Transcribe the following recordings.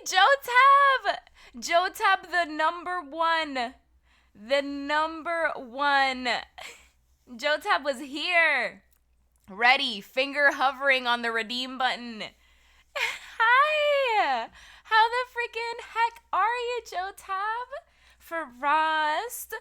Jotab! Jotab, the number one. The number one. Jotab was here. Ready, finger hovering on the redeem button. Hi! How the freaking heck are you, Jotab? Frost,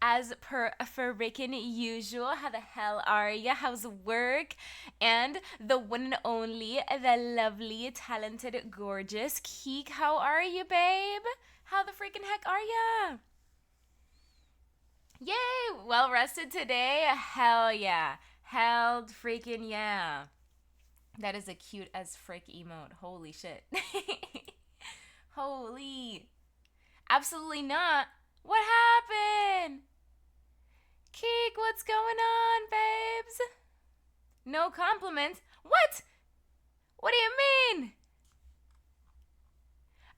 as per freaking usual, how the hell are ya? How's work? And the one and only, the lovely, talented, gorgeous Keek, how are you, babe? How the freaking heck are ya? Yay! Well rested today? Hell yeah. Hell freaking yeah. That is a cute as frick emote. Holy shit. Holy. Absolutely not. What happened? Keek, what's going on, babes? No compliments? What? What do you mean?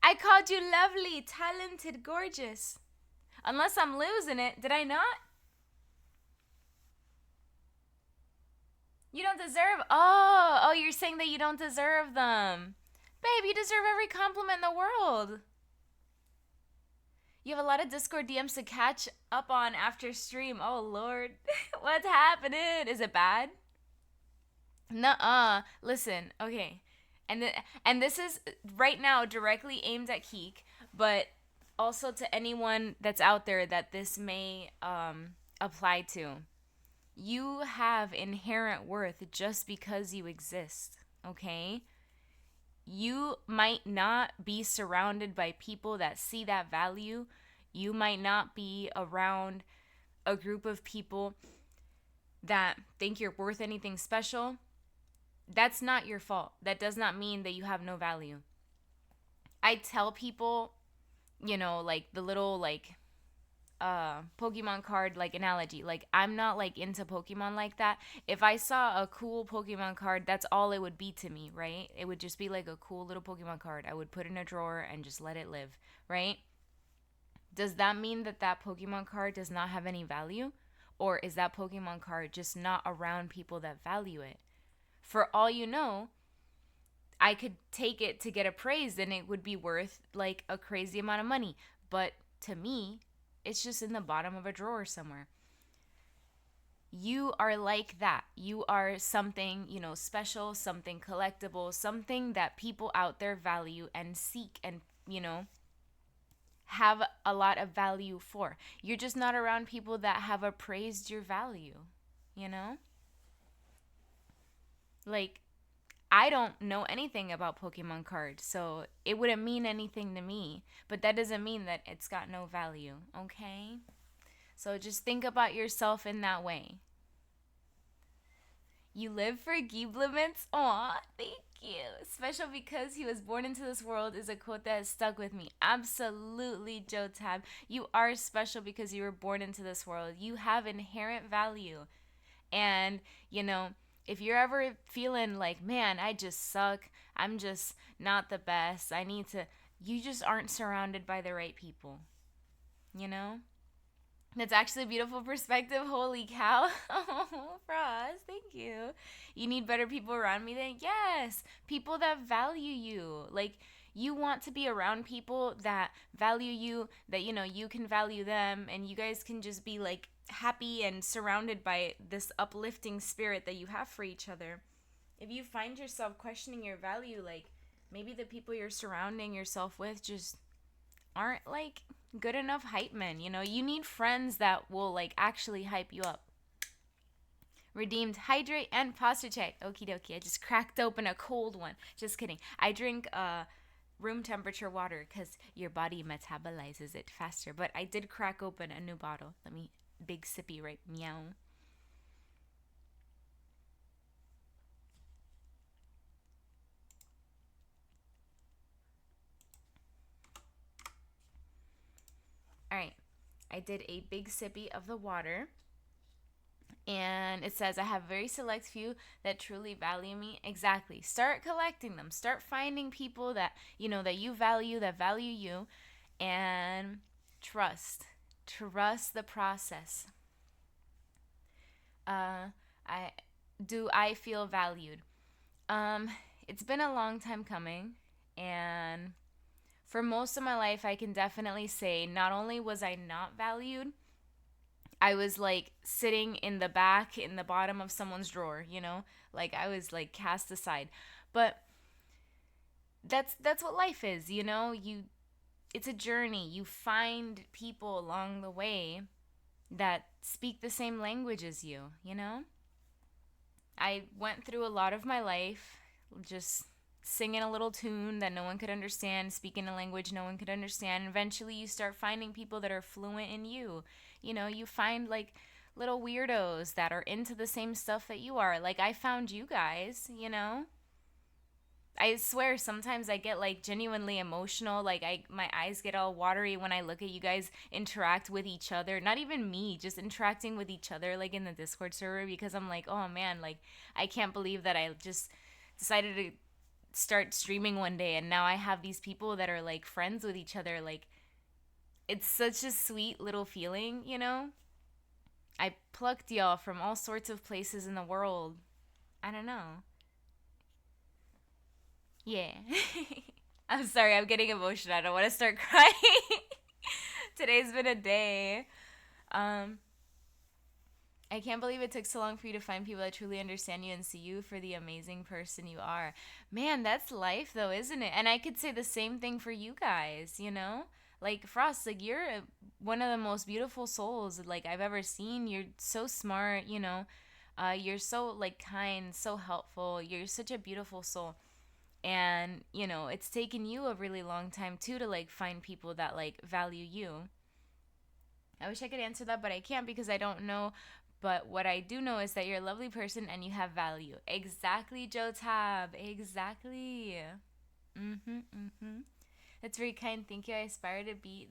I called you lovely, talented, gorgeous. Unless I'm losing it. Did I not? You don't deserve. Oh, you're saying that you don't deserve them. Babe, you deserve every compliment in the world. You have a lot of Discord DMs to catch up on after stream. Oh, Lord. What's happening? Is it bad? Nuh-uh. Listen, okay. And this is right now directly aimed at Keek, but also to anyone that's out there that this may apply to. You have inherent worth just because you exist, okay? You might not be surrounded by people that see that value. You might not be around a group of people that think you're worth anything special. That's not your fault. That does not mean that you have no value. I tell people, like the little Pokemon card like analogy. Like I'm not like into Pokemon like that. If I saw a cool Pokemon card, that's all it would be to me, right? It would just be like a cool little Pokemon card. I would put in a drawer and just let it live, right? Does that mean that that Pokemon card does not have any value? Or is that Pokemon card just not around people that value it? For all you know, I could take it to get appraised and it would be worth like a crazy amount of money. But to me, it's just in the bottom of a drawer somewhere. You are like that. You are something, special, something collectible, something that people out there value and seek and, have a lot of value for. You're just not around people that have appraised your value, you know? Like, I don't know anything about Pokemon cards, so it wouldn't mean anything to me. But that doesn't mean that it's got no value, okay? So just think about yourself in that way. You live for Giblements? Aw, thank you. Special because he was born into this world is a quote that has stuck with me. Absolutely, Joe Tab. You are special because you were born into this world. You have inherent value. And, if you're ever feeling like, man, I just suck, I'm just not the best, you just aren't surrounded by the right people, you know? That's actually a beautiful perspective. Holy cow. Oh, Frost, thank you. You need better people around me then? Yes. People that value you. Like, you want to be around people that value you, that, you can value them, and you guys can just be, like, happy and surrounded by this uplifting spirit that you have for each other. If you find yourself questioning your value, like, maybe the people you're surrounding yourself with just aren't like good enough hype men. You need friends that will like actually hype you up. Redeemed hydrate and posture check. Okie dokie. I just cracked open a cold one. Just kidding. I drink room temperature water because your body metabolizes it faster. But I did crack open a new bottle. Let me big sippy right meow. All right. I did a big sippy of the water. And it says, I have a very select few that truly value me. Exactly. Start collecting them. Start finding people that, that you value, that value you. And trust. Trust the process. I feel valued? It's been a long time coming. And for most of my life, I can definitely say not only was I not valued, I was like sitting in the back, in the bottom of someone's drawer, you know? Like I was like cast aside. But that's what life is, you know? It's a journey. You find people along the way that speak the same language as you, you know? I went through a lot of my life just singing a little tune that no one could understand, speaking a language no one could understand. Eventually, you start finding people that are fluent in you. You know, you find like little weirdos that are into the same stuff that you are. Like, I found you guys, you know? I swear sometimes I get like genuinely emotional, like I my eyes get all watery when I look at you guys interact with each other. Not even me, just interacting with each other like in the Discord server, because I'm like, "Oh man, like I can't believe that I just decided to start streaming one day and now I have these people that are like friends with each other." Like it's such a sweet little feeling, you know? I plucked y'all from all sorts of places in the world. I don't know. Yeah. I'm sorry, I'm getting emotional. I don't want to start crying. Today's been a day. Um, I can't believe it took so long for you to find people that truly understand you and see you for the amazing person you are. Man, that's life though, isn't it? And I could say the same thing for you guys, you know? Like Frost, like you're one of the most beautiful souls like I've ever seen. You're so smart, you know. You're so like kind, so helpful. You're such a beautiful soul. And you know it's taken you a really long time too to like find people that like value you. I wish I could answer that, but I can't because I don't know. But what I do know is that you're a lovely person and you have value. Exactly, Joe Tab. Exactly. Mm-hmm. That's very kind. Thank you. I aspire to be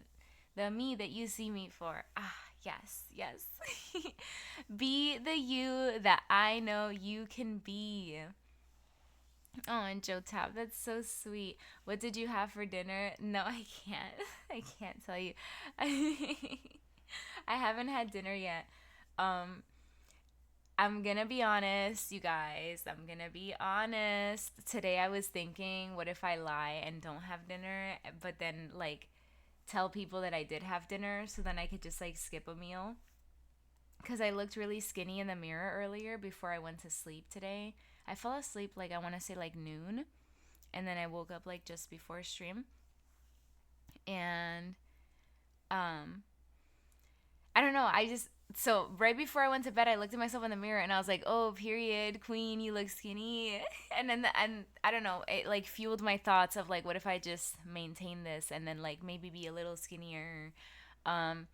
the me that you see me for. Ah, yes. Be the you that I know you can be. Oh, and Joe Tab, that's so sweet. What did you have for dinner? No, I can't. I can't tell you. I haven't had dinner yet. Um, I'm gonna be honest, you guys. I'm gonna be honest. Today I was thinking, what if I lie and don't have dinner, but then like tell people that I did have dinner so then I could just like skip a meal? Because I looked really skinny in the mirror earlier before I went to sleep today. I fell asleep like I want to say like noon, and then I woke up like just before stream. And um I don't know, I just so right before I went to bed I looked at myself in the mirror and I was like, "Oh, period, queen, you look skinny." And I don't know, it like fueled my thoughts of like what if I just maintain this and then like maybe be a little skinnier. Um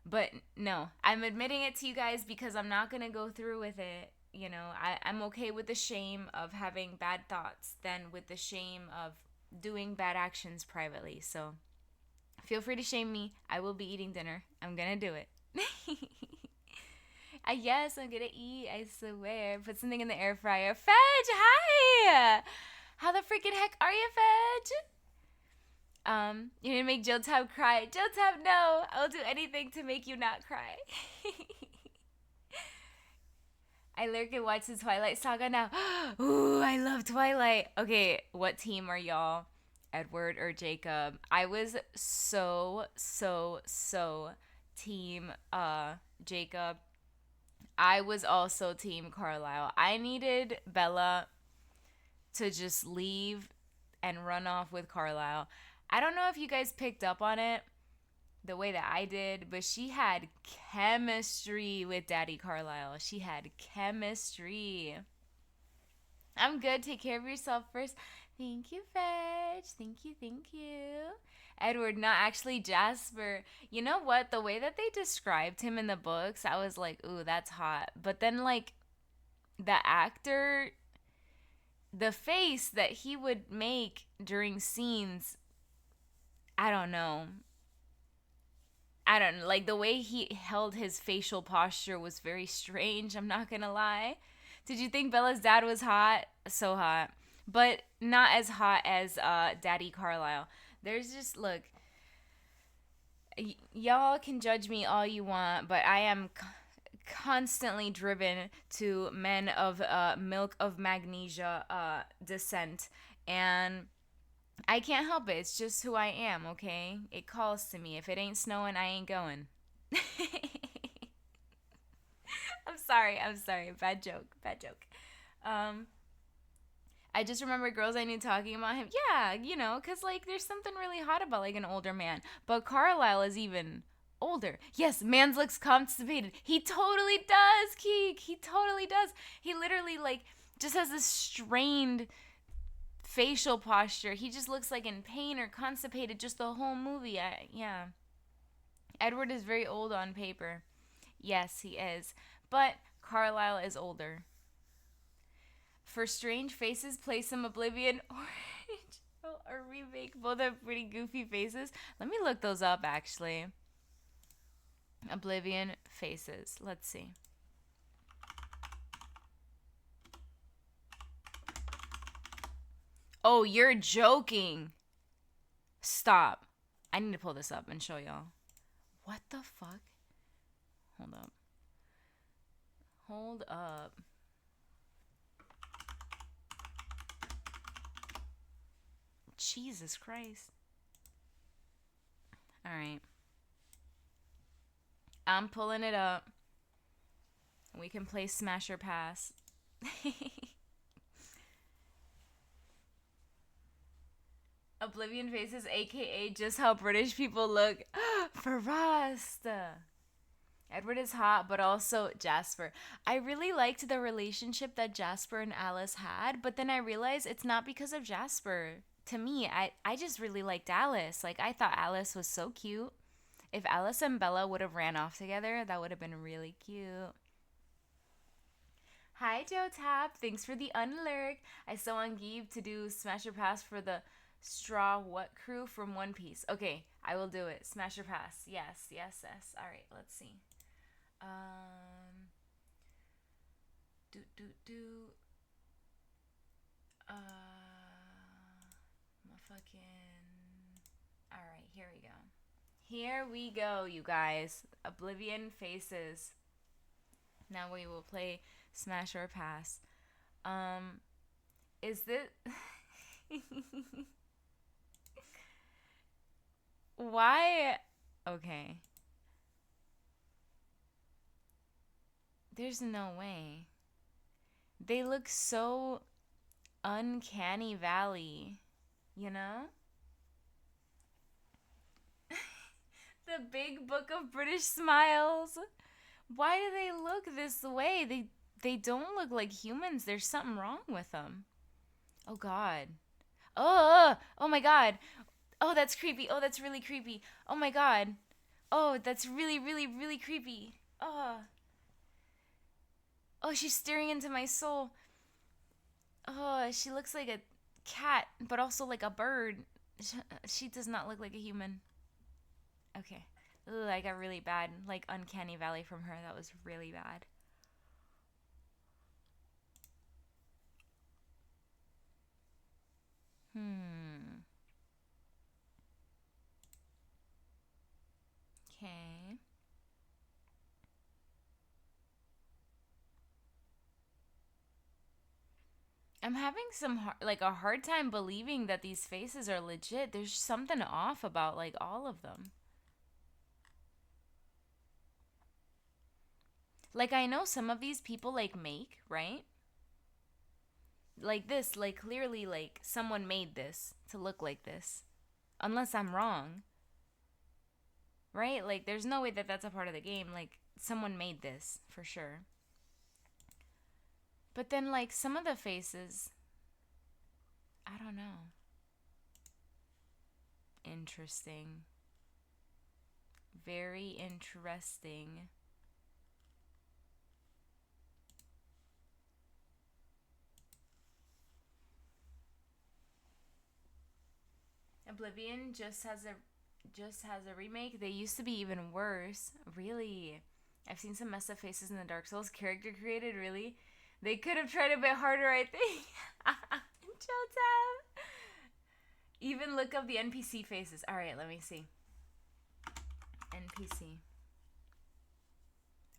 but no, I'm admitting it to you guys because I'm not going to go through with it. You know, I'm okay with the shame of having bad thoughts than with the shame of doing bad actions privately. So feel free to shame me. I will be eating dinner. I'm going to do it. Yes, I'm going to eat. I swear. Put something in the air fryer. Fedge, hi! How the freaking heck are you, Fedge? You're gonna make Joe Tab cry. Joe Tab, no! I'll do anything to make you not cry. I literally watch the Twilight Saga now. Ooh, I love Twilight. Okay, what team are y'all? Edward or Jacob? I was so team Jacob. I was also team Carlisle. I needed Bella to just leave and run off with Carlisle. I don't know if you guys picked up on it the way that I did, but she had chemistry with Daddy Carlisle. She had chemistry. I'm good. Take care of yourself first. Thank you, Fetch. Thank you. Edward, not actually Jasper. You know what? The way that they described him in the books, I was like, ooh, that's hot. But then, like, the actor, the face that he would make during scenes, I don't know. I don't know, like the way he held his facial posture was very strange, I'm not gonna lie. Did you think Bella's dad was hot? So hot. But not as hot as Daddy Carlisle. There's just, look, y'all can judge me all you want, but I am constantly driven to men of milk of magnesia descent. And I can't help it. It's just who I am, okay? It calls to me. If it ain't snowing, I ain't going. I'm sorry. I'm sorry. Bad joke. Bad joke. Um, I just remember girls I knew talking about him. Yeah, you know, because, like, there's something really hot about, like, an older man. But Carlisle is even older. Yes, Mans looks constipated. He totally does, Keek. He totally does. He literally, like, just has this strained facial posture. He just looks like in pain or constipated just the whole movie. Yeah. Edward is very old on paper. Yes, he is. But Carlisle is older. For Strange Faces, play some Oblivion Orange or remake. Both have pretty goofy faces. Let me look those up actually. Oblivion Faces. Let's see. Oh, you're joking. Stop. I need to pull this up and show y'all. What the fuck? Hold up. Hold up. Jesus Christ. All right. I'm pulling it up. We can play Smash or Pass. Oblivion Faces, aka just how British people look. For Rust. Edward is hot, but also Jasper. I really liked the relationship that Jasper and Alice had, but then I realized it's not because of Jasper. To me, I just really liked Alice. Like, I thought Alice was so cute. If Alice and Bella would have ran off together, that would have been really cute. Hi, Joe Tap. Thanks for the unlurk. I still want Gabe to do Smash or Pass for the Straw What crew from One Piece. Okay, I will do it. Smash or Pass. Yes, yes, yes. All right, let's see. Do do do. My fucking. All right, here we go. Here we go, you guys. Oblivion Faces. Now we will play Smash or Pass. Is this why? Okay. There's no way. They look so uncanny valley, you know? The big book of British smiles. Why do they look this way? They don't look like humans. There's something wrong with them. Oh god. Oh my god. Oh, that's creepy. Oh, that's really creepy. Oh my god. Oh, that's really really really creepy. Oh. Oh, she's staring into my soul. Oh, she looks like a cat, but also like a bird. She does not look like a human. Okay. Ugh, I got really bad, like uncanny valley from her. That was really bad. Hmm. Okay. I'm having like a hard time believing that these faces are legit. There's something off about like all of them. Like I know some of these people like make, right? Like this, like clearly like someone made this to look like this. Unless I'm wrong. Right? Like there's no way that that's a part of the game. Like someone made this for sure. But then like some of the faces, I don't know. Interesting. Very interesting. Oblivion just has a remake. They used to be even worse. Really. I've seen some messed up faces in the Dark Souls character created, really. They could have tried a bit harder, I think. Jotab. Even look up the NPC faces. Alright, let me see. NPC.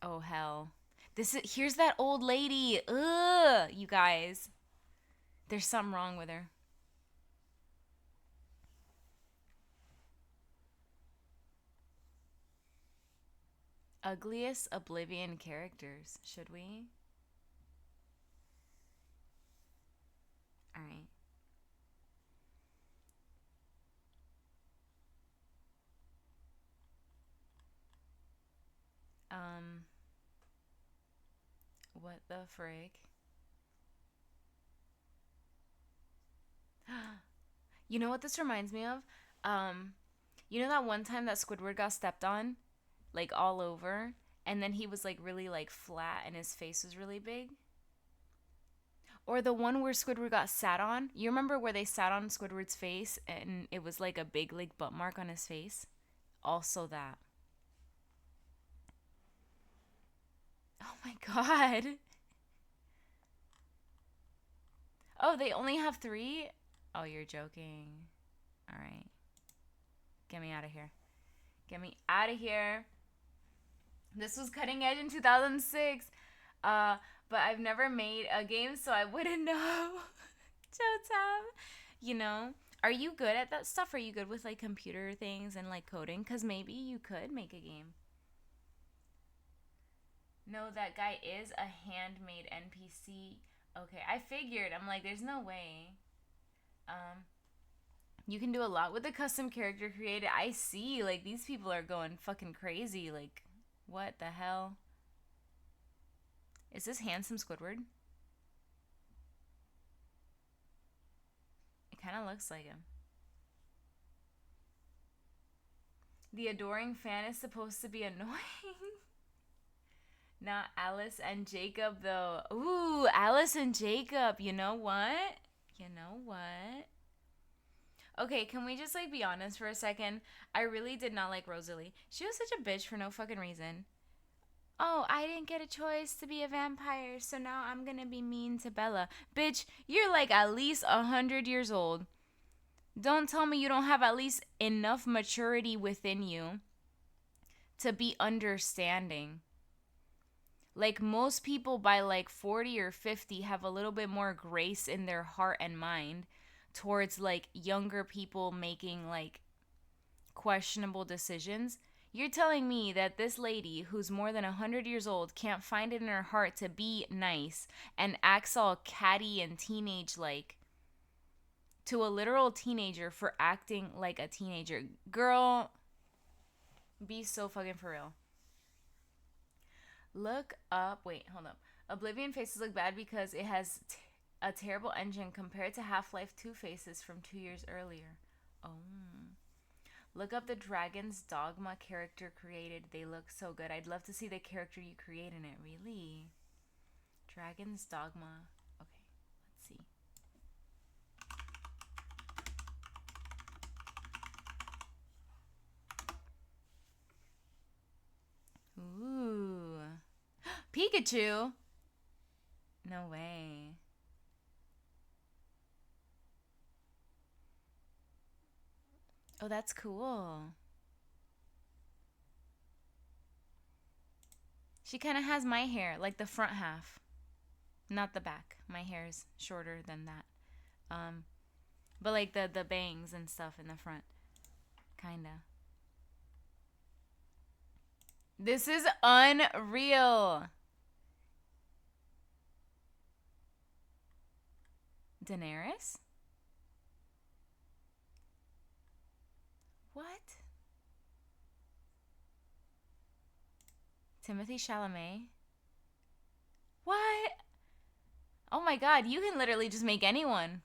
Oh hell. Here's that old lady. Ugh, you guys. There's something wrong with her. Ugliest Oblivion characters. Should we? All right. Um, what the frig? You know what this reminds me of? Um, you know that one time that Squidward got stepped on, like all over, and then he was like really like flat and his face was really big? Or the one where Squidward got sat on? You remember where they sat on Squidward's face and it was like a big like butt mark on his face? Also that. Oh my god. Oh, they only have 3? Oh, you're joking. All right. Get me out of here. Get me out of here. This was cutting edge in 2006. Uh, but I've never made a game, so I wouldn't know. Jotam. You know, are you good at that stuff? Are you good with like computer things and like coding? Because maybe you could make a game. No, that guy is a handmade NPC. Okay, I figured. I'm like, there's no way. Um, you can do a lot with the custom character created. I see. Like, these people are going fucking crazy. Like, what the hell? Is this handsome Squidward? It kind of looks like him. The adoring fan is supposed to be annoying. Not Alice and Jacob, though. Ooh, Alice and Jacob. You know what? You know what? Okay, can we just like be honest for a second? I really did not like Rosalie. She was such a bitch for no fucking reason. Oh, I didn't get a choice to be a vampire, so now I'm gonna be mean to Bella. Bitch, you're like at least 100 years old. Don't tell me you don't have at least enough maturity within you to be understanding. Like most people by like 40 or 50 have a little bit more grace in their heart and mind towards like younger people making like questionable decisions. You're telling me that this lady who's more than 100 years old can't find it in her heart to be nice and acts all catty and teenage like to a literal teenager for acting like a teenager. Girl, be so fucking for real. Look up. Wait, hold up. Oblivion Faces look bad because it has a terrible engine compared to Half-Life 2 Faces from 2 years earlier. Oh. Look up the Dragon's Dogma character created. They look so good. I'd love to see the character you create in it. Really? Dragon's Dogma. Okay, let's see. Ooh. Pikachu? No way. Oh, that's cool. She kind of has my hair, like the front half, not the back. My hair's shorter than that. Um, but like the bangs and stuff in the front, kinda. This is unreal. Daenerys? What? Timothy Chalamet? What? Oh my god, you can literally just make anyone.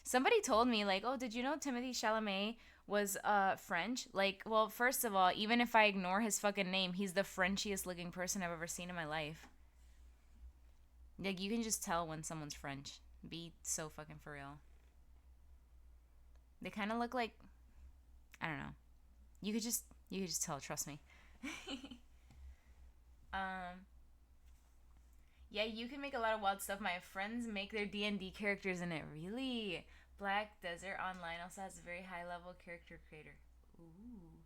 Somebody told me, like, oh, did you know Timothy Chalamet was French? Like, well, first of all, even if I ignore his fucking name, he's the Frenchiest looking person I've ever seen in my life. Like, you can just tell when someone's French. Be so fucking for real. They kind of look like, I don't know. You could just tell, trust me. um yeah, you can make a lot of wild stuff. My friends make their D&D characters in it. Really? Black Desert Online also has a very high level character creator. Ooh.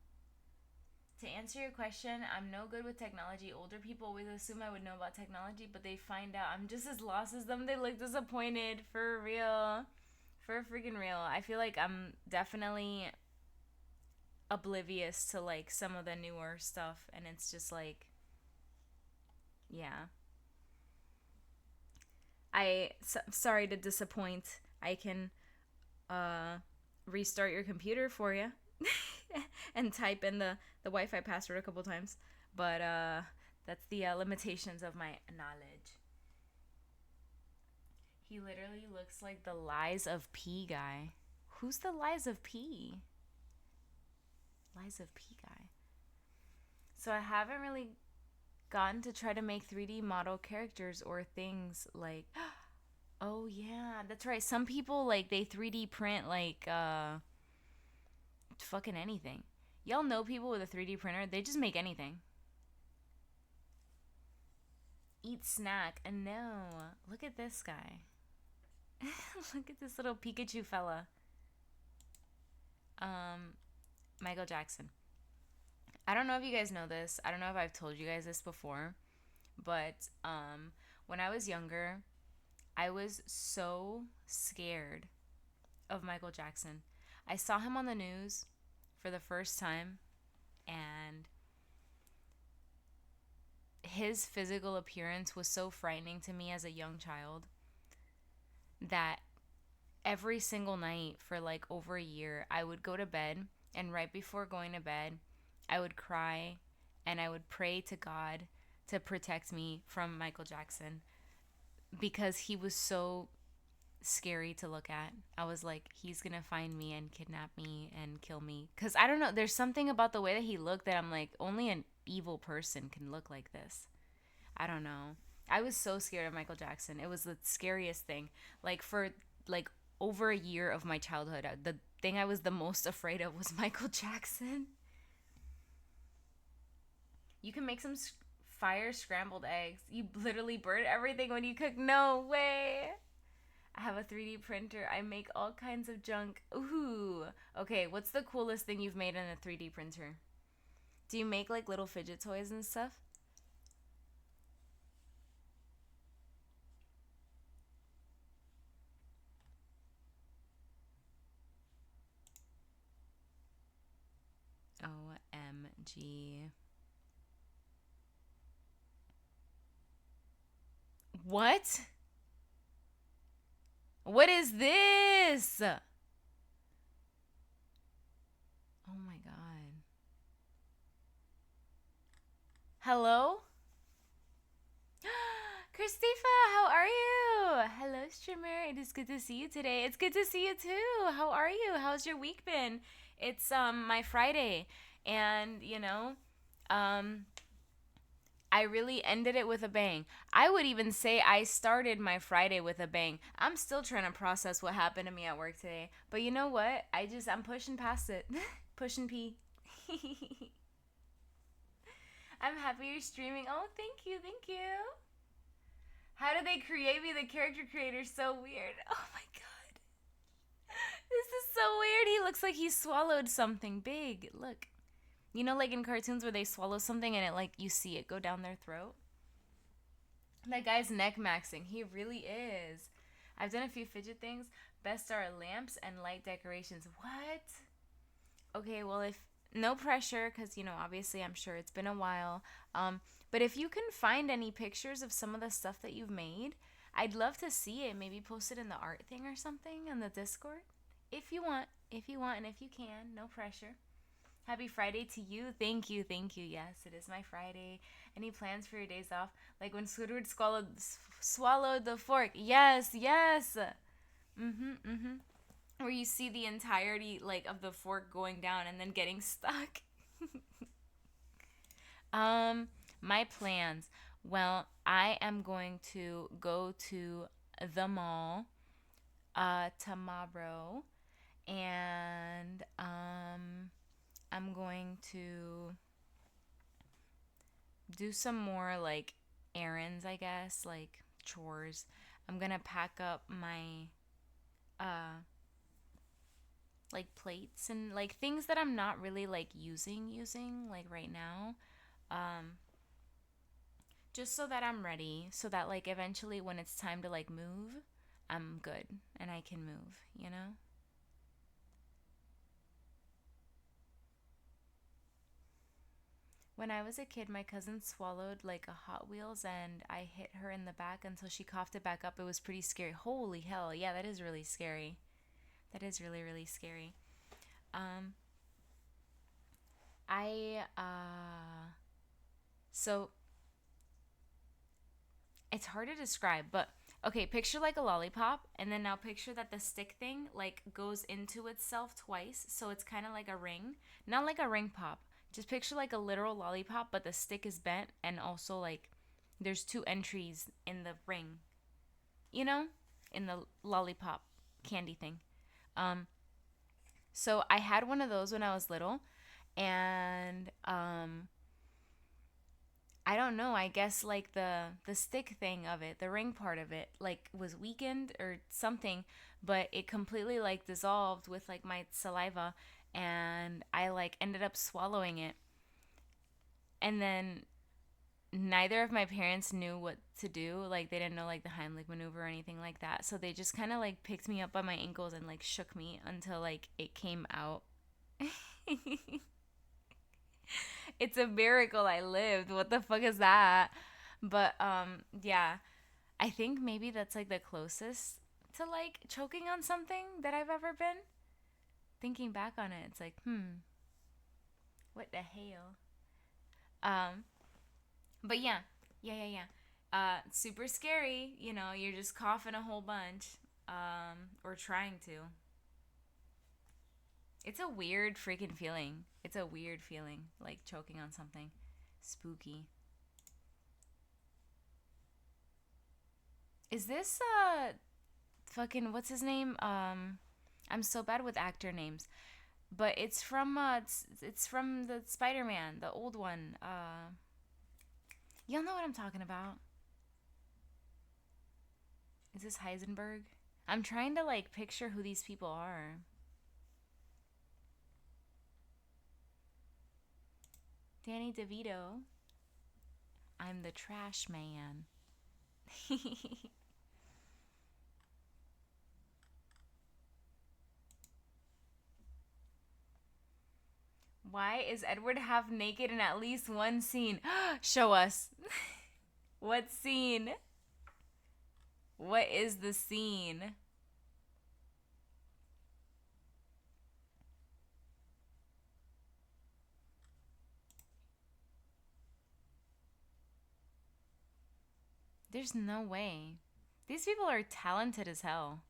To answer your question, I'm no good with technology. Older people always assume I would know about technology, but they find out I'm just as lost as them. They look disappointed. For real. For freaking real. I feel like I'm definitely oblivious to like some of the newer stuff, and it's just like, yeah. Sorry to disappoint. I can uh restart your computer for you and type in the Wi-Fi password a couple times, but that's the limitations of my knowledge. He literally looks like the Lies of P guy. Who's the Lies of P? Lies of P guy. So I haven't really gotten to try to make 3D model characters or things like oh yeah, that's right. Some people like they 3D print like fucking anything. Y'all know people with a 3D printer, they just make anything. Eat snack. And no. Look at this guy. Look at this little Pikachu fella. Um Michael Jackson. I don't know if you guys know this. I don't know if I've told you guys this before, but when I was younger, I was so scared of Michael Jackson. I saw him on the news for the first time, and his physical appearance was so frightening to me as a young child that every single night for like over a year, I would go to bed, and right before going to bed, I would cry and I would pray to God to protect me from Michael Jackson because he was so scary to look at. I was like, he's gonna find me and kidnap me and kill me. Because I don't know, there's something about the way that he looked that I'm like, only an evil person can look like this. I don't know. I was so scared of Michael Jackson. It was the scariest thing. Like, for like over a year of my childhood, the thing I was the most afraid of was Michael Jackson. You can make some fire scrambled eggs. You literally burn everything when you cook. No way. I have a 3D printer. I make all kinds of junk. Ooh. Okay, what's the coolest thing you've made in a 3D printer? Do you make like little fidget toys and stuff? OMG. What? What is this? Oh my god. Hello? Christifa, how are you? Hello, streamer. It is good to see you today. It's good to see you too. How are you? How's your week been? It's my Friday, and um I really ended it with a bang. I would even say I started my Friday with a bang. I'm still trying to process what happened to me at work today. But you know what? I'm pushing past it. Pushing P. I'm happy you're streaming. Oh, thank you. Thank you. How did they create me? The character creator's so weird. Oh my god. This is so weird. He looks like he swallowed something big. Look. You know, like in cartoons where they swallow something and it, like, you see it go down their throat? That guy's neck maxing. He really is. I've done a few fidget things. Best are lamps and light decorations. What? Okay, well, if no pressure, because obviously I'm sure it's been a while. But if you can find any pictures of some of the stuff that you've made, I'd love to see it. Maybe post it in the art thing or something on the Discord, if you want, and if you can. No pressure. Happy Friday to you. Thank you, thank you. Yes, it is my Friday. Any plans for your days off? Like when Squidward swallowed the fork. Yes, yes. Where you see the entirety like of the fork going down and then getting stuck. My plans. Well, I am going to go to the mall tomorrow, and I'm going to do some more like errands, I guess, like chores. I'm gonna pack up my uh like plates and like things that I'm not really like using like right now. Um just so that I'm ready, so that like eventually when it's time to like move, I'm good and I can move, you know? When I was a kid, my cousin swallowed like a Hot Wheels and I hit her in the back until she coughed it back up. It was pretty scary. Holy hell. Yeah, that is really scary. That is really, really scary. Um, so it's hard to describe, but okay, picture like a lollipop, and then now picture that the stick thing like goes into itself twice, so it's kind of like a ring, not like a ring pop. Just picture like a literal lollipop, but the stick is bent, and also like there's two entries in the ring, you know, in the lollipop candy thing. Um, so I had one of those when I was little, and I don't know. I guess like the stick thing of it, the ring part of it, like was weakened or something, but it completely like dissolved with like my saliva, and I like ended up swallowing it. And then neither of my parents knew what to do. Like they didn't know like the Heimlich maneuver or anything like that. So they just kind of like picked me up by my ankles and like shook me until like it came out. It's a miracle I lived. What the fuck is that? But yeah, I think maybe that's like the closest to like choking on something that I've ever been. Thinking back on it, it's like, what the hell? Um, but yeah, yeah. Super scary. You know, you're just coughing a whole bunch, or trying to. It's a weird freaking feeling. It's a weird feeling, like choking on something. Spooky. Is this fucking what's his name? I'm so bad with actor names, but it's from the Spider-Man, the old one. Y'all know what I'm talking about. Is this Heisenberg? I'm trying to like picture who these people are. Danny DeVito. I'm the trash man. Why is Edward half naked in at least one scene? Show us. What scene? What is the scene? There's no way. These people are talented as hell.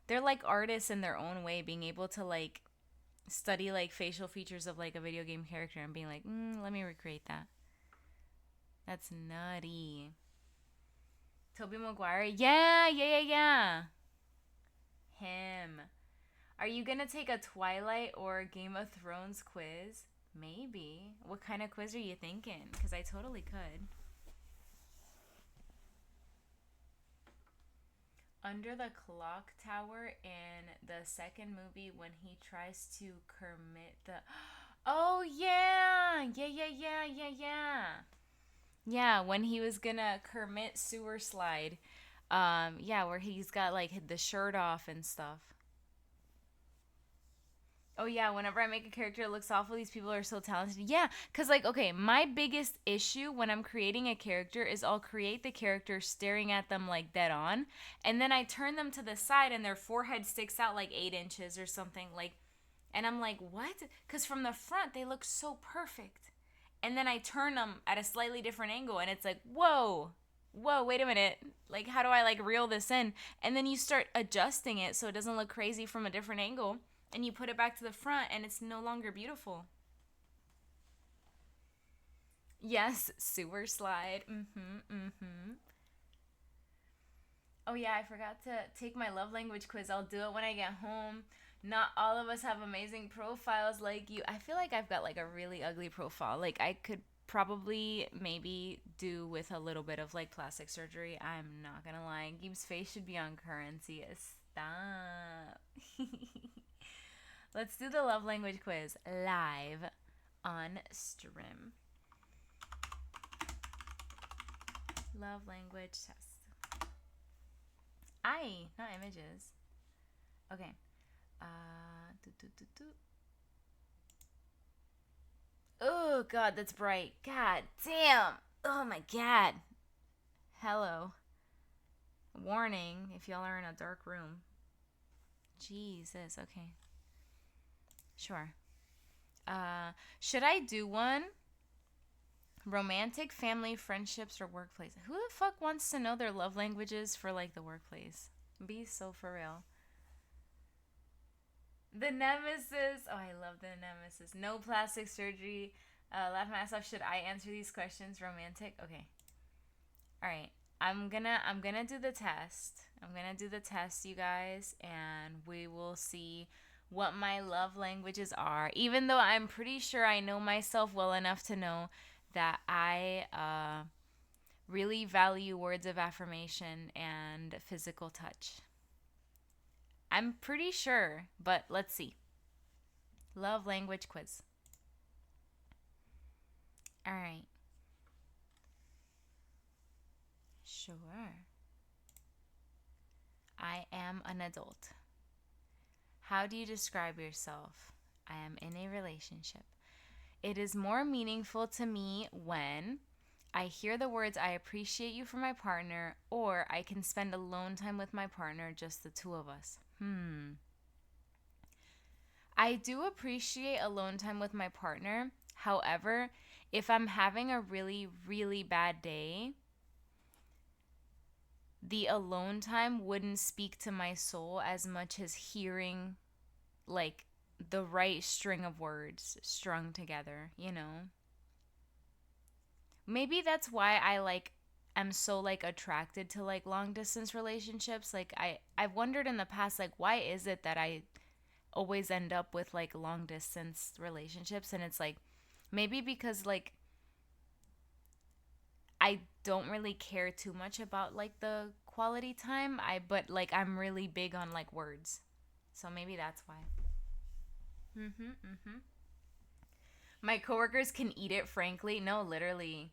They're like artists in their own way, being able to like study like facial features of like a video game character and being like, let me recreate that. That's nutty. Toby Maguire? Yeah. Him. Are you gonna take a Twilight or Game of Thrones quiz? Maybe. What kind of quiz are you thinking? Because I totally could. Under the clock tower in the second movie when he tries to commit the. Oh, yeah. Yeah, when he was gonna commit sewer slide. Yeah, where he's got like the shirt off and stuff. Oh yeah, whenever I make a character that looks awful, these people are so talented. Yeah, cause like okay, my biggest issue when I'm creating a character is I'll create the character staring at them like dead on, and then I turn them to the side and their forehead sticks out like 8 inches or something like, and I'm like what? Cause from the front they look so perfect, and then I turn them at a slightly different angle and it's like whoa, wait a minute, like how do I like reel this in? And then you start adjusting it so it doesn't look crazy from a different angle and you put it back to the front and it's no longer beautiful. Yes, sewer slide. Mm-hmm. Oh yeah, I forgot to take my love language quiz. I'll do it when I get home. Not all of us have amazing profiles like you. I feel like I've got like a really ugly profile. Like I could probably maybe do with a little bit of like plastic surgery. I'm not gonna lie. Gabe's face should be on currency. Stop. Let's do the love language quiz live on stream. Love language test. Not images. Okay. Do, do, do, do. Oh, God, that's bright. God damn. Oh, my God. Hello. Warning if y'all are in a dark room. Jesus. Okay. Sure. Should I do one? Romantic, family, friendships, or workplace? Who the fuck wants to know their love languages for like the workplace? Be so for real. The nemesis. Oh, I love the nemesis. No plastic surgery. Laugh my ass off. Should I answer these questions? Romantic. Okay. All right. I'm gonna do the test. I'm gonna do the test, you guys, and we will see what my love languages are. Even though I'm pretty sure I know myself well enough to know that I really value words of affirmation and physical touch. I'm pretty sure, but let's see. Love language quiz. All right. Sure. I am an adult. How do you describe yourself? I am in a relationship. It is more meaningful to me when I hear the words, I appreciate you for my partner, or I can spend alone time with my partner, just the two of us. I do appreciate alone time with my partner. However, if I'm having a really, really bad day, the alone time wouldn't speak to my soul as much as hearing like the right string of words strung together, you know? Maybe that's why I like am so like attracted to like long distance relationships. Like I've wondered in the past like why is it that I always end up with like long distance relationships, and it's like maybe because like I don't really care too much about like the quality time. But like I'm really big on like words. So maybe that's why. Mhm. Mhm. My coworkers can eat it, frankly. No, literally.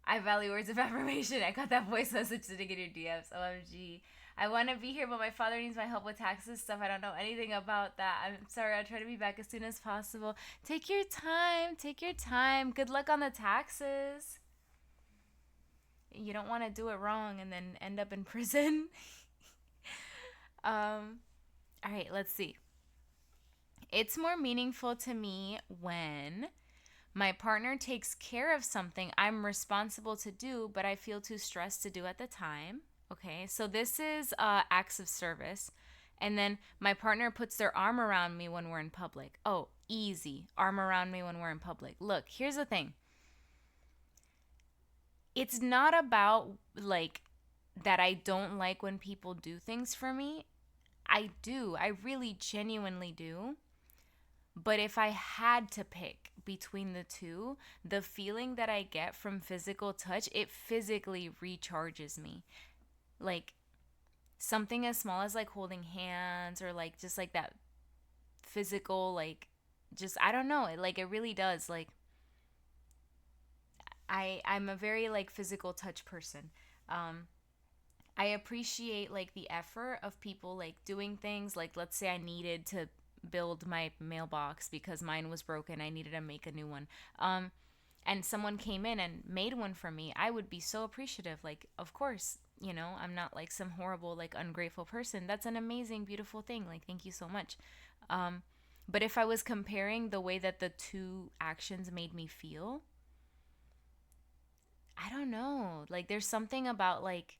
I value words of affirmation. I got that voice message to get your DMs. OMG. I want to be here, but my father needs my help with taxes stuff. I don't know anything about that. I'm sorry. I'll try to be back as soon as possible. Take your time. Take your time. Good luck on the taxes. You don't want to do it wrong and then end up in prison. All right, let's see. It's more meaningful to me when my partner takes care of something I'm responsible to do, but I feel too stressed to do at the time. Okay, so this is acts of service. And then my partner puts their arm around me when we're in public. Oh, easy. Arm around me when we're in public. Look, here's the thing. It's not about like that I don't like when people do things for me. I do. I really genuinely do. But if I had to pick between the two, the feeling that I get from physical touch, it physically recharges me. Like something as small as like holding hands or like just like that physical like just I don't know, it really does. Like I'm a very like physical touch person. Um I appreciate like the effort of people like doing things like let's say I needed to build my mailbox because mine was broken. I needed to make a new one. And someone came in and made one for me. I would be so appreciative. Like, of course, I'm not like some horrible like ungrateful person. That's an amazing beautiful thing. Like, thank you so much. Um but if I was comparing the way that the two actions made me feel, I don't know. Like there's something about like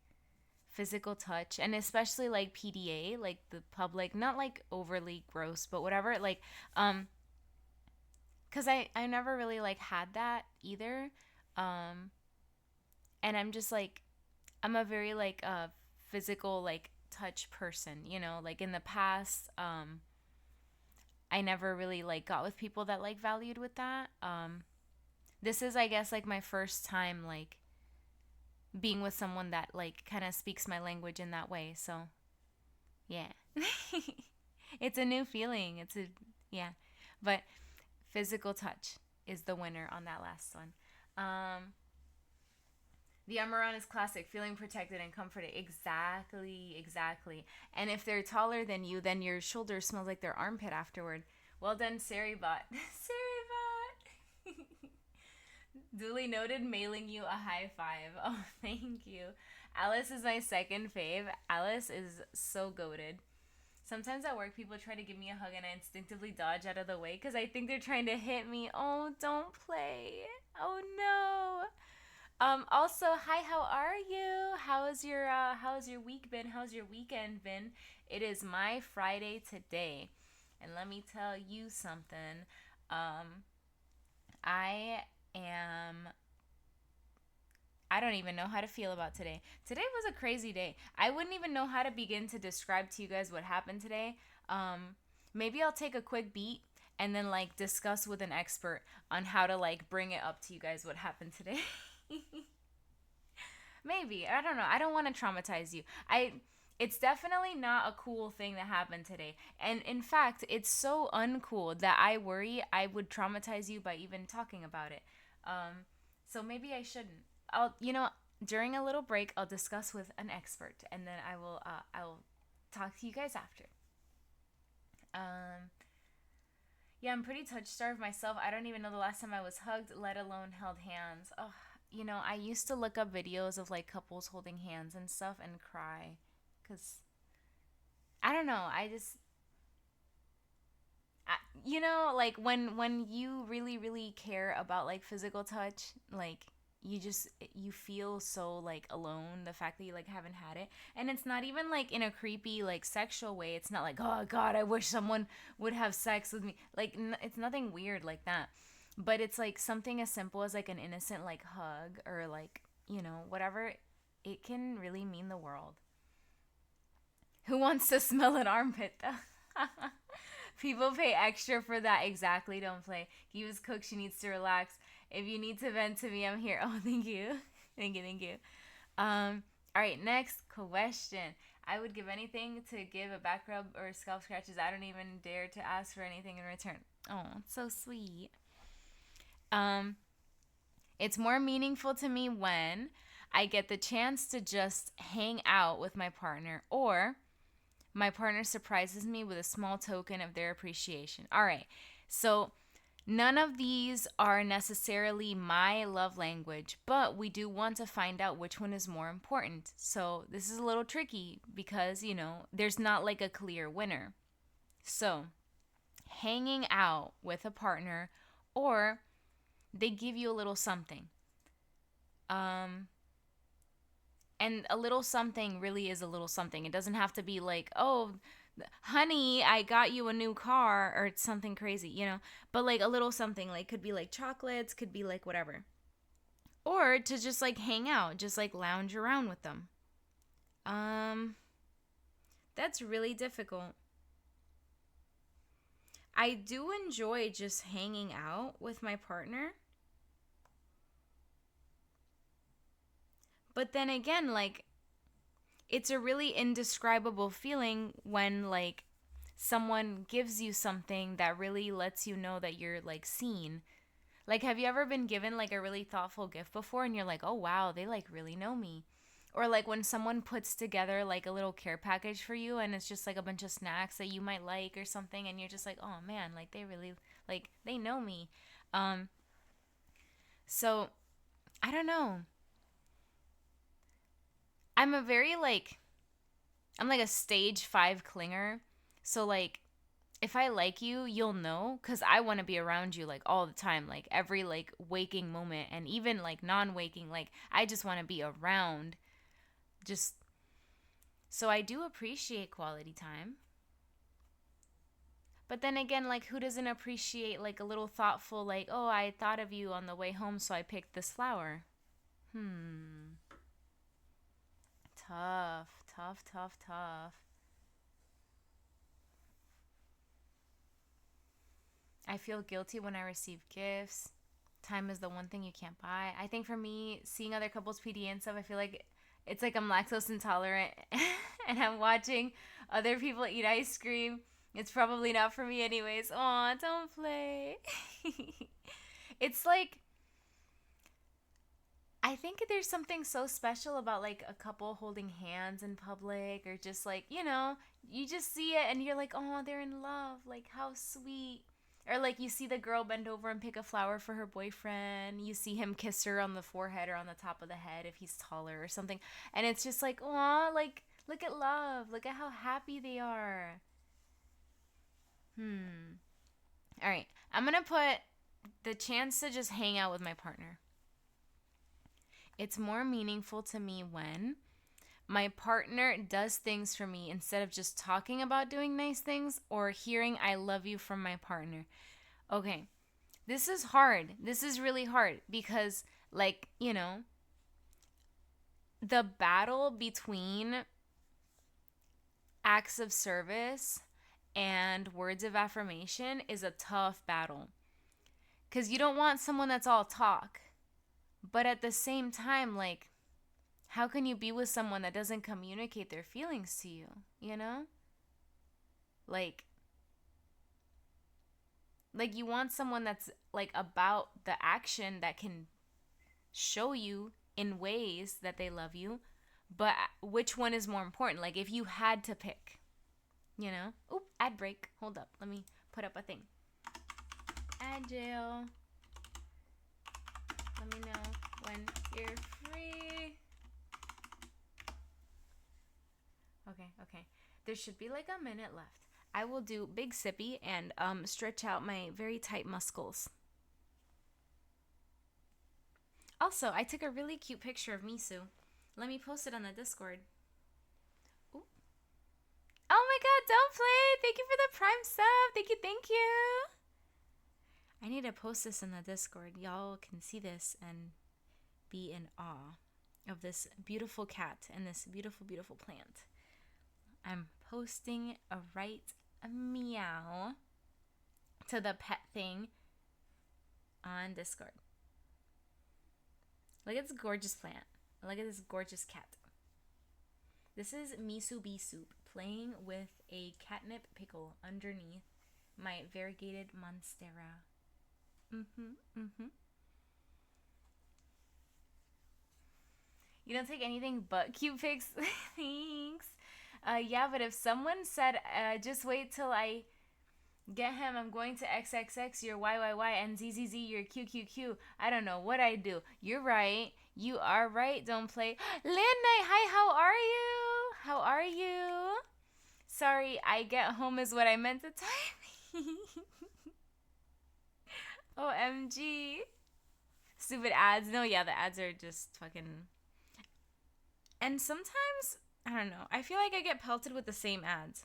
physical touch and especially like PDA, like the public, not like overly gross, but whatever, like cuz I never really like had that either. Um and I'm just like I'm a very like physical like touch person, like in the past I never really like got with people that like valued with that. This is I guess like my first time like being with someone that like kind of speaks my language in that way. So yeah. It's a new feeling. Yeah. But physical touch is the winner on that last one. Um, the Amaran is classic, feeling protected and comforted. Exactly, exactly. And if they're taller than you, then your shoulder smells like their armpit afterward. Well done, Saribot. Saribot. Duly noted, mailing you a high five. Oh, thank you. Alice is my second fave. Alice is so goated. Sometimes at work, people try to give me a hug and I instinctively dodge out of the way because I think they're trying to hit me. Oh, don't play. Oh, no. Also, hi, how are you? How's your week been? How's your weekend been? It is my Friday today. And let me tell you something. Um, I am I don't even know how to feel about today. Today was a crazy day. I wouldn't even know how to begin to describe to you guys what happened today. Maybe I'll take a quick beat and then like discuss with an expert on how to like bring it up to you guys what happened today. Maybe. I don't know. I don't want to traumatize you. It's definitely not a cool thing that happened today. And in fact, it's so uncool that I worry I would traumatize you by even talking about it. So maybe I shouldn't. During a little break, I'll discuss with an expert, and then I'll talk to you guys after. Um, yeah, I'm pretty touch starved myself. I don't even know the last time I was hugged, let alone held hands. Oh, I used to look up videos of like couples holding hands and stuff and cry, cause I don't know. Like when you really really care about like physical touch, like you feel so like alone, the fact that you like haven't had it, and it's not even like in a creepy like sexual way. It's not like, oh god, I wish someone would have sex with me, like it's nothing weird like that, but it's like something as simple as like an innocent like hug or like whatever. It can really mean the world. Who wants to smell an armpit though? People pay extra for that. Exactly. Don't play. He was cooked. She needs to relax. If you need to vent to me, I'm here. Oh, thank you. Thank you. Thank you. All right. Next question. I would give anything to give a back rub or scalp scratches. I don't even dare to ask for anything in return. Oh, it's so sweet. Um, it's more meaningful to me when I get the chance to just hang out with my partner, or my partner surprises me with a small token of their appreciation. All right. So, none of these are necessarily my love language, but we do want to find out which one is more important. So, this is a little tricky because, there's not like a clear winner. So, hanging out with a partner, or they give you a little something. Um, and a little something really is a little something. It doesn't have to be like, oh, honey, I got you a new car or something crazy. But like a little something, like could be like chocolates, could be like whatever. Or to just like hang out, just like lounge around with them. Um, that's really difficult. I do enjoy just hanging out with my partner. But then again, like it's a really indescribable feeling when like someone gives you something that really lets you know that you're like seen. Like, have you ever been given like a really thoughtful gift before and you're like, oh wow, they like really know me? Or like when someone puts together like a little care package for you and it's just like a bunch of snacks that you might like or something, and you're just like, oh man, like they really like they know me. Um, so I don't know. I'm a very like I'm like a stage 5 clinger. So like if I like you, you'll know cuz I want to be around you like all the time, like every like waking moment and even like non-waking, like I just want to be around, just so I do appreciate quality time. But then again, like who doesn't appreciate like a little thoughtful like, "Oh, I thought of you on the way home, so I picked this flower." Hmm. Tough, tough, tough, tough. I feel guilty when I receive gifts. Time is the one thing you can't buy. I think for me, seeing other couples PD and stuff, I feel like it's like I'm lactose intolerant and I'm watching other people eat ice cream. It's probably not for me anyways. Aw, don't play. It's like I think there's something so special about like a couple holding hands in public, or just like, you just see it and you're like, oh, they're in love. Like, how sweet. Or like you see the girl bend over and pick a flower for her boyfriend. You see him kiss her on the forehead or on the top of the head if he's taller or something. And it's just like, aw, like, look at love. Look at how happy they are. All right. I'm going to put the chance to just hang out with my partner. It's more meaningful to me when my partner does things for me instead of just talking about doing nice things or hearing I love you from my partner. Okay, this is hard. This is really hard because, like, the battle between acts of service and words of affirmation is a tough battle. Because you don't want someone that's all talk. But at the same time, like, how can you be with someone that doesn't communicate their feelings to you, you know? Like you want someone that's like about the action that can show you in ways that they love you, but which one is more important? Like if you had to pick, you know? Oop, ad break. Hold up. Let me put up a thing. Ad jail. Let me know when you're free. Okay. There should be like a minute left. I will do big sippy and stretch out my very tight muscles. Also, I took a really cute picture of Misu. Let me post it on the Discord. Ooh. Oh my god, don't play! Thank you for the prime sub! Thank you! I need to post this in the Discord. Y'all can see this and be in awe of this beautiful cat and this beautiful, beautiful plant. I'm posting a meow to the pet thing on Discord. Look at this gorgeous plant. Look at this gorgeous cat. This is Misu Bee Soup playing with a catnip pickle underneath my variegated monstera. You don't take anything but cute pics? Thanks. Yeah, but if someone said, just wait till I get him, I'm going to XXX, you're YYY, and ZZZ, you're QQQ, I don't know what I'd do. You're right. You are right. Don't play. Landnight, hi, how are you? How are you? Sorry, I get home is what I meant to type. OMG. Stupid ads. No, yeah, the ads are just fucking... And sometimes, I don't know, I feel like I get pelted with the same ads.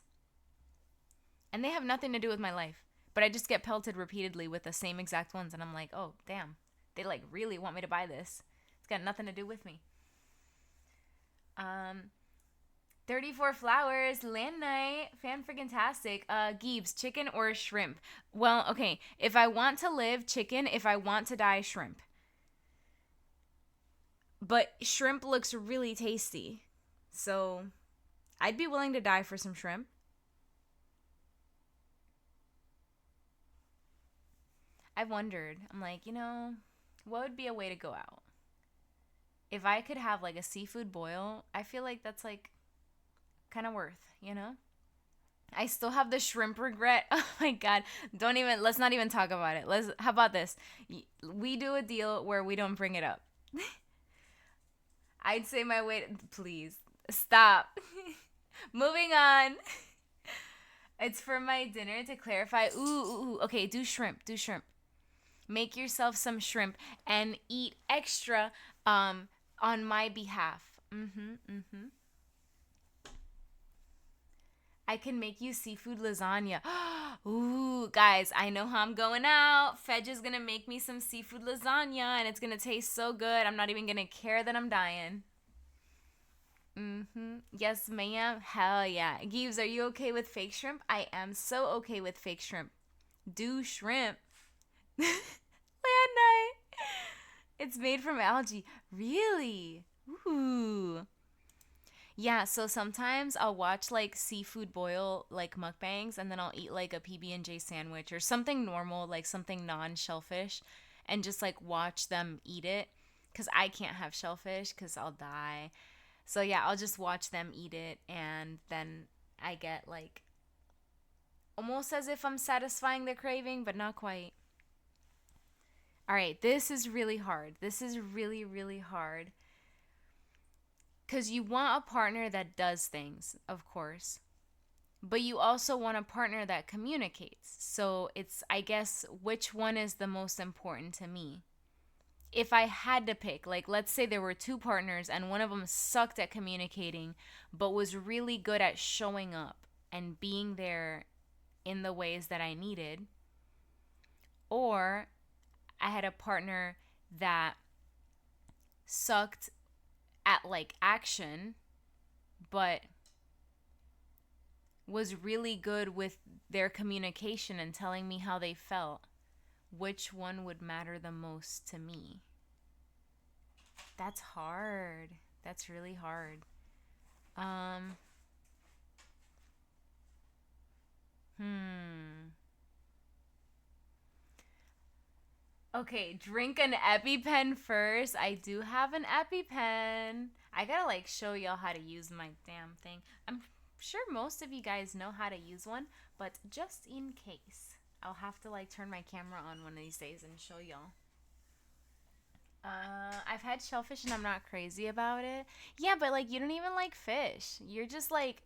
And they have nothing to do with my life. But I just get pelted repeatedly with the same exact ones. And I'm like, oh, damn. They like really want me to buy this. It's got nothing to do with me. 34 flowers, land night, fan-friggin-tastic. Giebs, chicken or shrimp? Well, okay. If I want to live, chicken. If I want to die, shrimp. But shrimp looks really tasty. So I'd be willing to die for some shrimp. I've wondered. I'm like, what would be a way to go out? If I could have like a seafood boil, I feel like that's like kind of worth, I still have the shrimp regret. Oh my god. Let's not even talk about it. How about this? We do a deal where we don't bring it up. I'd say my way please stop. Moving on. It's for my dinner to clarify. Ooh. Okay, do shrimp. Make yourself some shrimp and eat extra on my behalf. I can make you seafood lasagna. Ooh, guys, I know how I'm going out. Fedge is going to make me some seafood lasagna, and it's going to taste so good. I'm not even going to care that I'm dying. Yes, ma'am. Hell yeah. Gibbs, are you okay with fake shrimp? I am so okay with fake shrimp. Do shrimp. Land night. It's made from algae. Really? Ooh. Yeah, so sometimes I'll watch like seafood boil like mukbangs and then I'll eat like a PB&J sandwich or something normal, like something non-shellfish, and just like watch them eat it cuz I can't have shellfish cuz I'll die. So yeah, I'll just watch them eat it and then I get like almost as if I'm satisfying the craving, but not quite. All right, this is really hard. This is really, really hard. Because you want a partner that does things, of course, but you also want a partner that communicates. So it's, I guess, which one is the most important to me? If I had to pick, like, let's say there were two partners and one of them sucked at communicating, but was really good at showing up and being there in the ways that I needed, or I had a partner that sucked at like action, but was really good with their communication and telling me how they felt, which one would matter the most to me? That's hard. That's really hard. Um, hmm. Okay, drink an EpiPen first. I do have an EpiPen. I gotta like show y'all how to use my damn thing. I'm sure most of you guys know how to use one, but just in case, I'll have to like turn my camera on one of these days and show y'all. I've had shellfish and I'm not crazy about it. Yeah, but like you don't even like fish. You're just like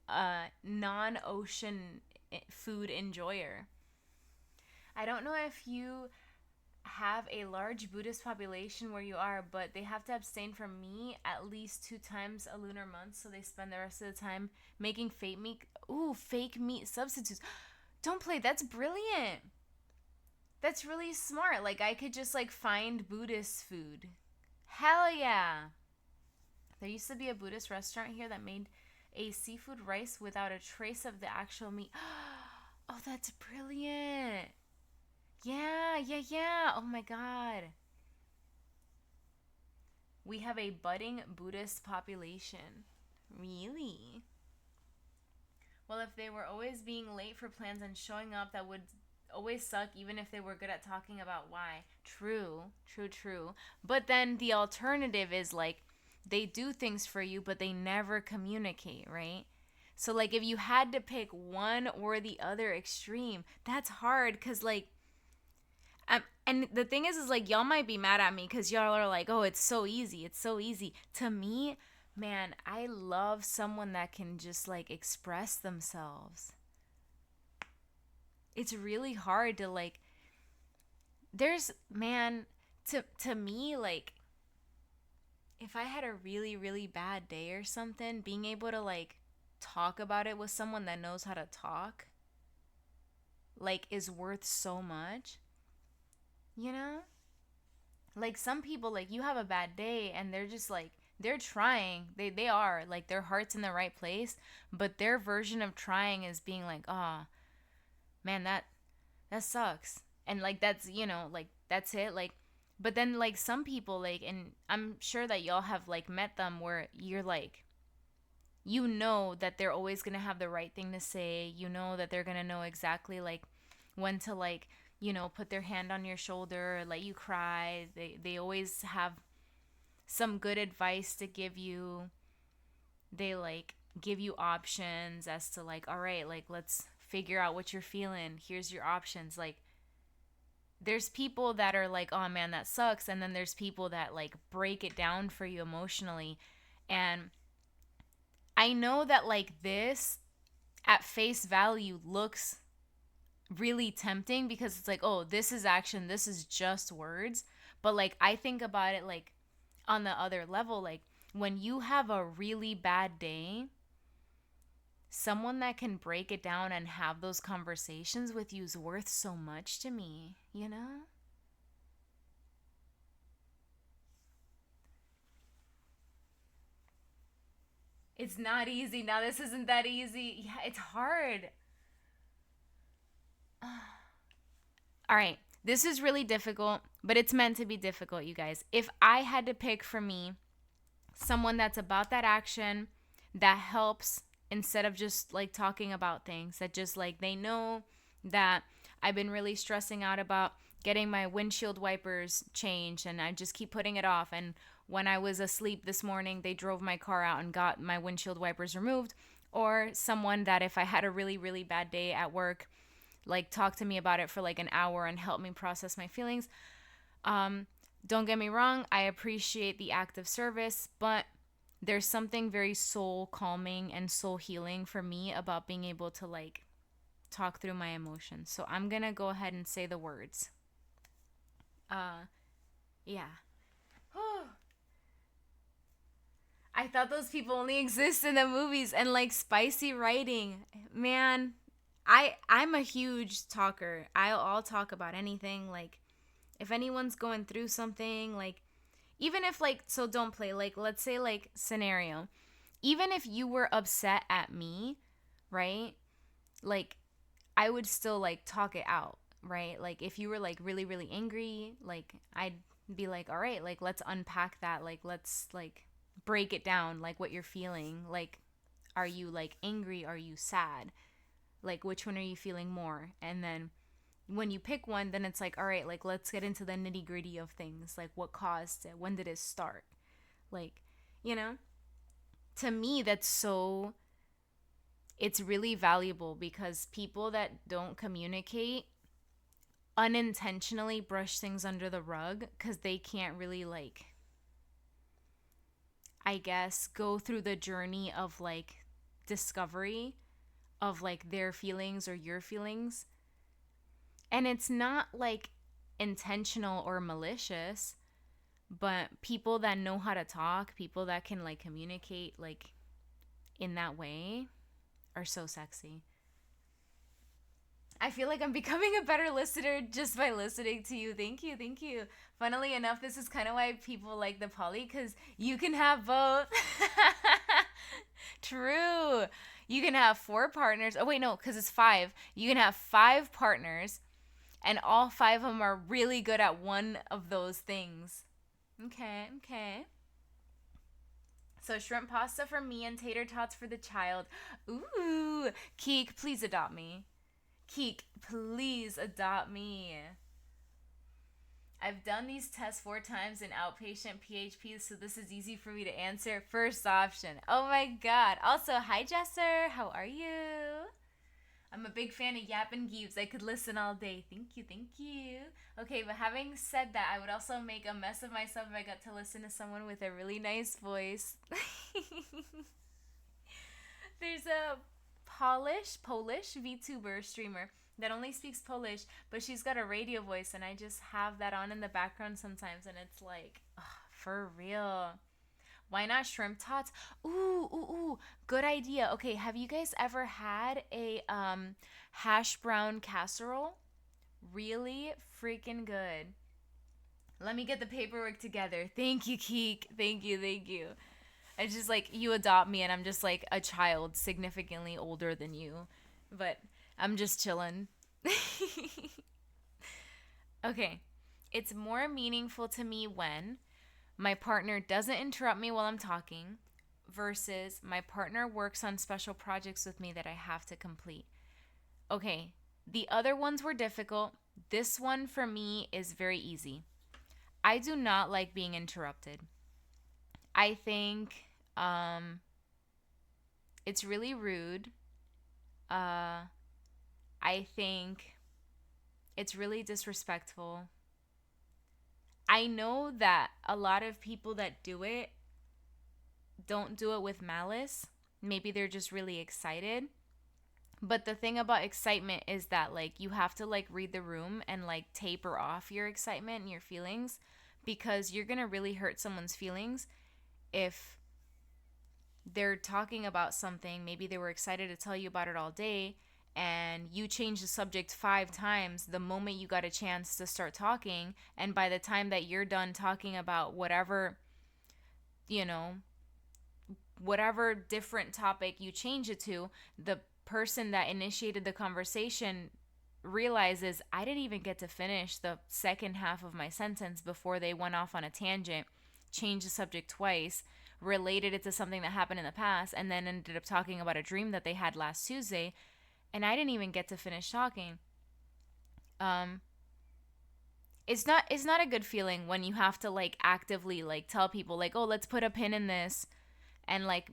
a non-ocean food enjoyer. I don't know if you have a large Buddhist population where you are, but they have to abstain from meat at least 2 times a lunar month, so they spend the rest of the time making fake meat. Ooh, fake meat substitutes. Don't play. That's brilliant. That's really smart. Like I could just like find Buddhist food. Hell yeah. There used to be a Buddhist restaurant here that made a seafood rice without a trace of the actual meat. Oh, that's brilliant. Yeah, yeah, yeah. Oh my god. We have a budding Buddhist population. Really? Well, if they were always being late for plans and showing up, that would always suck, even if they were good at talking about why. True, true, true. But then the alternative is like they do things for you, but they never communicate, right? So, like, if you had to pick one or the other extreme, that's hard because, like, and the thing is like y'all might be mad at me because y'all are like, oh, it's so easy, it's so easy. To me, man, I love someone that can just like express themselves. It's really hard to like, there's, man, to me, like, if I had a really really bad day or something, being able to like talk about it with someone that knows how to talk like is worth so much, you know? Like some people, like you have a bad day and they're just like they're trying, they are like their heart's in the right place, but their version of trying is being like, oh man, that sucks, and like that's, you know, like that's it, like. But then like some people, like, and I'm sure that y'all have like met them where you're like, you know that they're always gonna have the right thing to say, you know that they're gonna know exactly like when to like, you know, put their hand on your shoulder, let you cry. They always have some good advice to give you. They like give you options as to like, all right, like let's figure out what you're feeling. Here's your options. Like there's people that are like, oh man, that sucks, and then there's people that like break it down for you emotionally. And I know that like this at face value looks really tempting because it's like, oh, this is action, this is just words. But like I think about it like on the other level, like when you have a really bad day, someone that can break it down and have those conversations with you is worth so much to me, you know? It's not easy. Now this isn't that easy. Yeah, it's hard. All right. This is really difficult, but it's meant to be difficult, you guys. If I had to pick for me someone that's about that action, that helps instead of just like talking about things, that just like they know that I've been really stressing out about getting my windshield wipers changed and I just keep putting it off. And when I was asleep this morning, they drove my car out and got my windshield wipers removed. or someone that if I had a really, really bad day at work, like talk to me about it for like an hour and help me process my feelings. Um, don't get me wrong, I appreciate the act of service, but there's something very soul calming and soul healing for me about being able to like talk through my emotions. So I'm gonna go ahead and say the words. Uh, yeah. I thought those people only exist in the movies and like spicy writing. Man, I'm a huge talker. I'll talk about anything. Like if anyone's going through something, like even if like so don't play like let's say like scenario. Even if you were upset at me, right? Like I would still like talk it out, right? Like if you were like really really angry, like I'd be like, "All right, like let's unpack that. Like let's like break it down like what you're feeling. Like are you like angry? Are you sad? Like which one are you feeling more?" And then when you pick one, then it's like, all right, like let's get into the nitty gritty of things. Like what caused it? When did it start? Like, you know, to me, that's so, it's really valuable because people that don't communicate unintentionally brush things under the rug because they can't really, like, I guess, go through the journey of like discovery of like their feelings or your feelings. And it's not like intentional or malicious, but people that know how to talk, people that can like communicate like in that way are so sexy. I feel like I'm becoming a better listener just by listening to you. Thank you, thank you. Funnily enough, this is kind of why people like the poly because you can have both. True. You can have four partners. Oh, wait, no, because it's five. You can have five partners, and all five of them are really good at one of those things. Okay, okay. So shrimp pasta for me and tater tots for the child. Ooh, Keek, please adopt me. Keek, please adopt me. I've done these tests 4 times in outpatient PHP, so this is easy for me to answer. First option. Oh my god. Also, hi Jesser. How are you? I'm a big fan of Yap and Gibbs. I could listen all day. Thank you, thank you. Okay, but having said that, I would also make a mess of myself if I got to listen to someone with a really nice voice. There's a Polish VTuber streamer that only speaks Polish, but she's got a radio voice, and I just have that on in the background sometimes, and it's like, ugh, for real. Why not shrimp tots? Ooh, good idea. Okay, have you guys ever had a hash brown casserole? Really freaking good. Let me get the paperwork together. Thank you, Keek. Thank you, thank you. It's just like you adopt me and I'm just like a child significantly older than you. But I'm just chilling. Okay. It's more meaningful to me when my partner doesn't interrupt me while I'm talking versus my partner works on special projects with me that I have to complete. Okay. The other ones were difficult. This one for me is very easy. I do not like being interrupted. I think it's really rude. Uh, I think it's really disrespectful. I know that a lot of people that do it don't do it with malice. Maybe they're just really excited. But the thing about excitement is that like you have to like read the room and like taper off your excitement and your feelings because you're going to really hurt someone's feelings if they're talking about something, maybe they were excited to tell you about it all day, and you change the subject 5 times the moment you got a chance to start talking. And by the time that you're done talking about whatever, you know, whatever different topic you change it to, the person that initiated the conversation realizes I didn't even get to finish the second half of my sentence before they went off on a tangent, changed the subject twice, related it to something that happened in the past, and then ended up talking about a dream that they had last Tuesday, and I didn't even get to finish talking. Um, it's not a good feeling when you have to like actively like tell people like, oh, let's put a pin in this, and like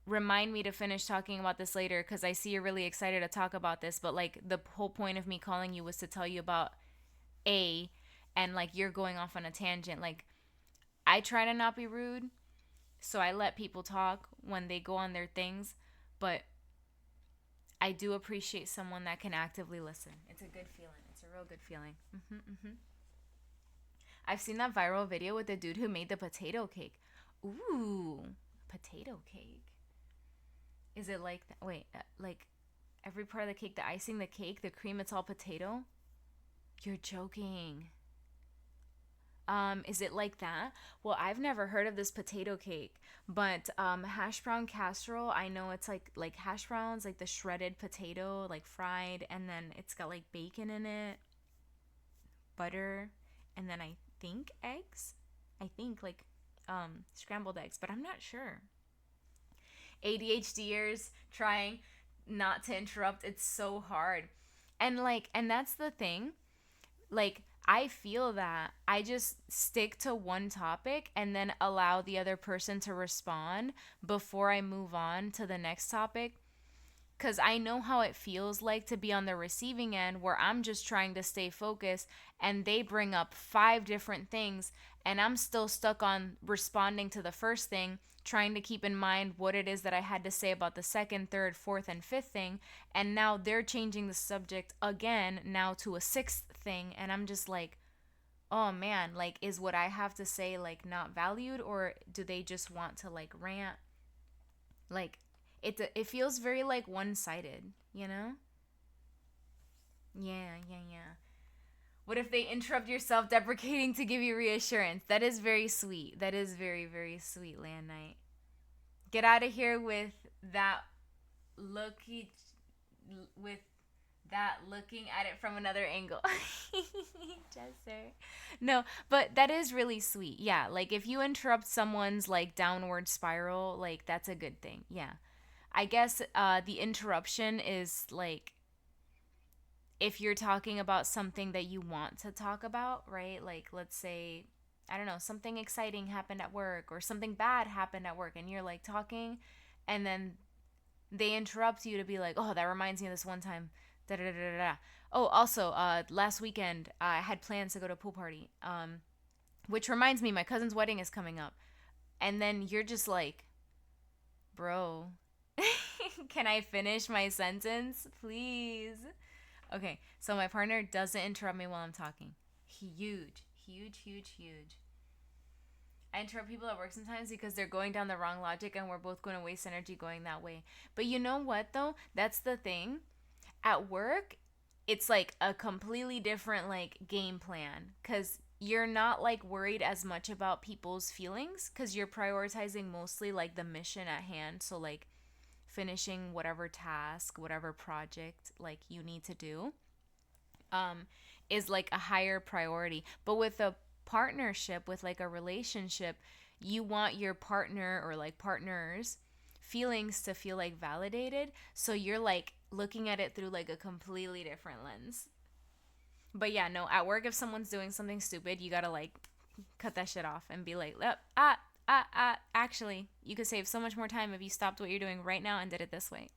remind me to finish talking about this later because I see you're really excited to talk about this. But like the whole point of me calling you was to tell you about A, and like you're going off on a tangent. Like I try to not be rude, so I let people talk when they go on their things, but I do appreciate someone that can actively listen. It's a good feeling. It's a real good feeling. I've seen that viral video with the dude who made the potato cake. Ooh, potato cake. Is it like wait, like every part of the cake, the icing, the cake, the cream, it's all potato? You're joking. Is it like that? Well, I've never heard of this potato cake, but hash brown casserole, I know it's like hash browns, like the shredded potato, like fried, and then it's got like bacon in it, butter, and then I think eggs. I think like scrambled eggs, but I'm not sure. ADHDers trying not to interrupt. It's so hard. And that's the thing. Like I feel that I just stick to one topic and then allow the other person to respond before I move on to the next topic, because I know how it feels like to be on the receiving end where I'm just trying to stay focused and they bring up five different things and I'm still stuck on responding to the first thing, trying to keep in mind what it is that I had to say about the second, third, fourth, and fifth thing. And now they're changing the subject again now to a sixth thing. And I'm just like, oh man, like, is what I have to say like not valued, or do they just want to like rant? Like, it feels very like one-sided, you know? Yeah, yeah, yeah. What if they interrupt your self-deprecating to give you reassurance? That is very sweet. That is very, very sweet, Land Knight. Get out of here with that looky with that looking at it from another angle. Jesser. No, but that is really sweet. Yeah, like if you interrupt someone's like downward spiral, like that's a good thing. Yeah. I guess the interruption is like if you're talking about something that you want to talk about, right? Like, let's say, I don't know, something exciting happened at work or something bad happened at work, and you're like talking, and then they interrupt you to be like, oh, that reminds me of this one time. Da da da da da. Oh, also, last weekend I had plans to go to a pool party. Which reminds me, my cousin's wedding is coming up, and then you're just like, bro, can I finish my sentence, please? Okay, so my partner doesn't interrupt me while I'm talking. Huge, huge, huge, huge. I interrupt people at work sometimes because they're going down the wrong logic and we're both going to waste energy going that way. But you know what, though? That's the thing. At work, it's like a completely different like game plan because you're not like worried as much about people's feelings because you're prioritizing mostly like the mission at hand. So, like, finishing whatever task, whatever project like you need to do um is like a higher priority. But with a partnership, with like a relationship, you want your partner or like partners feelings to feel like validated. So you're like looking at it through like a completely different lens. But yeah, no, at work if someone's doing something stupid, you got to like cut that shit off and be like, actually, you could save so much more time if you stopped what you're doing right now and did it this way.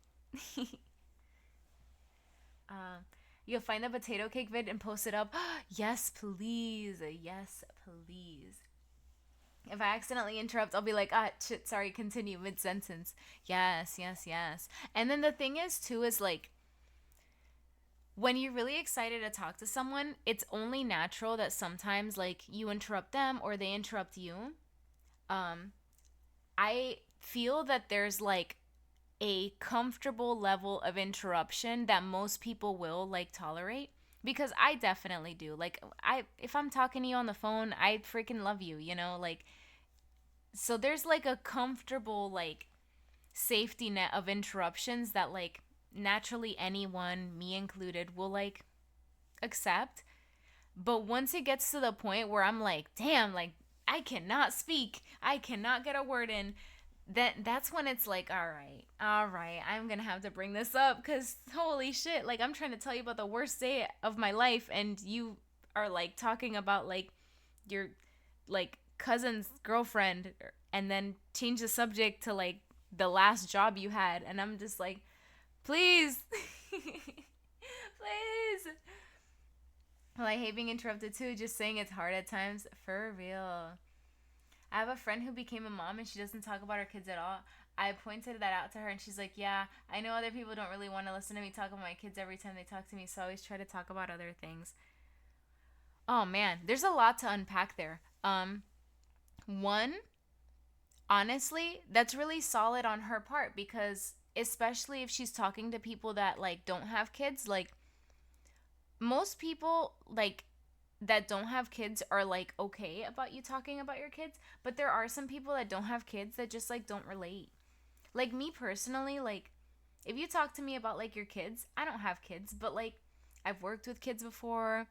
uh, you'll find the potato cake vid and post it up. Yes, please. Yes, please. If I accidentally interrupt, I'll be like, shit, sorry, continue mid sentence. Yes, yes, yes. And then the thing is, too, is like, when you're really excited to talk to someone, it's only natural that sometimes, like, you interrupt them or they interrupt you. Um, I feel that there's like a comfortable level of interruption that most people will like tolerate, because I definitely do. Like, I if I'm talking to you on the phone, I freaking love you, you know? Like, so there's like a comfortable like safety net of interruptions that like naturally anyone, me included, will like accept. But once it gets to the point where I'm like, damn, like I cannot speak, I cannot get a word in, that's when it's like, all right, I'm gonna have to bring this up because holy shit, like I'm trying to tell you about the worst day of my life, and you are like talking about like your like cousin's girlfriend, and then change the subject to like the last job you had. And I'm just like, please, please. Well, I hate being interrupted too. Just saying it's hard at times. For real. I have a friend who became a mom and she doesn't talk about her kids at all. I pointed that out to her and she's like, yeah, I know other people don't really want to listen to me talk about my kids every time they talk to me, so I always try to talk about other things. Oh man, there's a lot to unpack there. One, honestly, that's really solid on her part because especially if she's talking to people that like don't have kids, like most people like that don't have kids are like okay about you talking about your kids, but there are some people that don't have kids that just like don't relate. Like me personally, like if you talk to me about like your kids, I don't have kids, but like I've worked with kids before.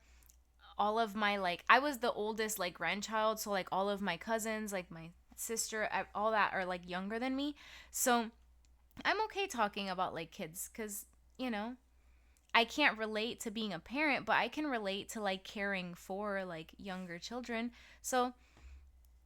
All of my like I was the oldest like grandchild, so like all of my cousins, like my sister, all that are like younger than me. So I'm okay talking about like kids cuz you know, I can't relate to being a parent, but I can relate to like caring for like younger children. So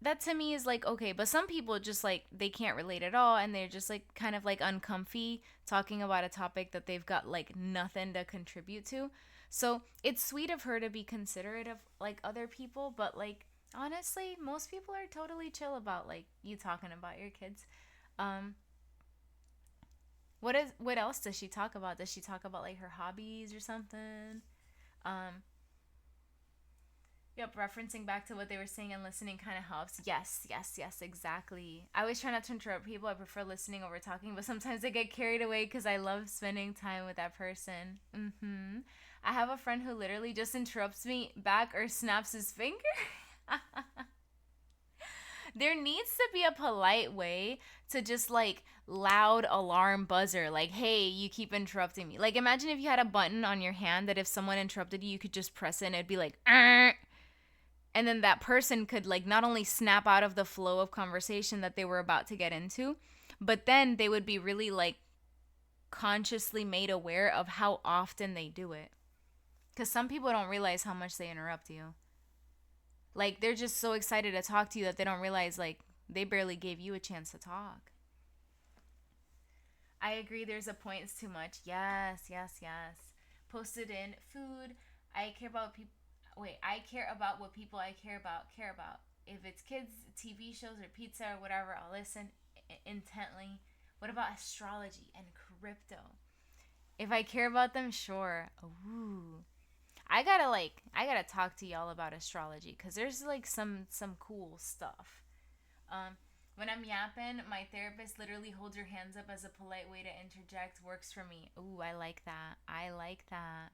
that to me is like okay, but some people just like they can't relate at all and they're just like kind of like uncomfy talking about a topic that they've got like nothing to contribute to. So it's sweet of her to be considerate of like other people, but like honestly, most people are totally chill about like you talking about your kids. Um what else does she talk about? Does she talk about like her hobbies or something? Um Yep, referencing back to what they were saying and listening kind of helps. Yes, yes, yes, exactly. I always try not to interrupt people. I prefer listening over talking, but sometimes I get carried away because I love spending time with that person. I have a friend who literally just interrupts me back or snaps his finger. There needs to be a polite way to just like loud alarm buzzer like hey you keep interrupting me, like imagine if you had a button on your hand that if someone interrupted you you could just press it and it'd be like and then that person could like not only snap out of the flow of conversation that they were about to get into, but then they would be really like consciously made aware of how often they do it, because some people don't realize how much they interrupt you. Like they're just so excited to talk to you that they don't realize like they barely gave you a chance to talk. I agree, there's a point, it's too much. Yes, yes, yes. Posted in food. I care about people. Wait, I care about what people I care about. If it's kids, TV shows, or pizza or whatever, I'll listen intently. What about astrology and crypto? If I care about them, sure. Ooh, I gotta talk to y'all about astrology because there's like some cool stuff. Um, when I'm yapping, my therapist literally holds her hands up as a polite way to interject. Works for me. Ooh, I like that. I like that.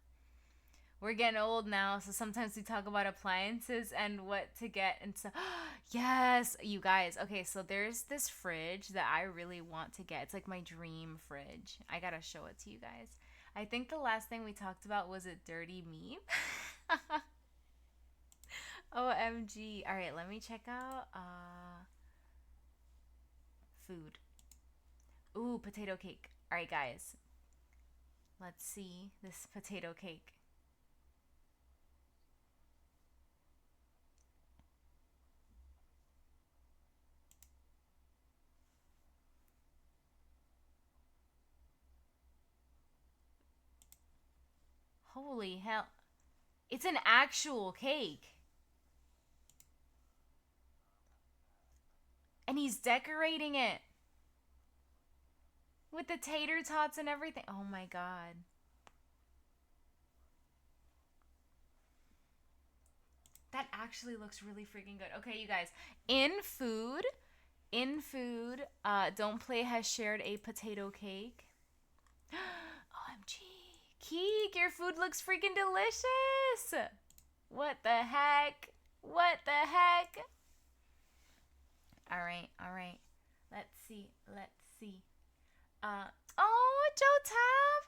We're getting old now, so sometimes we talk about appliances and what to get and so yes, you guys. Okay, so there's this fridge that I really want to get. It's like my dream fridge. I gotta show it to you guys. I think the last thing we talked about was a dirty meme. OMG. All right, let me check out food. Ooh, potato cake. All right, guys. Let's see this potato cake. Holy hell. It's an actual cake. And he's decorating it with the tater tots and everything. Oh my god. That actually looks really freaking good. Okay, you guys. In food, Don't Play has shared a potato cake. OMG. Keek, your food looks freaking delicious. What the heck? What the heck? All right, all right. Let's see. Let's see. Uh, oh, Joe Tab.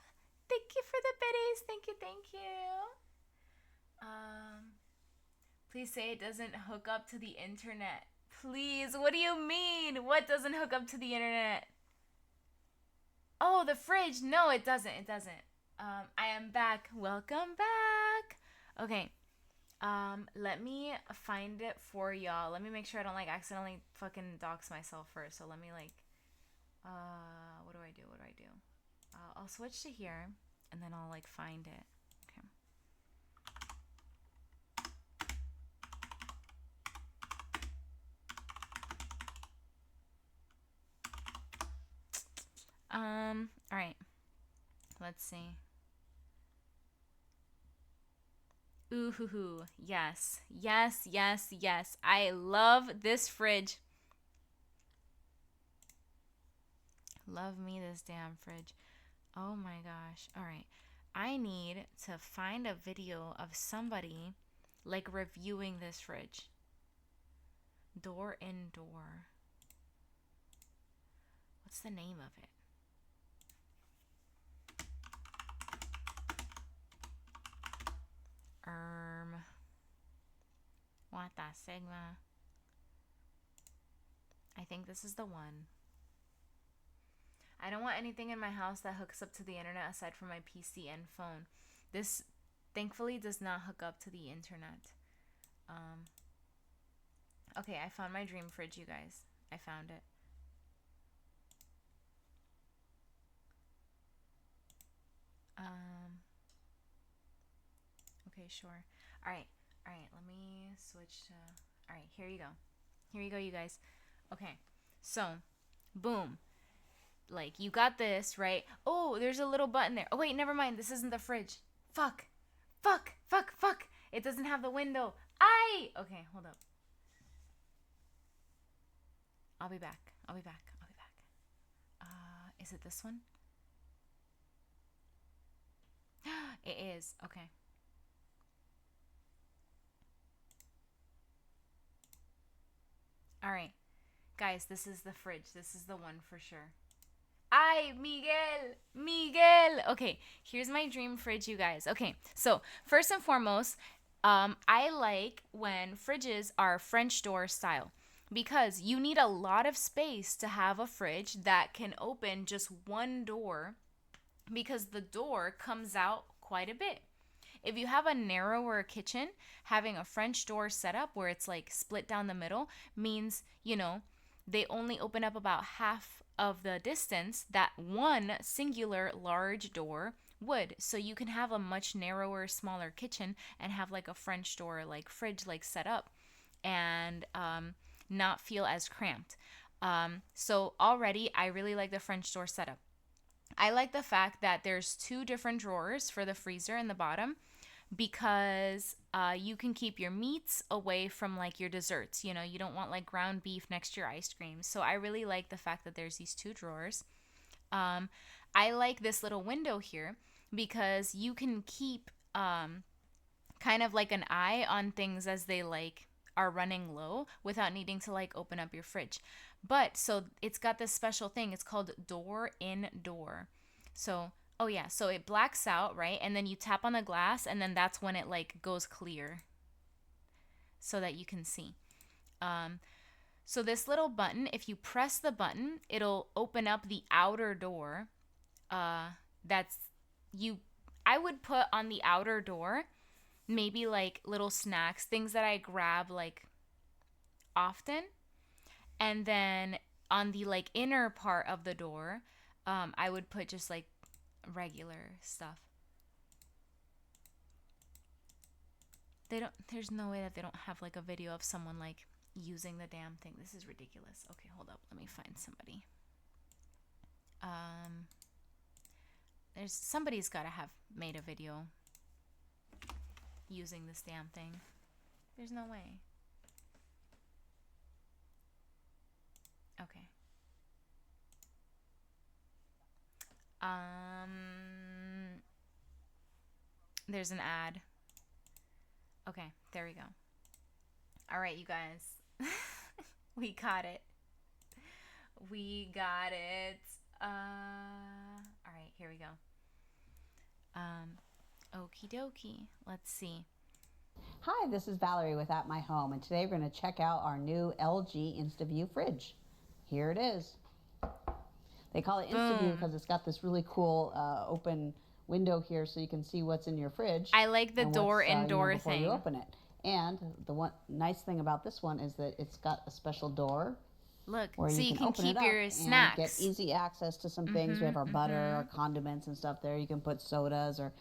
Thank you for the biddies. Thank you, thank you. Um, Please say it doesn't hook up to the internet. Please, what do you mean? What doesn't hook up to the internet? Oh, the fridge. No, it doesn't. It doesn't. I am back. Welcome back. Okay. Let me find it for y'all. Let me make sure I don't like accidentally fucking dox myself first. So let me like What do I do? What do I do? I'll switch to here, and then I'll like find it. Okay. All right. Let's see. Ooh hoo hoo. Yes. Yes, yes, yes. I love this fridge. Love me this damn fridge. Oh my gosh. All right. I need to find a video of somebody like reviewing this fridge. Door in door. What's the name of it? What the Sigma? I think this is the one. I don't want anything in my house that hooks up to the internet aside from my PC and phone. This thankfully does not hook up to the internet. Okay, I found my dream fridge, you guys. I found it. Okay, sure. All right, let me switch to... All right, here you go. Here you go, you guys. Okay, so, boom. Like, you got this, right? Oh, there's a little button there. Oh, wait, never mind. This isn't the fridge. Fuck. Fuck. Fuck. Fuck. It doesn't have the window. Aye! Okay, hold up. I'll be back. I'll be back. I'll be back. Is it this one? It is. Okay. All right. Guys, this is the fridge. This is the one for sure. Ay, Miguel! Miguel! Okay, here's my dream fridge, you guys. Okay, so first and foremost, I like when fridges are French door style because you need a lot of space to have a fridge that can open just one door because the door comes out quite a bit. If you have a narrower kitchen, having a French door set up where it's like split down the middle means, you know, they only open up about half of the distance that one singular large door would. So you can have a much narrower, smaller kitchen and have like a French door, like fridge, like set up and not feel as cramped. So already I really like the French door setup. I like the fact that there's two different drawers for the freezer in the bottom because you can keep your meats away from like your desserts. You know, you don't want like ground beef next to your ice cream. So I really like the fact that there's these two drawers. I like this little window here because you can keep kind of like an eye on things as they like are running low without needing to like open up your fridge. But so it's got this special thing. It's called door in door. So oh yeah, so it blacks out, right? And then you tap on the glass and then that's when it like goes clear so that you can see. So this little button, if you press the button, it'll open up the outer door. That's you I would put on the outer door maybe like little snacks, things that I grab like often. And then on the like inner part of the door, I would put just like regular stuff. There's no way that they don't have like a video of someone like using the damn thing. This is ridiculous. Okay, hold up. Let me find somebody. There's somebody's got to have made a video using this damn thing. There's no way. Okay. There's an ad. Okay, there we go. All right, you guys. We got it. We got it. All right, here we go. Okie dokie. Let's see. Hi, this is Valerie with At My Home, and today we're going to check out our new LG InstaView fridge. Here it is. They call it InstaView because it's got this really cool open window here so you can see what's in your fridge. I like the door indoor before thing. You open it. And the one nice thing about this one is that it's got a special door Look, where so you you can can open it keep up your and get snacks. easy access to some things. We have our butter, our condiments and stuff there. You can put sodas or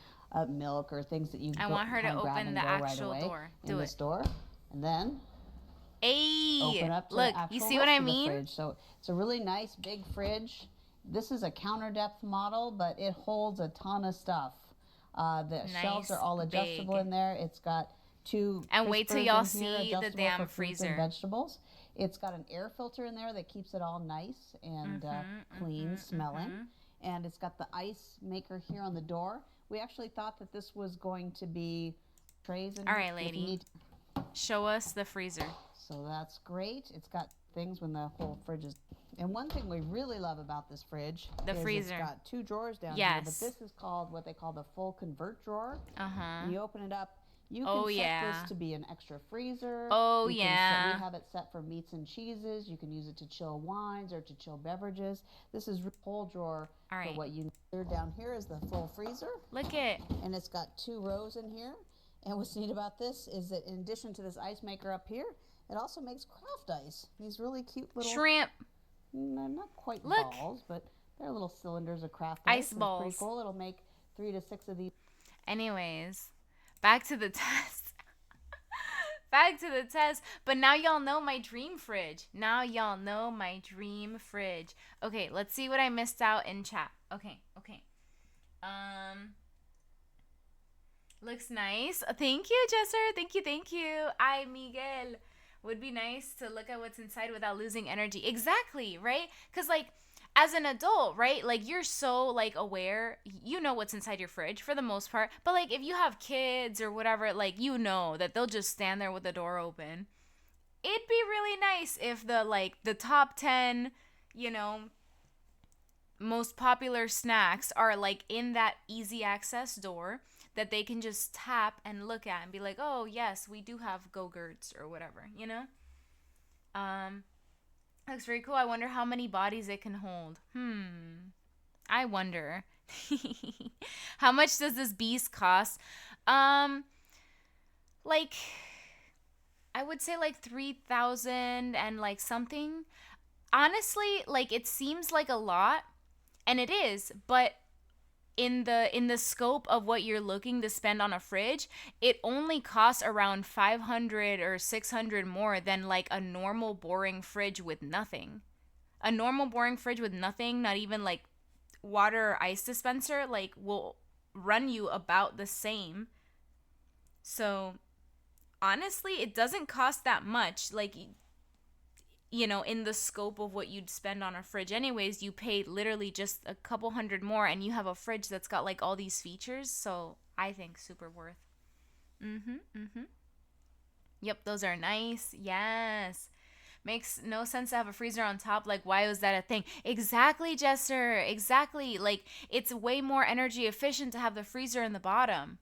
milk or things that you I go want her kind to of grab open and the go right actual away door. in Do the it. store. And then open Hey, up to the look, you actual see what rest I of the mean? fridge. So it's a really nice big fridge. This is a counter depth model, but it holds a ton of stuff. The shelves are Nice, all adjustable big. in there. It's got two And wait till crispers y'all in here, see the adjustable damn for fruits and freezer. vegetables. It's got an air filter in there that keeps it all nice and clean smelling. And it's got the ice maker here on the door. We actually thought that this was going to be trays in All here. right, If you lady. need Show us the freezer. so that's great. It's got things when the whole fridge is. And one thing we really love about this fridge The is freezer. it's got two drawers down here, but Yes. this is called what they call the full convert drawer. Uh-huh. You open it up. You can Oh, set yeah. this to be an extra freezer. Oh, You can yeah. we have it set for meats and cheeses. You can use it to chill wines or to chill beverages. This is whole drawer All right. for what you need. Down here is the full freezer, Look it. and it's got two rows in here. And what's neat about this is that in addition to this ice maker up here, it also makes craft ice. These really cute little Shrimp. not quite Look. balls, but they're little cylinders of craft Ice ice. It's balls. pretty cool. It'll make 3 to 6 of these. Anyways, back to the test. Back to the test. But now y'all know my dream fridge. Now y'all know my dream fridge. Okay, let's see what I missed out in chat. Okay. Looks nice. Thank you, Jesser. Thank you. Ay, Miguel. Would be nice to look at what's inside without losing energy. Exactly, right? Because, like, as an adult, right? Like, you're so, like, aware. You know what's inside your fridge for the most part. But, like, if you have kids or whatever, like, you know that they'll just stand there with the door open. It'd be really nice if the top 10, you know, most popular snacks are, like, in that easy access door that they can just tap and look at and be like, oh, yes, we do have Go-Gurts or whatever, you know? Looks very cool. I wonder how many bodies it can hold. I wonder. How much does this beast cost? Like, I would say like 3,000 and like something. Honestly, like, it seems like a lot, and it is, but in the scope of what you're looking to spend on a fridge, it only costs around 500 or 600 more than like a normal boring fridge with nothing. A normal boring fridge with nothing, not even like water or ice dispenser, like, will run you about the same. So honestly, it doesn't cost that much. Like, you know, in the scope of what you'd spend on a fridge anyways, you pay literally just a couple hundred more and you have a fridge that's got like all these features. So I think super worth. Yep, those are nice. Yes. Makes no sense to have a freezer on top. Like, why was that a thing? Exactly, Jester. Exactly. Like, it's way more energy efficient to have the freezer in the bottom.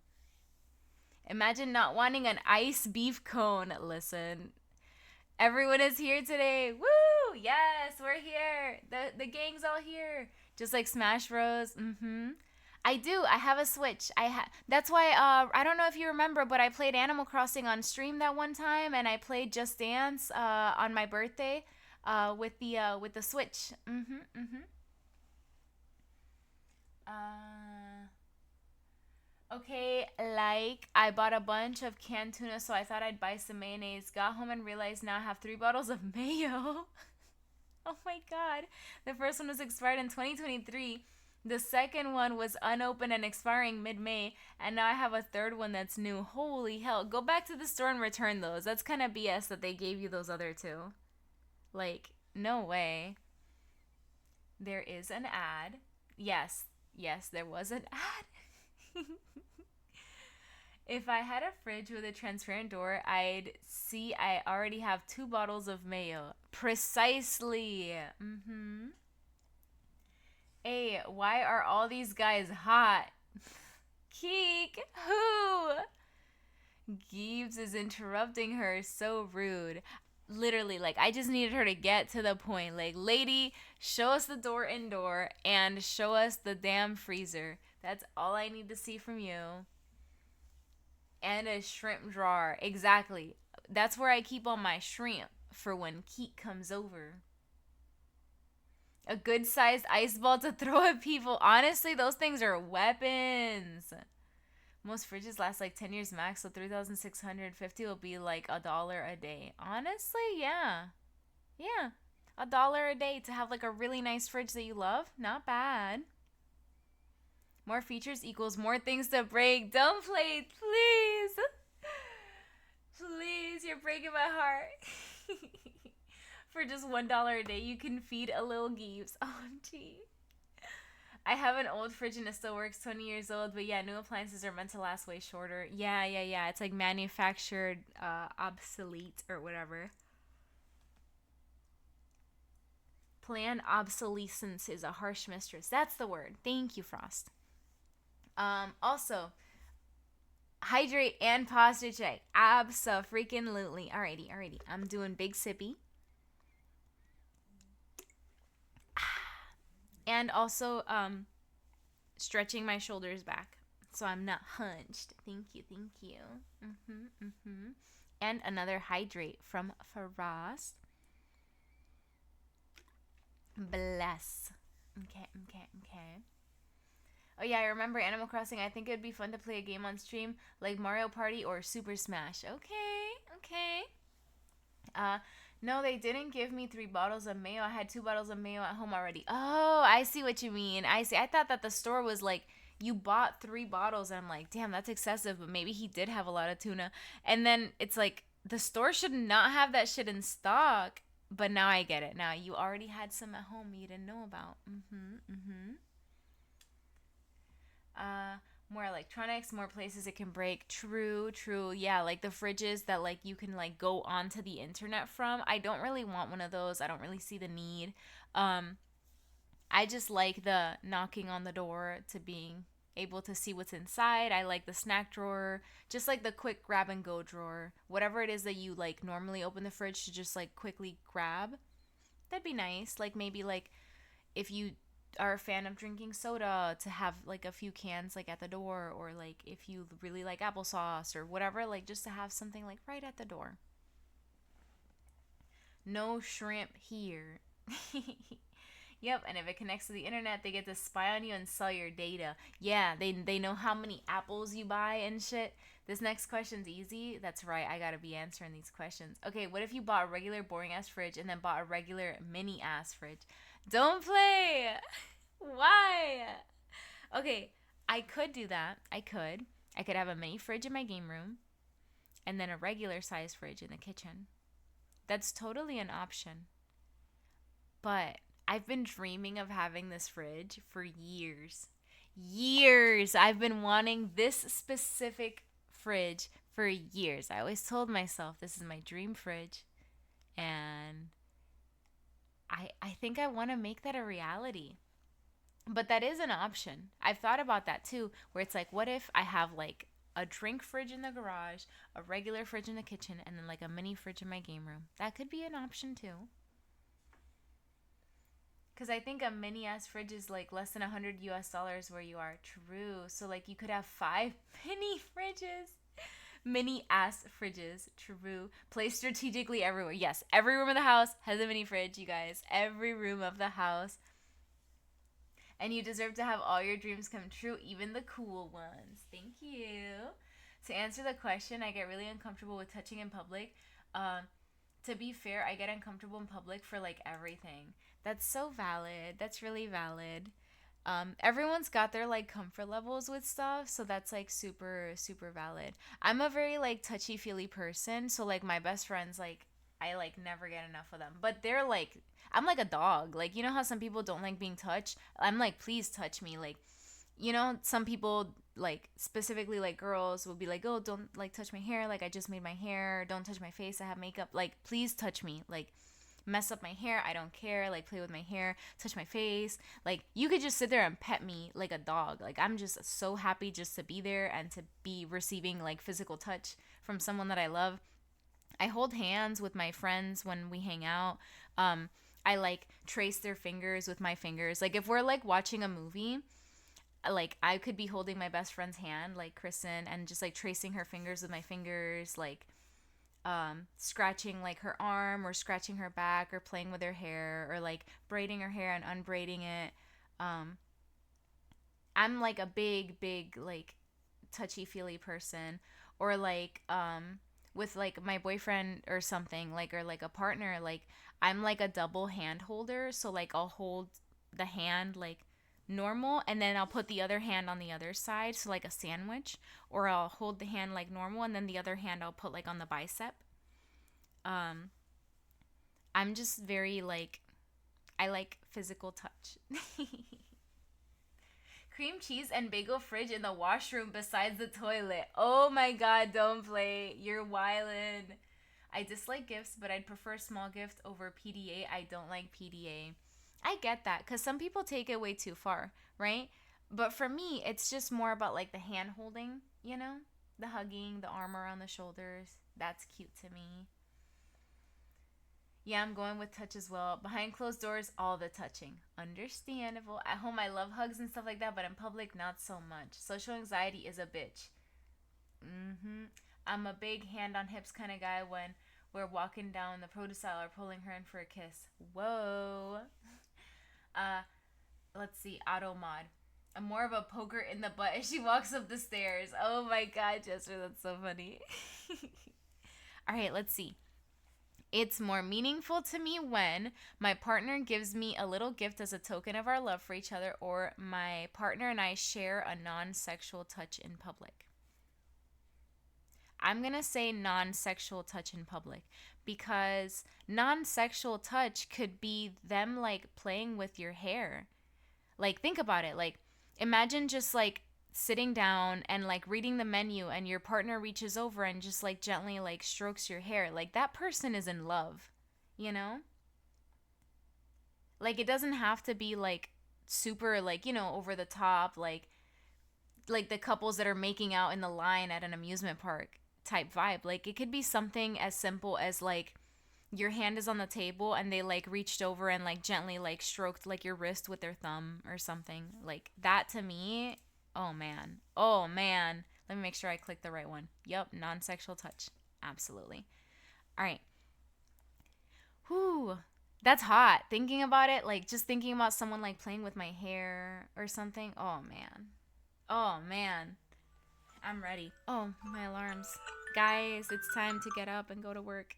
Imagine not wanting an ice beef cone. Listen, everyone is here today. Woo! Yes, we're here. The gang's all here. Just like Smash Bros. I do. I have a Switch. That's why I don't know if you remember, but I played Animal Crossing on stream that one time, and I played Just Dance on my birthday with the Switch. Okay, like, I bought a bunch of canned tuna, so I thought I'd buy some mayonnaise. Got home and realized now I have 3 bottles of mayo. Oh my god. The first one was expired in 2023. The second one was unopened and expiring mid-May. And now I have a third one that's new. Holy hell. Go back to the store and return those. That's kind of BS that they gave you those other two. Like, no way. There is an ad. Yes, there was an ad. If I had a fridge with a transparent door, I'd see I already have 2 bottles of mayo. Precisely. Hey, why are all these guys hot? Keek, who? Gibbs is interrupting her. So rude. Literally, like, I just needed her to get to the point. Like, lady, show us the door indoor and show us the damn freezer. That's all I need to see from you. And a shrimp drawer. Exactly. That's where I keep all my shrimp for when Keek comes over. A good sized ice ball to throw at people. Honestly, those things are weapons. Most fridges last like 10 years max, so 3,650 will be like $1 a day. Honestly, yeah. Yeah. $1 a day to have like a really nice fridge that you love. Not bad. More features equals more things to break. Don't play, please. Please, you're breaking my heart. For just $1 a day, you can feed a little Gibbs. OMG. I have an old fridge and it still works, 20 years old, but yeah, new appliances are meant to last way shorter. Yeah. It's like manufactured obsolete or whatever. Planned obsolescence is a harsh mistress. That's the word. Thank you, Frost. Also, hydrate and posture check. Abso-freaking-lutely. Alrighty. I'm doing big sippy. And also, stretching my shoulders back so I'm not hunched. Thank you. And another hydrate from Frost. Bless. Okay. Oh yeah, I remember Animal Crossing. I think it'd be fun to play a game on stream like Mario Party or Super Smash. Okay. No, they didn't give me 3 bottles of mayo. I had 2 bottles of mayo at home already. Oh, I see what you mean. I see. I thought that the store was like, you bought 3 bottles. And I'm like, damn, that's excessive. But maybe he did have a lot of tuna. And then it's like, the store should not have that shit in stock. But now I get it. Now you already had some at home you didn't know about. More electronics, more places it can break. True. Yeah, like the fridges that like you can like go onto the internet from. I don't really want one of those. I don't really see the need. I just like the knocking on the door to being able to see what's inside. I like the snack drawer, just like the quick grab and go drawer. Whatever it is that you like normally open the fridge to just like quickly grab. That'd be nice. Like maybe like if you are a fan of drinking soda, to have like a few cans like at the door, or like if you really like applesauce or whatever, like just to have something like right at the door. No shrimp here. Yep, and if it connects to the internet, they get to spy on you and sell your data. Yeah, they know how many apples you buy and shit. This next question's easy. That's right, I gotta be answering these questions. Okay, what if you bought a regular boring ass fridge and then bought a regular mini ass fridge? Don't play! Why? Okay, I could do that. I could. I could have a mini fridge in my game room and then a regular size fridge in the kitchen. That's totally an option. But I've been dreaming of having this fridge for years. I've been wanting this specific fridge for years. I always told myself this is my dream fridge. And I think I want to make that a reality. But that is an option. I've thought about that too, where it's like, what if I have like a drink fridge in the garage, a regular fridge in the kitchen, and then like a mini fridge in my game room? That could be an option too. Because I think a mini ass fridge is like less than $100 where you are. True. So like you could have 5 mini fridges. Mini ass fridges. True. Placed strategically everywhere. Yes, every room of the house has a mini fridge, you guys. Every room of the house. And you deserve to have all your dreams come true, even the cool ones. Thank you. To answer the question, I get really uncomfortable with touching in public. To be fair, I get uncomfortable in public for like everything. That's so valid. That's really valid. Everyone's got their like comfort levels with stuff, so that's like super valid. I'm a very like touchy feely person, so like my best friends, like I like never get enough of them. But they're like, I'm like a dog. Like, you know how some people don't like being touched? I'm like, please touch me. Like, you know, some people like specifically like girls will be like, oh, don't like touch my hair. Like I just made my hair. Don't touch my face. I have makeup. Like, please touch me. Like, mess up my hair, I don't care. Like, play with my hair, touch my face. Like, you could just sit there and pet me like a dog. Like, I'm just so happy just to be there and to be receiving like physical touch from someone that I love. I hold hands with my friends when we hang out. I like trace their fingers with my fingers. Like, if we're like watching a movie, like I could be holding my best friend's hand, like Kristen, and just like tracing her fingers with my fingers. Like, scratching like her arm or scratching her back or playing with her hair or like braiding her hair and unbraiding it. Um, I'm like a big like touchy feely person, or like with like my boyfriend or something, like, or like a partner, like I'm like a double hand holder, so like I'll hold the hand like normal and then I'll put the other hand on the other side, so like a sandwich, or I'll hold the hand like normal and then the other hand I'll put like on the bicep. um I'm just very like, I like physical touch. Cream cheese and bagel fridge in the washroom besides the toilet. Oh my god, don't play. You're wildin'. I dislike gifts, but I'd prefer small gift over PDA. I don't like PDA. I get that because some people take it way too far, right? But for me, it's just more about like the hand holding, you know? The hugging, the arm around the shoulders. That's cute to me. Yeah, I'm going with touch as well. Behind closed doors, all the touching. Understandable. At home, I love hugs and stuff like that, but in public, not so much. Social anxiety is a bitch. Mm-hmm. I'm a big hand on hips kind of guy when we're walking down the produce aisle or pulling her in for a kiss. Whoa. Uh, let's see. Auto mod. I'm more of a poker in the butt as she walks up the stairs. Oh my god, Jester, that's so funny. All right, let's see. It's more meaningful to me when my partner gives me a little gift as a token of our love for each other, or my partner and I share a non sexual touch in public. I'm going to say non sexual touch in public because non sexual touch could be them like playing with your hair. Like, think about it. Like, imagine just like sitting down and like reading the menu and your partner reaches over and just like gently like strokes your hair. Like, that person is in love, you know? Like, it doesn't have to be like super like, you know, over the top, like the couples that are making out in the line at an amusement park type vibe. Like, it could be something as simple as like your hand is on the table and they like reached over and like gently like stroked like your wrist with their thumb or something. Like, that to me, oh man. Oh man. Let me make sure I click the right one. Yep, non-sexual touch. Absolutely. All right. Whew. That's hot. Thinking about it, like just thinking about someone like playing with my hair or something. Oh man. Oh man. I'm ready. Oh, my alarms. Guys, it's time to get up and go to work.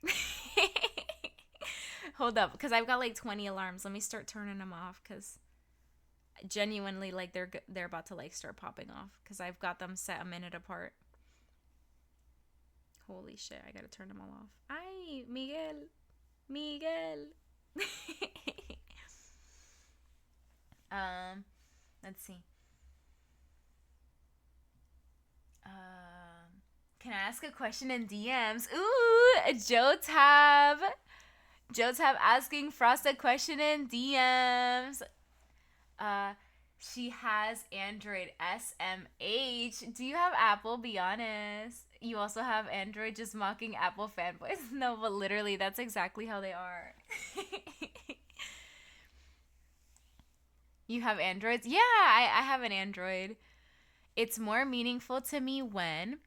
Hold up, because I've got like 20 alarms. Let me start turning them off because genuinely, like, they're about to like start popping off because I've got them set a minute apart. Holy shit, I gotta turn them all off. Ay, Miguel. Miguel. Let's see. Can I ask a question in DMs? Ooh, Joe Tab. Joe Tab asking Frost a question in DMs. She has Android SMH. Do you have Apple? Be honest. You also have Android, just mocking Apple fanboys. No, but literally, that's exactly how they are. You have Androids? Yeah, I have an Android. It's more meaningful to me when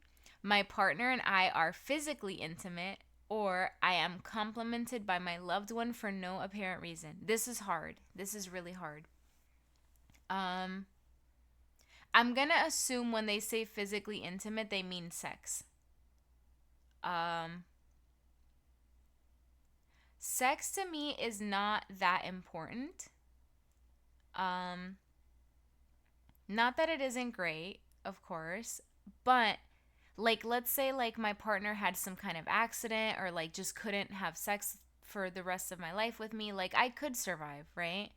my partner and I are physically intimate, or I am complimented by my loved one for no apparent reason. This is hard. This is really hard. I'm going to assume when they say physically intimate, they mean sex. Sex to me is not that important. Not that it isn't great, of course, but like, let's say like my partner had some kind of accident or like just couldn't have sex for the rest of my life with me, like I could survive, right?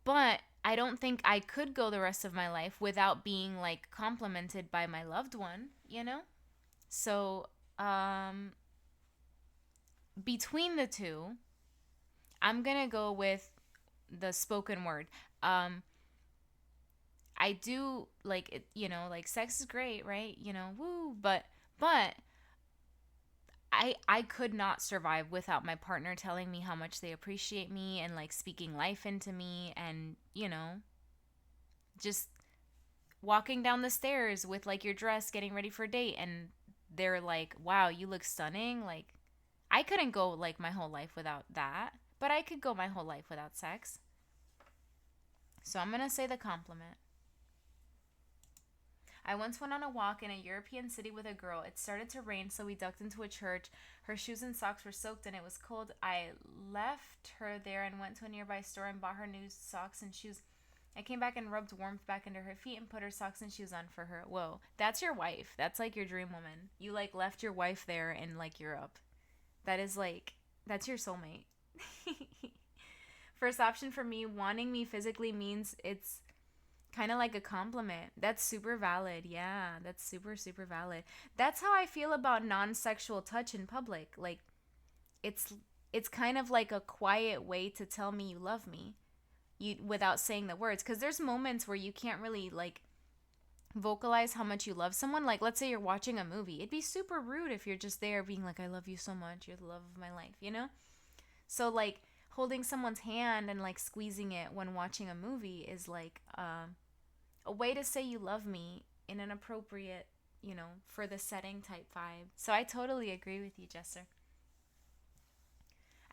But I don't think I could go the rest of my life without being like complimented by my loved one, you know? So, between the two, I'm going to go with the spoken word. I do like it, you know, like sex is great, right? You know, woo, but I could not survive without my partner telling me how much they appreciate me and like speaking life into me and, you know, just walking down the stairs with like your dress getting ready for a date and they're like, wow, you look stunning. Like, I couldn't go like my whole life without that, but I could go my whole life without sex. So I'm going to say the compliment. I once went on a walk in a European city with a girl. It started to rain, so we ducked into a church. Her shoes and socks were soaked and it was cold. I left her there and went to a nearby store and bought her new socks and shoes. I came back and rubbed warmth back into her feet and put her socks and shoes on for her. Whoa, that's your wife. That's like your dream woman. You like left your wife there in like Europe. That is like, that's your soulmate. First option for me, wanting me physically means it's kind of like a compliment. That's super valid. Yeah, that's super, super valid. That's how I feel about non-sexual touch in public. Like, it's kind of like a quiet way to tell me you love me. You without saying the words, because there's moments where you can't really like vocalize how much you love someone. Like, let's say you're watching a movie, it'd be super rude if you're just there being like, I love you so much, you're the love of my life, you know? So like holding someone's hand and like squeezing it when watching a movie is like a way to say you love me in an appropriate, you know, for the setting type vibe. So I totally agree with you, Jester.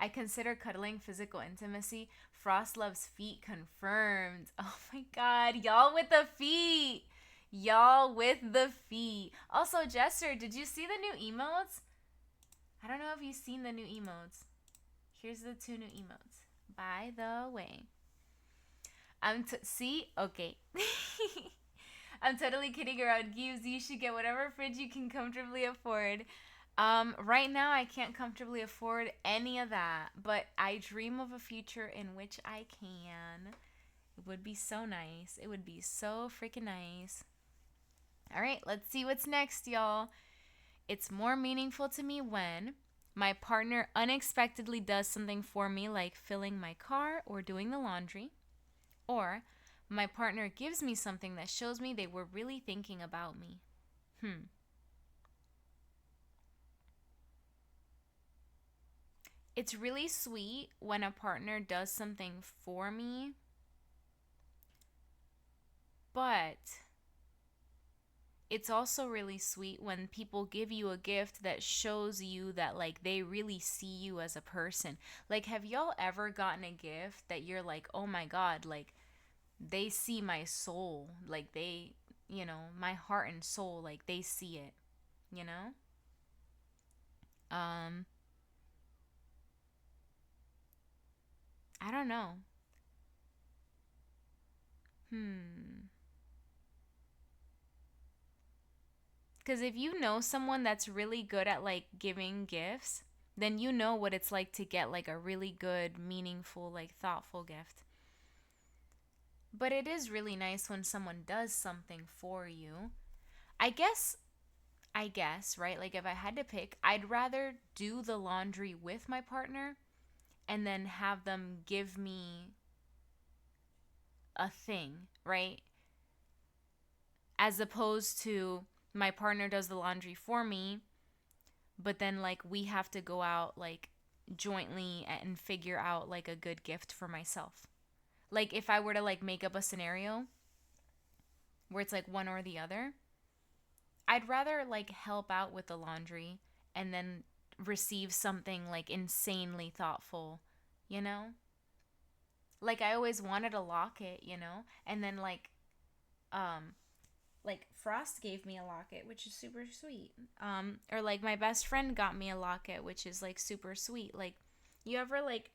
I consider cuddling physical intimacy. Frost loves feet, confirmed. Oh my god, y'all with the feet. Y'all with the feet. Also, Jester, did you see the new emotes? I don't know if you've seen the new emotes. Here's the 2 new emotes. By the way. See? Okay. I'm totally kidding around. Gibbs, you should get whatever fridge you can comfortably afford. Right now I can't comfortably afford any of that, but I dream of a future in which I can. It would be so nice. It would be so freaking nice. All right, let's see what's next, y'all. It's more meaningful to me when my partner unexpectedly does something for me, like filling my car or doing the laundry, or my partner gives me something that shows me they were really thinking about me. It's really sweet when a partner does something for me, but it's also really sweet when people give you a gift that shows you that like they really see you as a person. Like, have y'all ever gotten a gift that you're like, oh my god, like they see my soul, like they, you know, my heart and soul, like they see it, you know? I don't know. Because if you know someone that's really good at like giving gifts, then you know what it's like to get like a really good, meaningful, like thoughtful gift. But it is really nice when someone does something for you. I guess, right? Like if I had to pick, I'd rather do the laundry with my partner and then have them give me a thing, right? As opposed to my partner does the laundry for me, but then like we have to go out like jointly and figure out like a good gift for myself. Like if I were to like make up a scenario where it's like one or the other, I'd rather like help out with the laundry and then receive something like insanely thoughtful, you know? Like I always wanted a locket, you know? And then like Frost gave me a locket, which is super sweet. Or like my best friend got me a locket, which is like super sweet. Like you ever like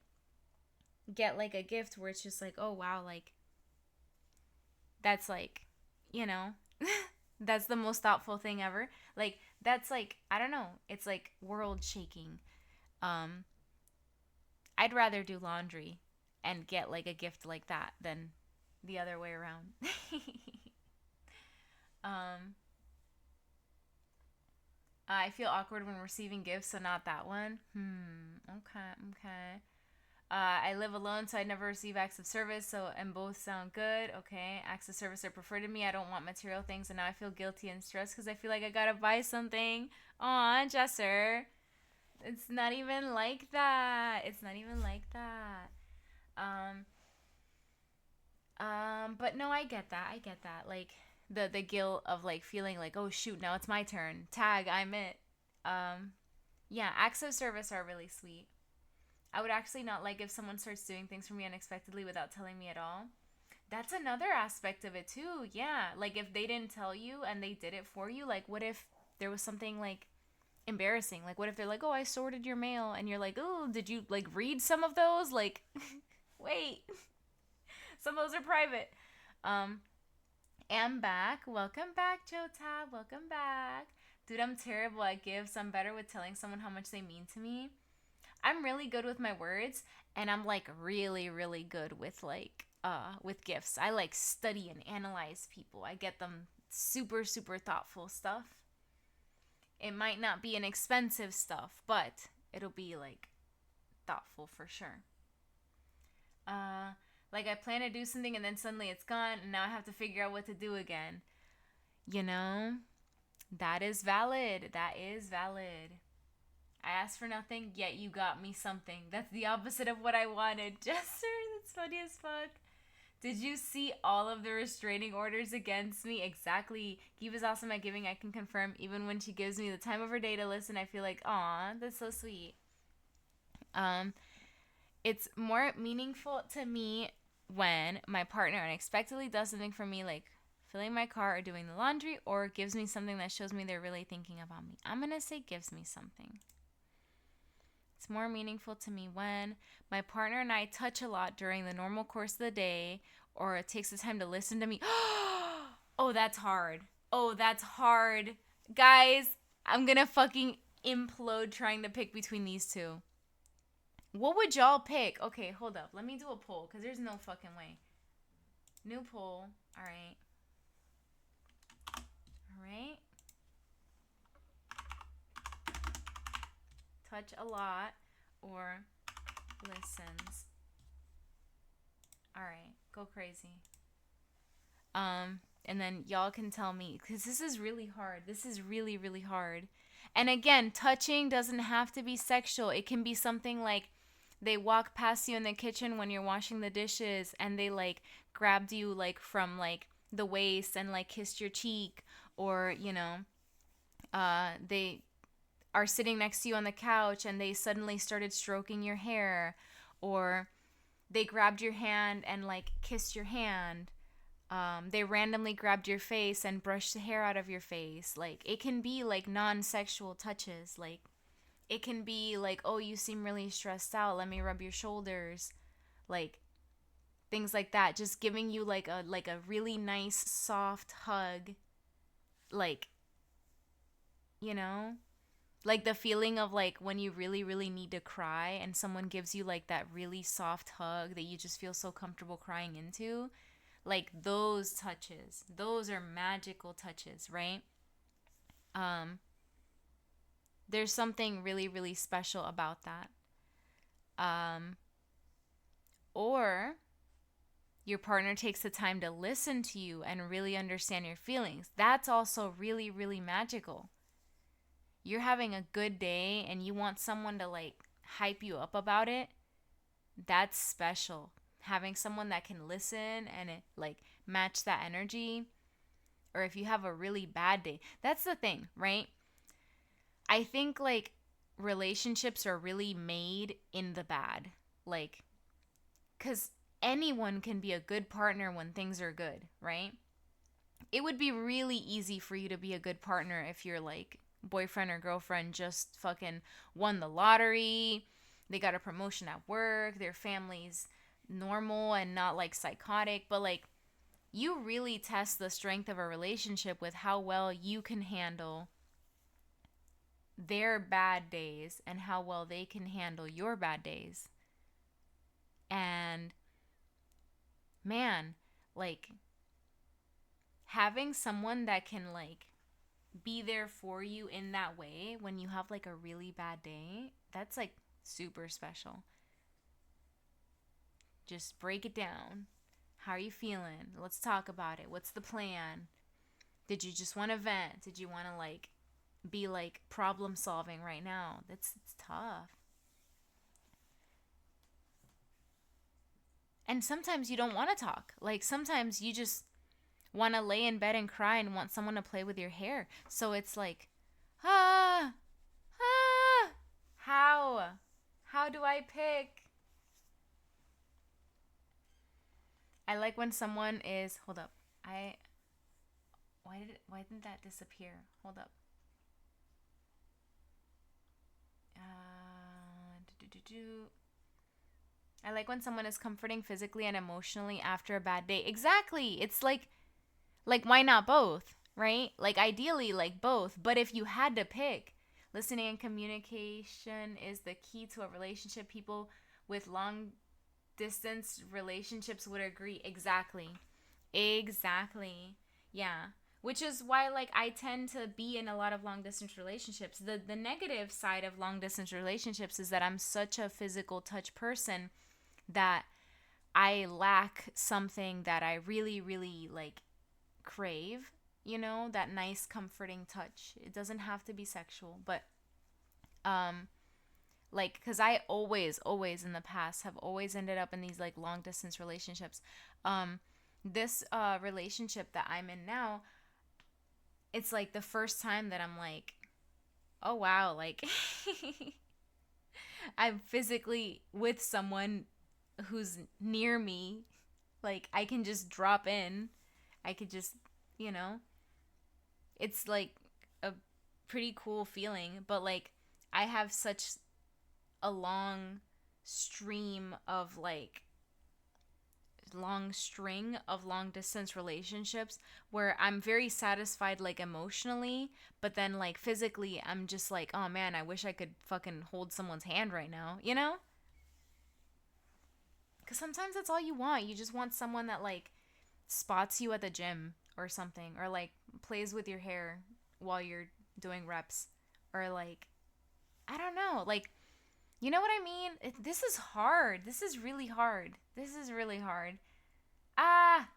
get like a gift where it's just like, oh wow, like that's like, you know, that's the most thoughtful thing ever. Like that's like, I don't know, it's like world shaking. I'd rather do laundry and get like a gift like that than the other way around. I feel awkward when receiving gifts, so not that one. Okay. I live alone, so I never receive acts of service, so and both sound good. Okay, acts of service are preferred to me. I don't want material things, and now I feel guilty and stressed because I feel like I gotta buy something. Aw, Jesser. It's not even like that. It's not even like that. But no, I get that. Like, the guilt of like feeling like, oh shoot, now it's my turn. Tag, I'm it. Yeah, acts of service are really sweet. I would actually not like if someone starts doing things for me unexpectedly without telling me at all. That's another aspect of it too. Yeah, like if they didn't tell you and they did it for you, like what if there was something like embarrassing? Like what if they're like, "Oh, I sorted your mail." And you're like, "Oh, did you like read some of those?" Like wait. Some of those are private. Um am back. Welcome back, Joe Tab. Welcome back. Dude, I'm terrible at gifts. I'm better with telling someone how much they mean to me. I'm really good with my words, and I'm like really really good with gifts. I like study and analyze people. I get them super super thoughtful stuff. It might not be an expensive stuff, but it'll be like thoughtful for sure. Uh like I plan to do something and then suddenly it's gone and now I have to figure out what to do again. You know? That is valid. That is valid. I asked for nothing, yet you got me something. That's the opposite of what I wanted. Jester, that's funny as fuck. Did you see all of the restraining orders against me? Exactly. Give is awesome at giving, I can confirm. Even when she gives me the time of her day to listen, I feel like, aw, that's so sweet. It's more meaningful to me when my partner unexpectedly does something for me, like filling my car or doing the laundry, or gives me something that shows me they're really thinking about me. I'm gonna say gives me something. It's more meaningful to me when my partner and I touch a lot during the normal course of the day, or it takes the time to listen to me. Oh, that's hard. Oh, that's hard. Guys, I'm gonna fucking implode trying to pick between these two. What would y'all pick? Okay, hold up. Let me do a poll, because there's no fucking way. New poll. Alright. Alright. Touch a lot or listens. Alright, go crazy. And then y'all can tell me, because this is really hard. This is really, really hard. And again, touching doesn't have to be sexual. It can be something like they walk past you in the kitchen when you're washing the dishes and they like grabbed you like from like the waist and like kissed your cheek, or they are sitting next to you on the couch and they suddenly started stroking your hair, or they grabbed your hand and like kissed your hand. They randomly grabbed your face and brushed the hair out of your face. Like it can be like non-sexual touches. Like it can be like, oh, you seem really stressed out. Let me rub your shoulders. Like things like that. Just giving you like a really nice soft hug. Like, you know, like the feeling of like when you really really need to cry and someone gives you like that really soft hug that you just feel so comfortable crying into. Like those touches, those are magical touches, right? There's something really really special about that. um or your partner takes the time to listen to you and really understand your feelings. That's also really really magical. You're having a good day and you want someone to like hype you up about it. That's special. Having someone that can listen and it like match that energy. Or if you have a really bad day, that's the thing, right? I think like relationships are really made in the bad, like, because anyone can be a good partner when things are good, right? It would be really easy for you to be a good partner if your like boyfriend or girlfriend just fucking won the lottery, they got a promotion at work, their family's normal and not like psychotic. But like you really test the strength of a relationship with how well you can handle their bad days and how well they can handle your bad days. And man, like having someone that can like be there for you in that way when you have like a really bad day, that's like super special. Just break it down. How are you feeling? Let's talk about it. What's the plan? Did you just want to vent? Did you want to like be like problem solving right now? It's tough. And sometimes you don't want to talk. Like sometimes you just want to lay in bed and cry and want someone to play with your hair. So it's like, ah, ah, how? How do I pick? I like when someone is, hold up. Why didn't that disappear? Hold up. I like when someone is comforting physically and emotionally after a bad day. Exactly. It's like why not both, right? Like ideally like both, but if you had to pick, listening and communication is the key to a relationship. People with long distance relationships would agree. Exactly. Exactly. Yeah. Which is why like I tend to be in a lot of long distance relationships. The negative side of long distance relationships is that I'm such a physical touch person that I lack something that I really really like crave, that nice comforting touch. It doesn't have to be sexual, but like cuz I always in the past have always ended up in these like long distance relationships. This relationship that I'm in now, it's like the first time that I'm like, oh wow, like I'm physically with someone who's near me. Like I can just drop in. I could just, you know, it's like a pretty cool feeling, but like I have such a stream of like long string of long distance relationships where I'm very satisfied like emotionally, but then like physically I'm just like, oh man, I wish I could fucking hold someone's hand right now, you know? Cuz sometimes that's all you want. You just want someone that like spots you at the gym or something, or like plays with your hair while you're doing reps, or like I don't know, like you know what I mean? This is hard. This is really hard. This is really hard. Ah,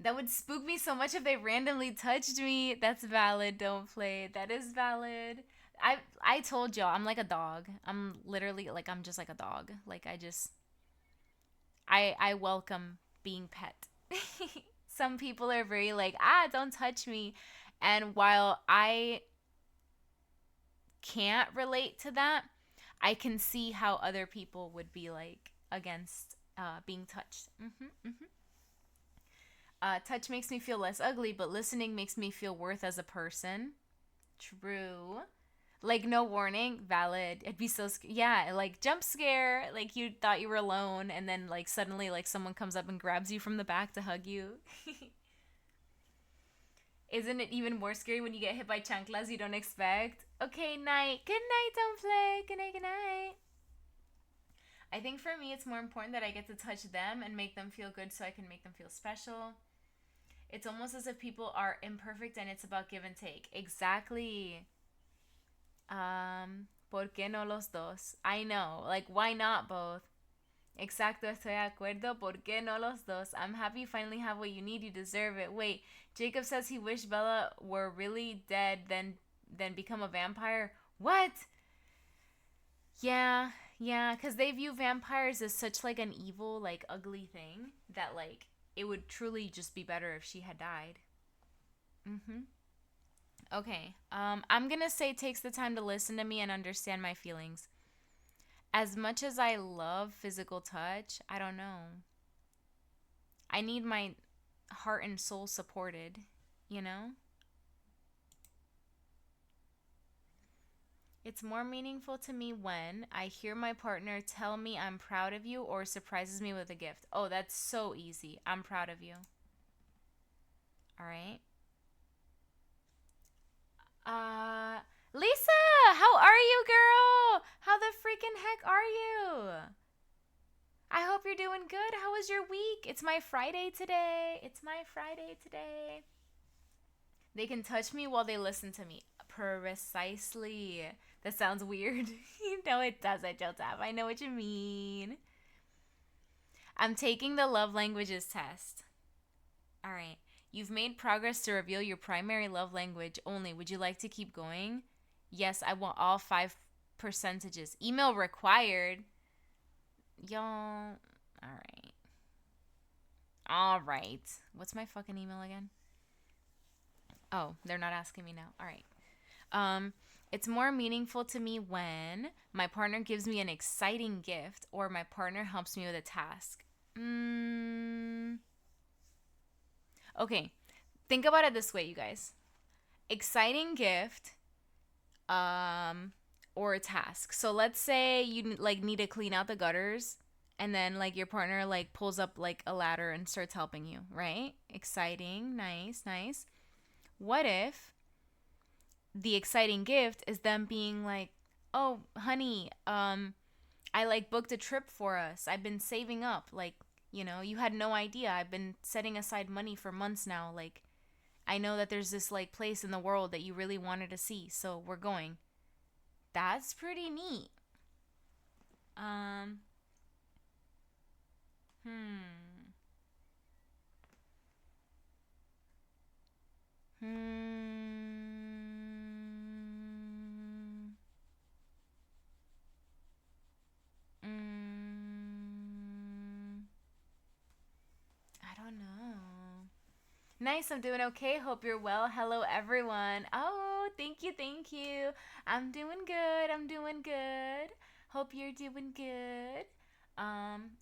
that would spook me so much if they randomly touched me. That's valid. Don't play. That is valid. I told y'all I'm like a dog. I'm literally like I'm just like a dog. Like I welcome being pet. Some people are very like, don't touch me. And while I can't relate to that, I can see how other people would be like against being touched. Touch makes me feel less ugly, but listening makes me feel worth as a person. True. Like no warning, valid. It'd be so yeah, like jump scare, like you thought you were alone, and then like suddenly like someone comes up and grabs you from the back to hug you. Isn't it even more scary when you get hit by chanclas you don't expect? Okay, night. Good night, don't play. Good night, good night. I think for me, it's more important that I get to touch them and make them feel good so I can make them feel special. It's almost as if people are imperfect and it's about give and take. Exactly. ¿Por qué no los dos? I know. Like, why not both? Exacto, estoy de acuerdo. ¿Por qué no los dos? I'm happy you finally have what you need. You deserve it. Wait, Jacob says he wished Bella were really dead, then become a vampire. What? Yeah, yeah, because they view vampires as such like an evil, like ugly thing that like it would truly just be better if she had died. Mm-hmm. Okay. I'm gonna say takes the time to listen to me and understand my feelings. As much as I love physical touch, I don't know. I need my heart and soul supported, you know? It's more meaningful to me when I hear my partner tell me I'm proud of you or surprises me with a gift. Oh, that's so easy. I'm proud of you. All right. Lisa, how are you, girl? How the freaking heck are you? I hope you're doing good. How was your week? It's my Friday today. It's my Friday today. They can touch me while they listen to me. Precisely. That sounds weird. No, it doesn't, Jotap. I know what you mean. I'm taking the love languages test. All right. You've made progress to reveal your primary love language only. Would you like to keep going? Yes, I want all 5 percentages. Email required. Y'all. All right. All right. What's my fucking email again? Oh, they're not asking me now. All right. It's more meaningful to me when my partner gives me an exciting gift or my partner helps me with a task. Okay. Think about it this way, you guys. Exciting gift, or a task. So let's say you like need to clean out the gutters and then like your partner like pulls up like a ladder and starts helping you, right? Exciting, nice, nice. What if the exciting gift is them being like, "Oh, honey, I like booked a trip for us. I've been saving up. Like, you had no idea. I've been setting aside money for months now. Like, I know that there's this like place in the world that you really wanted to see, so we're going." That's pretty neat. Um, hmm. Hmm. Mm, I don't know. Nice, I'm doing okay. Hope you're well. Hello, everyone. Oh, thank you, thank you. I'm doing good. I'm doing good. Hope you're doing good.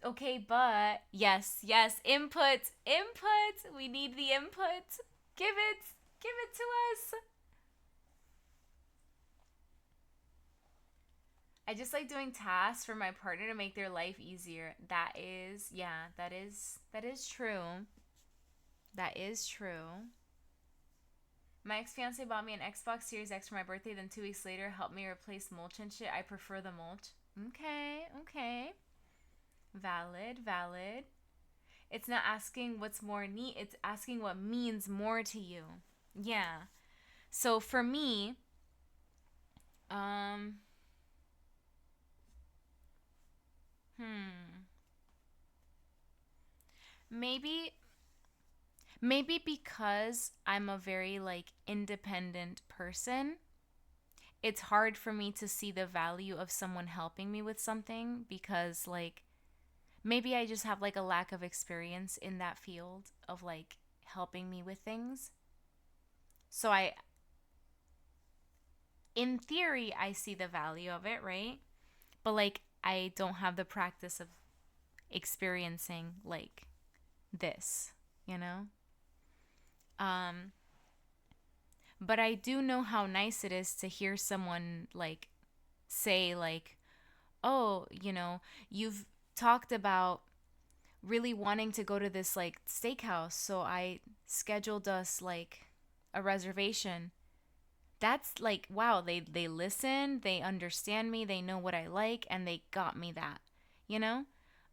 Okay, but yes, yes, input. We need the input. Give it to us. I just like doing tasks for my partner to make their life easier. That is true. That is true. My ex fiance bought me an Xbox Series X for my birthday, then 2 weeks later helped me replace mulch and shit. I prefer the mulch. Okay, okay. Valid, valid. It's not asking what's more neat, it's asking what means more to you. Yeah. So for me, um, hmm. Maybe maybe because I'm a very like independent person, it's hard for me to see the value of someone helping me with something because like maybe I just have like a lack of experience in that field of like helping me with things. So in theory, I see the value of it, right? But like I don't have the practice of experiencing like this, you know? Um but I do know how nice it is to hear someone like say like, "Oh, you've talked about really wanting to go to this like steakhouse, so I scheduled us like a reservation." That's like, wow, they listen, they understand me, they know what I like, and they got me that, you know?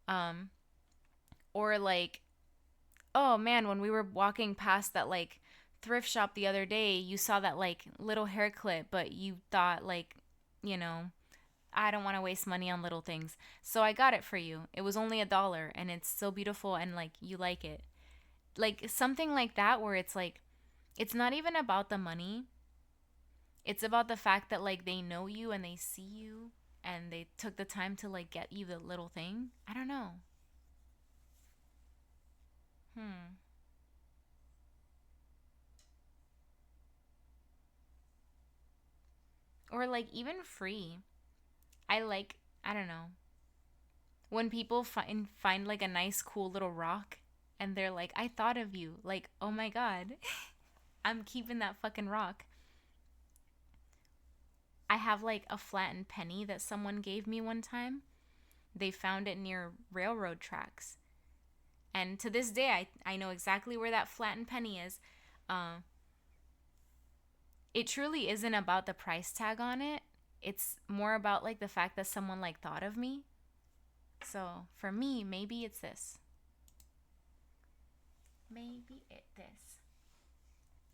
Um or like, "Oh man, when we were walking past that like thrift shop the other day, you saw that like little hair clip, but you thought like, you know, I don't want to waste money on little things. So I got it for you. It was only $1 and it's so beautiful and like you like it." Like something like that where it's like it's not even about the money. It's about the fact that like they know you and they see you and they took the time to like get you the little thing. I don't know. Hmm. Or like even free. I don't know. When people find like a nice cool little rock and they're like, "I thought of you." Like, "Oh my god." I'm keeping that fucking rock. I have like a flattened penny that someone gave me one time. They found it near railroad tracks. And to this day, I know exactly where that flattened penny is. Uh, it truly isn't about the price tag on it. It's more about like the fact that someone like thought of me. So for me, maybe it's this. Maybe it's this.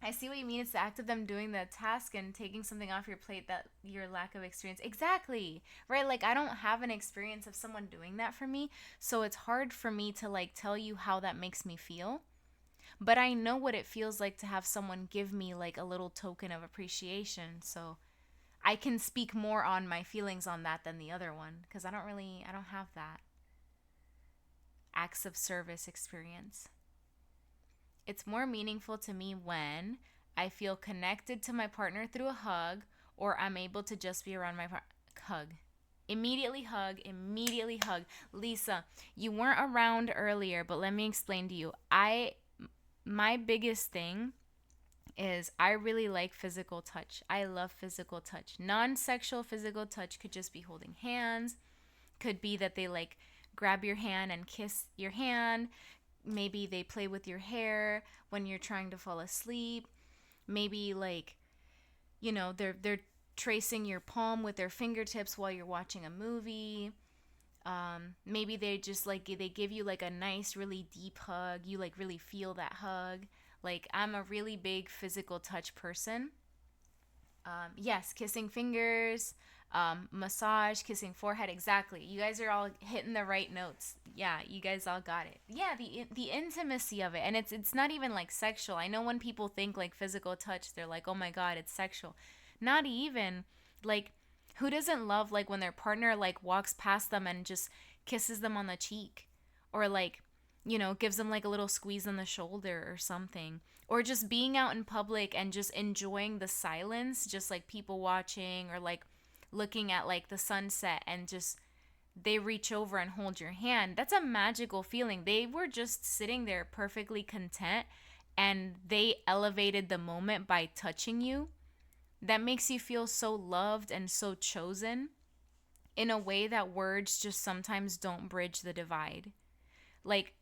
I see what you mean. It's the act of them doing the task and taking something off your plate that your lack of experience. Exactly. Right? Like I don't have an experience of someone doing that for me, so it's hard for me to like tell you how that makes me feel. But I know what it feels like to have someone give me like a little token of appreciation. So I can speak more on my feelings on that than the other one because I don't have that acts of service experience. It's more meaningful to me when I feel connected to my partner through a hug, or I'm able to just be around my hug. Immediately hug, immediately hug. Lisa, you weren't around earlier, but let me explain to you. My biggest thing is I really like physical touch. I love physical touch. Non-sexual physical touch could just be holding hands, could be that they like grab your hand and kiss your hand. Maybe they play with your hair when you're trying to fall asleep. Maybe like, they're tracing your palm with their fingertips while you're watching a movie. Maybe they just like they give you like a nice, really deep hug. You like really feel that hug. Like, I'm a really big physical touch person. Yes, kissing fingers, massage, kissing forehead. Exactly. You guys are all hitting the right notes. Yeah, you guys all got it. Yeah, the intimacy of it, and it's not even like sexual. I know when people think like physical touch, they're like, oh my god, it's sexual. Not even. Like, who doesn't love like when their partner like walks past them and just kisses them on the cheek, or like, gives them like a little squeeze on the shoulder or something. Or just being out in public and just enjoying the silence, just like people watching, or like looking at like the sunset, and just they reach over and hold your hand. That's a magical feeling. They were just sitting there perfectly content, and they elevated the moment by touching you. That makes you feel so loved and so chosen in a way that words just sometimes don't bridge the divide. Like,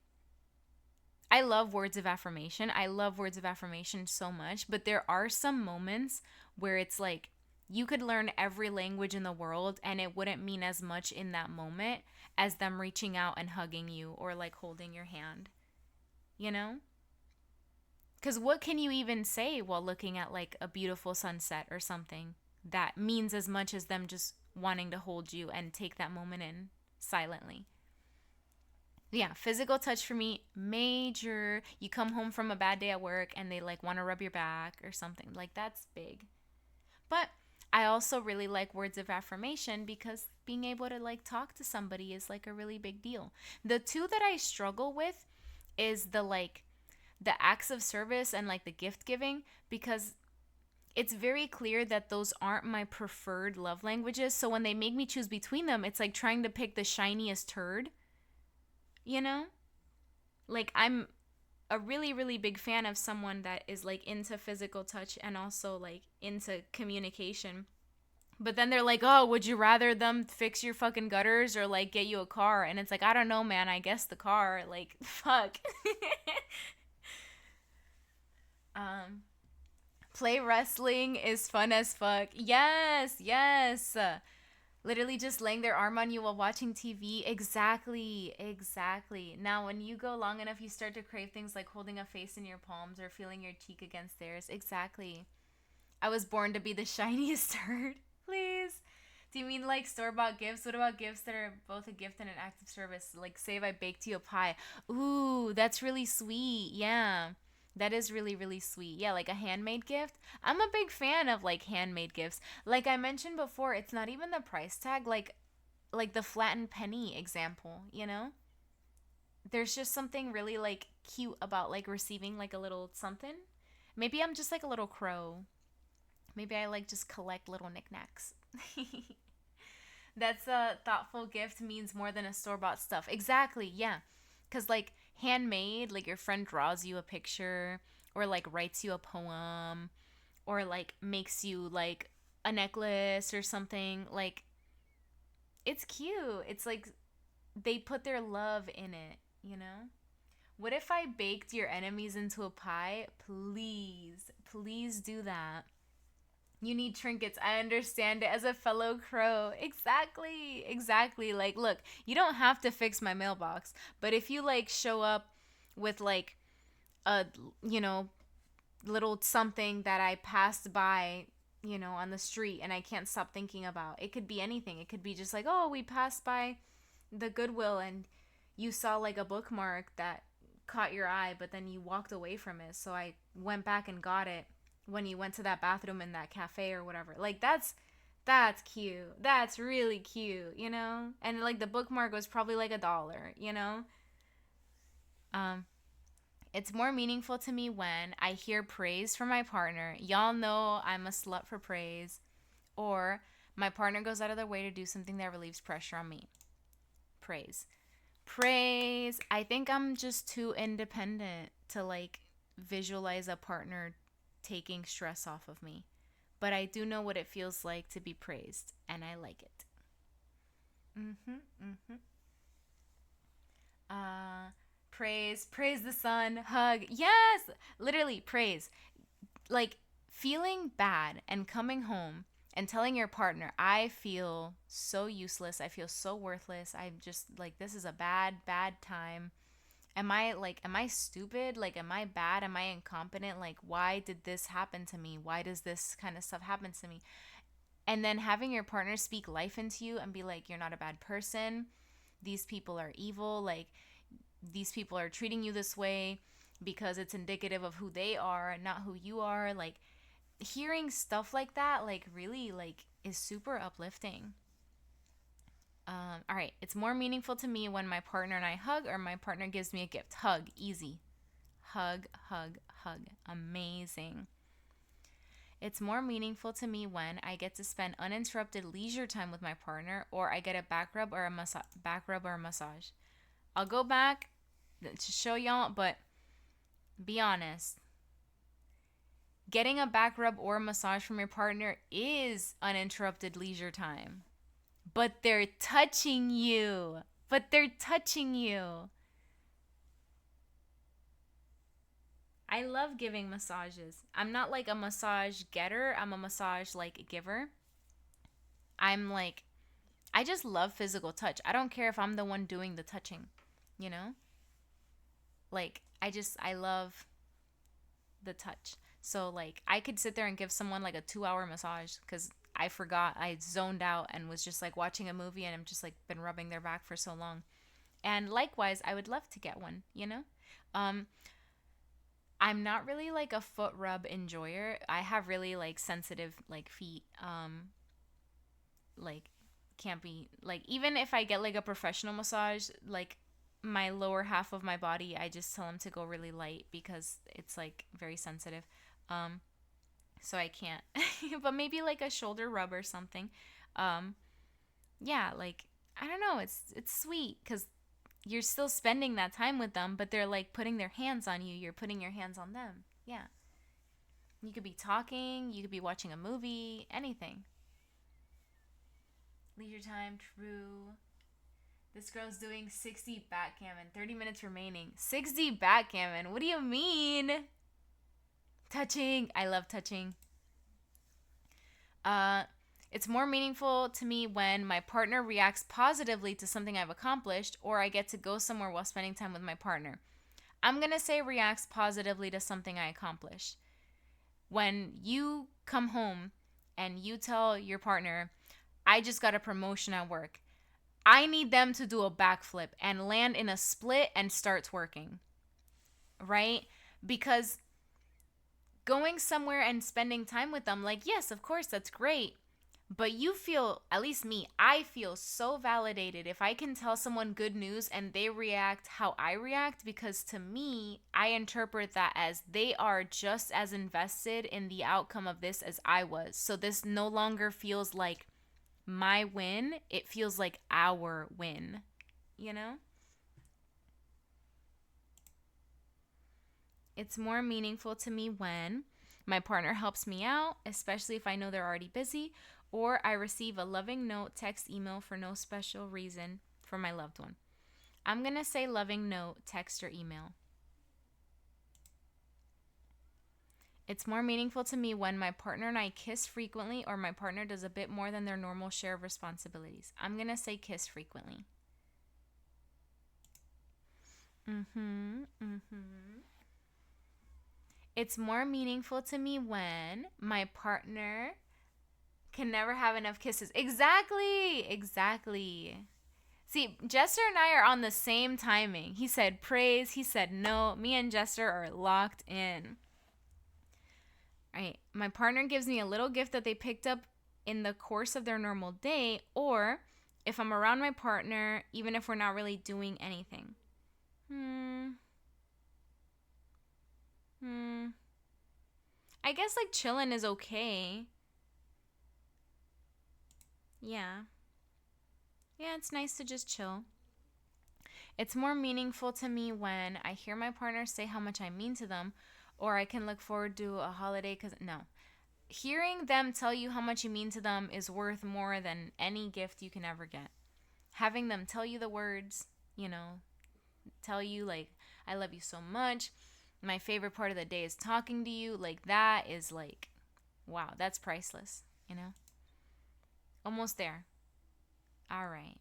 I love words of affirmation. I love words of affirmation so much, but there are some moments where it's like you could learn every language in the world and it wouldn't mean as much in that moment as them reaching out and hugging you or like holding your hand, you know? Because what can you even say while looking at like a beautiful sunset or something that means as much as them just wanting to hold you and take that moment in silently? Yeah, physical touch for me, major. You come home from a bad day at work and they like want to rub your back or something. Like, that's big. But I also really like words of affirmation because being able to like talk to somebody is like a really big deal. The two that I struggle with is the acts of service and like the gift giving, because it's very clear that those aren't my preferred love languages. So when they make me choose between them, it's like trying to pick the shiniest turd, you know? Like, I'm a really, really big fan of someone that is like into physical touch and also like into communication. But then they're like, oh, would you rather them fix your fucking gutters or like get you a car? And it's like, I don't know, man. I guess the car. Like, fuck. um, Play wrestling is fun as fuck. Yes, yes. Literally just laying their arm on you while watching TV. Exactly, exactly. Now, when you go long enough, you start to crave things like holding a face in your palms or feeling your cheek against theirs. Exactly. I was born to be the shiniest turd. Please. Do you mean like store-bought gifts? What about gifts that are both a gift and an act of service? Like, say if I baked you a pie. Ooh, that's really sweet. Yeah. That is really, really sweet. Yeah, like a handmade gift. I'm a big fan of like handmade gifts. Like I mentioned before, it's not even the price tag, like the flattened penny example, you know? There's just something really like cute about like receiving like a little something. Maybe I'm just like a little crow. Maybe I like just collect little knickknacks. That's a thoughtful gift means more than a store-bought stuff. Exactly, yeah. Cuz like handmade, like your friend draws you a picture or like writes you a poem or like makes you like a necklace or something. Like, it's cute. It's like they put their love in it, you know? What if I baked your enemies into a pie? Please, please do that. You need trinkets. I understand it as a fellow crow. Exactly. Exactly. Like, look, you don't have to fix my mailbox, but if you like show up with like a, you know, little something that I passed by, on the street and I can't stop thinking about. It could be anything. It could be just like, oh, we passed by the Goodwill and you saw like a bookmark that caught your eye, but then you walked away from it. So I went back and got it when you went to that bathroom in that cafe or whatever. Like, that's cute. That's really cute, you know? And like the bookmark was probably like $1, you know? Um It's more meaningful to me when I hear praise from my partner. Y'all know I'm a slut for praise. Or my partner goes out of their way to do something that relieves pressure on me. Praise. Praise. I think I'm just too independent to like visualize a partner taking stress off of me. But I do know what it feels like to be praised, and I like it. Uh, praise the sun, hug. Yes, literally praise. Like feeling bad and coming home and telling your partner, I feel so useless. I feel so worthless. I'm just like, this is a bad time. Am I stupid? Like, am I bad? Am I incompetent? Like, why did this happen to me? Why does this kind of stuff happen to me? And then having your partner speak life into you and be like, you're not a bad person. These people are evil. Like, these people are treating you this way because it's indicative of who they are, not who you are. Like, hearing stuff like that, like, really, like, is super uplifting. All right. It's more meaningful to me when my partner and I hug or my partner gives me a gift. Hug. Easy. Hug, hug, hug. Amazing. It's more meaningful to me when I get to spend uninterrupted leisure time with my partner or I get a back rub or a massage. I'll go back to show y'all, but be honest. Getting a back rub or a massage from your partner is uninterrupted leisure time. But they're touching you. I love giving massages. I'm not like a massage getter. I'm a massage like giver. I'm like, I just love physical touch. I don't care if I'm the one doing the touching, you know? Like, I love the touch. So, like, I could sit there and give someone like a 2-hour massage because I forgot. I zoned out and was just like watching a movie and I'm just like been rubbing their back for so long. And likewise, I would love to get one, you know? I'm not really like a foot rub enjoyer. I have really like sensitive like feet. Like can't be like even if I get like a professional massage, like my lower half of my body, I just tell them to go really light because it's like very sensitive. Um so I can't. But maybe like a shoulder rub or something. Um yeah, like I don't know, it's sweet cuz you're still spending that time with them, but they're like putting their hands on you. You're putting your hands on them. Yeah. You could be talking, you could be watching a movie, anything. Leisure time, true. This girl's doing 60 backgammon, 30 minutes remaining. 60 backgammon? What do you mean? Touching. I love touching. It's more meaningful to me when my partner reacts positively to something I've accomplished or I get to go somewhere while spending time with my partner. I'm going to say reacts positively to something I accomplished. When you come home and you tell your partner, I just got a promotion at work, I need them to do a backflip and land in a split and start twerking, right? Because going somewhere and spending time with them, like, yes, of course, that's great. But you feel, at least me, I feel so validated if I can tell someone good news and they react how I react, because to me, I interpret that as they are just as invested in the outcome of this as I was. So this no longer feels like my win, it feels like our win, you know? It's more meaningful to me when my partner helps me out, especially if I know they're already busy, or I receive a loving note, text, email for no special reason from my loved one. I'm going to say loving note, text, or email. It's more meaningful to me when my partner and I kiss frequently or my partner does a bit more than their normal share of responsibilities. I'm going to say kiss frequently. It's more meaningful to me when my partner can never have enough kisses. Exactly. See, Jester and I are on the same timing. He said praise, he said no. Me and Jester are locked in. All right. My partner gives me a little gift that they picked up in the course of their normal day, or if I'm around my partner, even if we're not really doing anything. Hmm. I guess like chilling is okay. Yeah. Yeah, it's nice to just chill. It's more meaningful to me when I hear my partner say how much I mean to them, or I can look forward to a holiday because, no. Hearing them tell you how much you mean to them is worth more than any gift you can ever get. Having them tell you the words, tell you, like, I love you so much. My favorite part of the day is talking to you. Like, that is like, wow, that's priceless, you know? Almost there. All right.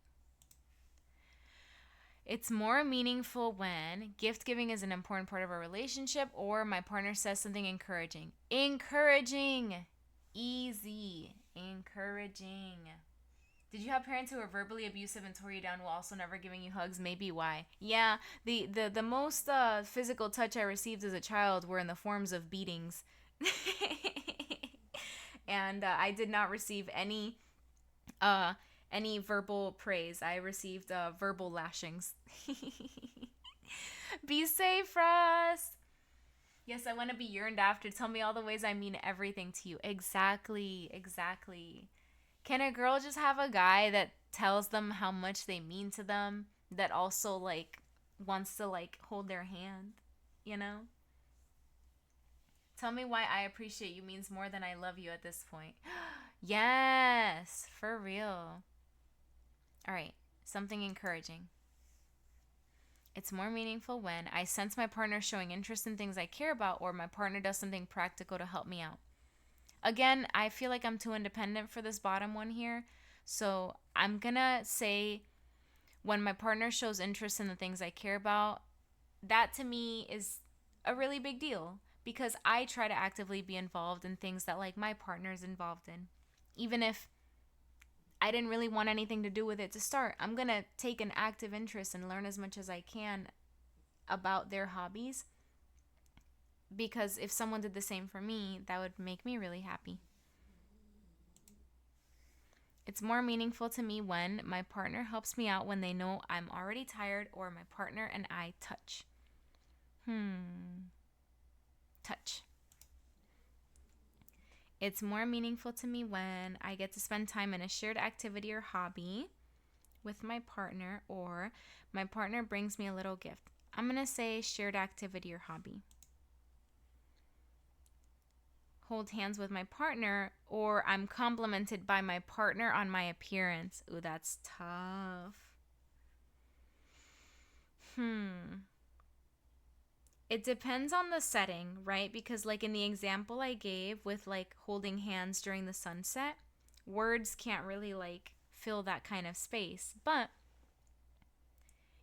It's more meaningful when gift giving is an important part of our relationship or my partner says something encouraging. Encouraging. Easy. Encouraging. Did you have parents who were verbally abusive and tore you down while also never giving you hugs? Maybe why? Yeah, the most physical touch I received as a child were in the forms of beatings. And I did not receive uh, any verbal praise. I received verbal lashings. Be safe, Russ. Yes, I want to be yearned after. Tell me all the ways I mean everything to you. Exactly, exactly. Can a girl just have a guy that tells them how much they mean to them, that also like wants to like hold their hand, you know? Tell me why I appreciate you means more than I love you at this point. Yes, for real. All right, something encouraging. It's more meaningful when I sense my partner showing interest in things I care about or my partner does something practical to help me out. Again, I feel like I'm too independent for this bottom one here. So I'm gonna say when my partner shows interest in the things I care about, that to me is a really big deal because I try to actively be involved in things that like my partner is involved in. Even if I didn't really want anything to do with it to start, I'm gonna take an active interest and learn as much as I can about their hobbies because if someone did the same for me, that would make me really happy. It's more meaningful to me when my partner helps me out when they know I'm already tired or my partner and I touch. Touch. It's more meaningful to me when I get to spend time in a shared activity or hobby with my partner or my partner brings me a little gift. I'm going to say shared activity or hobby. Hold hands with my partner or I'm complimented by my partner on my appearance. Ooh, that's tough. It depends on the setting, right? Because, like in the example I gave with like holding hands during the sunset, words can't really like fill that kind of space. But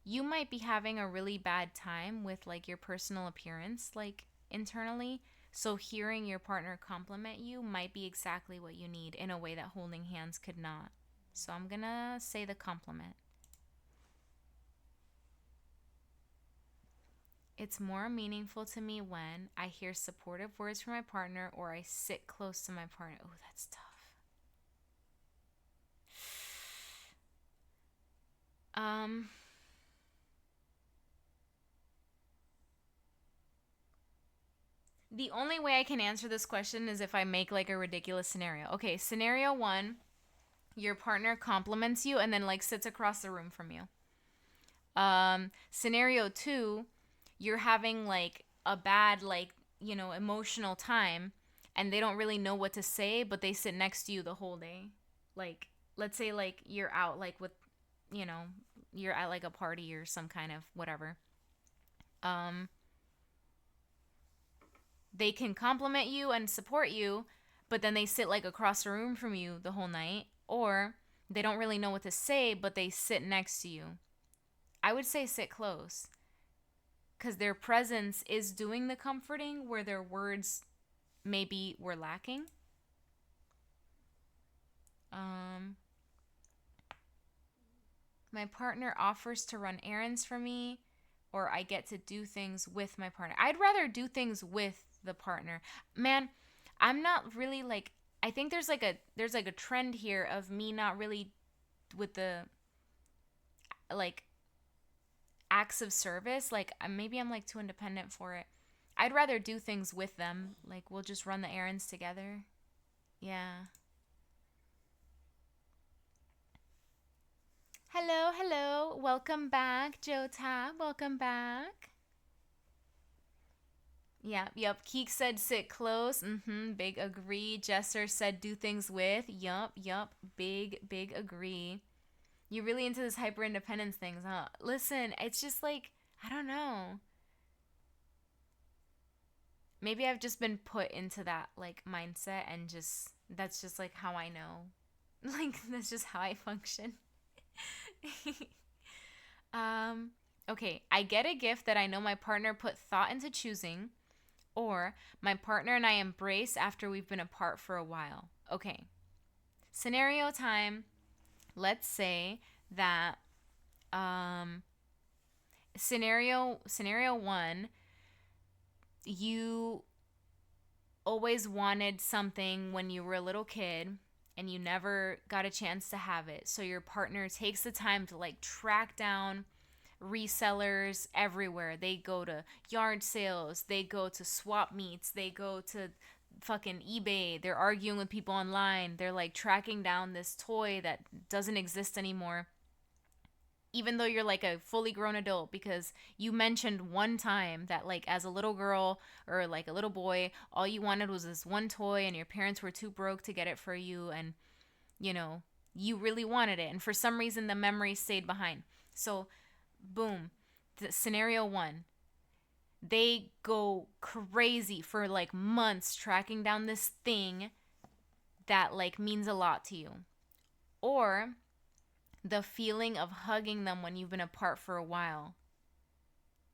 you might be having a really bad time with like your personal appearance, like internally. So, hearing your partner compliment you might be exactly what you need in a way that holding hands could not. So, I'm gonna say the compliment. It's more meaningful to me when I hear supportive words from my partner or I sit close to my partner. Oh, that's tough. Um, the only way I can answer this question is if I make like a ridiculous scenario. Okay, scenario one, your partner compliments you and then like sits across the room from you. Scenario two, you're having like a bad like, emotional time and they don't really know what to say, but they sit next to you the whole day. Like let's say like you're out like with, you know, you're at like a party or some kind of whatever. Um they can compliment you and support you, but then they sit like across the room from you the whole night, or they don't really know what to say, but they sit next to you. I would say sit close because their presence is doing the comforting where their words maybe were lacking. Um, my partner offers to run errands for me, or I get to do things with my partner. I'd rather do things with the partner. Man, I'm not really like I think there's like a trend here of me not really with the like acts of service. Like maybe I'm like too independent for it. I'd rather do things with them. Like, we'll just run the errands together. Yeah. Hello, hello. Welcome back, Joe Tab. Welcome back. Yep. Keek said sit close. Big agree. Jesser said do things with. Yup. Big agree. You're really into this hyper independence things, huh? Listen, it's just like, I don't know. Maybe I've just been put into that like mindset and just that's just like how I know. Like that's just how I function. um okay, I get a gift that I know my partner put thought into choosing, or my partner and I embrace after we've been apart for a while. Okay. Scenario time. Let's say that um scenario 1, you always wanted something when you were a little kid and you never got a chance to have it. So your partner takes the time to like track down resellers everywhere. They go to yard sales, they go to swap meets, they go to fucking eBay. They're arguing with people online. They're like tracking down this toy that doesn't exist anymore, even though you're like a fully grown adult, because you mentioned one time that like as a little girl or like a little boy, all you wanted was this one toy and your parents were too broke to get it for you, and you know, you really wanted it, and for some reason the memory stayed behind. So boom, scenario 1, they go crazy for like months tracking down this thing that like means a lot to you. Or the feeling of hugging them when you've been apart for a while.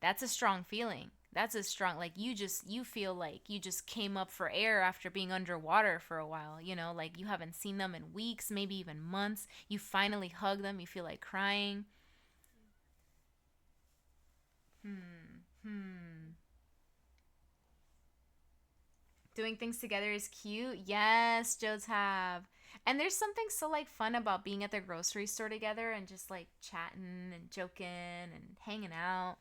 That's a strong feeling. That's a strong, like you feel like you just came up for air after being underwater for a while, you know, like you haven't seen them in weeks, maybe even months. You finally hug them, you feel like crying. Hmm. Doing things together is cute. Yes, Joe Tab. And there's something so like fun about being at the grocery store together and just like chatting and joking and hanging out.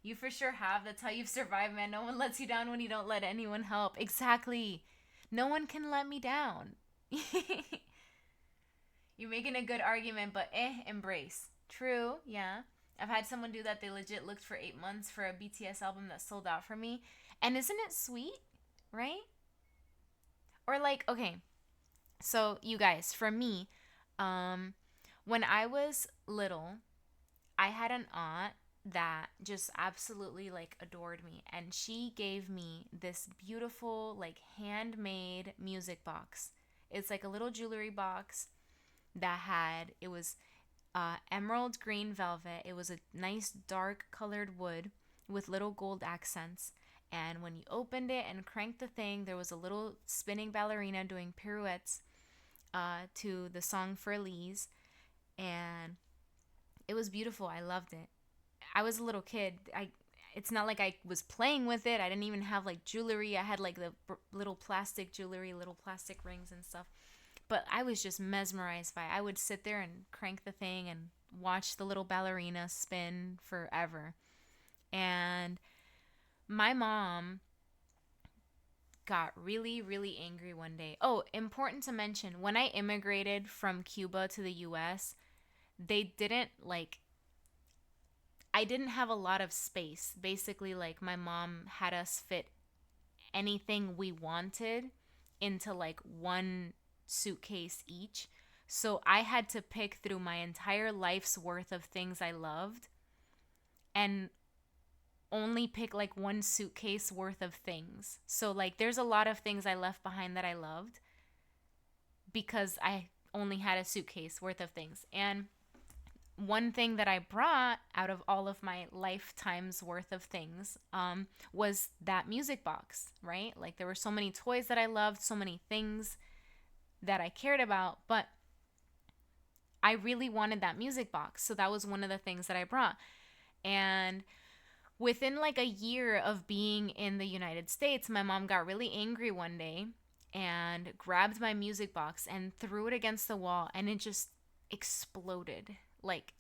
You for sure have. That's how you've survived, man. No one lets you down when you don't let anyone help. Exactly. No one can let me down. You're making a good argument, but embrace. True, yeah. I've had someone do that. They legit looked for 8 months for a BTS album that sold out for me. And isn't it sweet? Right? Or like, okay, so you guys, for me, um, when I was little, I had an aunt that just absolutely like adored me, and she gave me this beautiful like handmade music box. It's like a little jewelry box that had, it was emerald green velvet. It was a nice dark colored wood with little gold accents. And when you opened it and cranked the thing, there was a little spinning ballerina doing pirouettes to the song For Elise. And it was beautiful. I loved it. I was a little kid. It's not like I was playing with it. I didn't even have like jewelry. I had like the little plastic jewelry, little plastic rings and stuff. But I was just mesmerized by it. I would sit there and crank the thing and watch the little ballerina spin forever. And my mom got really, really angry one day. Oh, important to mention, when I immigrated from Cuba to the US, they didn't like, I didn't have a lot of space. Basically, like, my mom had us fit anything we wanted into like one suitcase each. So I had to pick through my entire life's worth of things I loved and only pick like one suitcase worth of things. So like there's a lot of things I left behind that I loved because I only had a suitcase worth of things. And one thing that I brought out of all of my lifetime's worth of things was that music box, right? Like there were so many toys that I loved, so many things that I cared about, but I really wanted that music box. So that was one of the things that I brought. And within like a year of being in the United States, my mom got really angry one day and grabbed my music box and threw it against the wall, and it just exploded. Like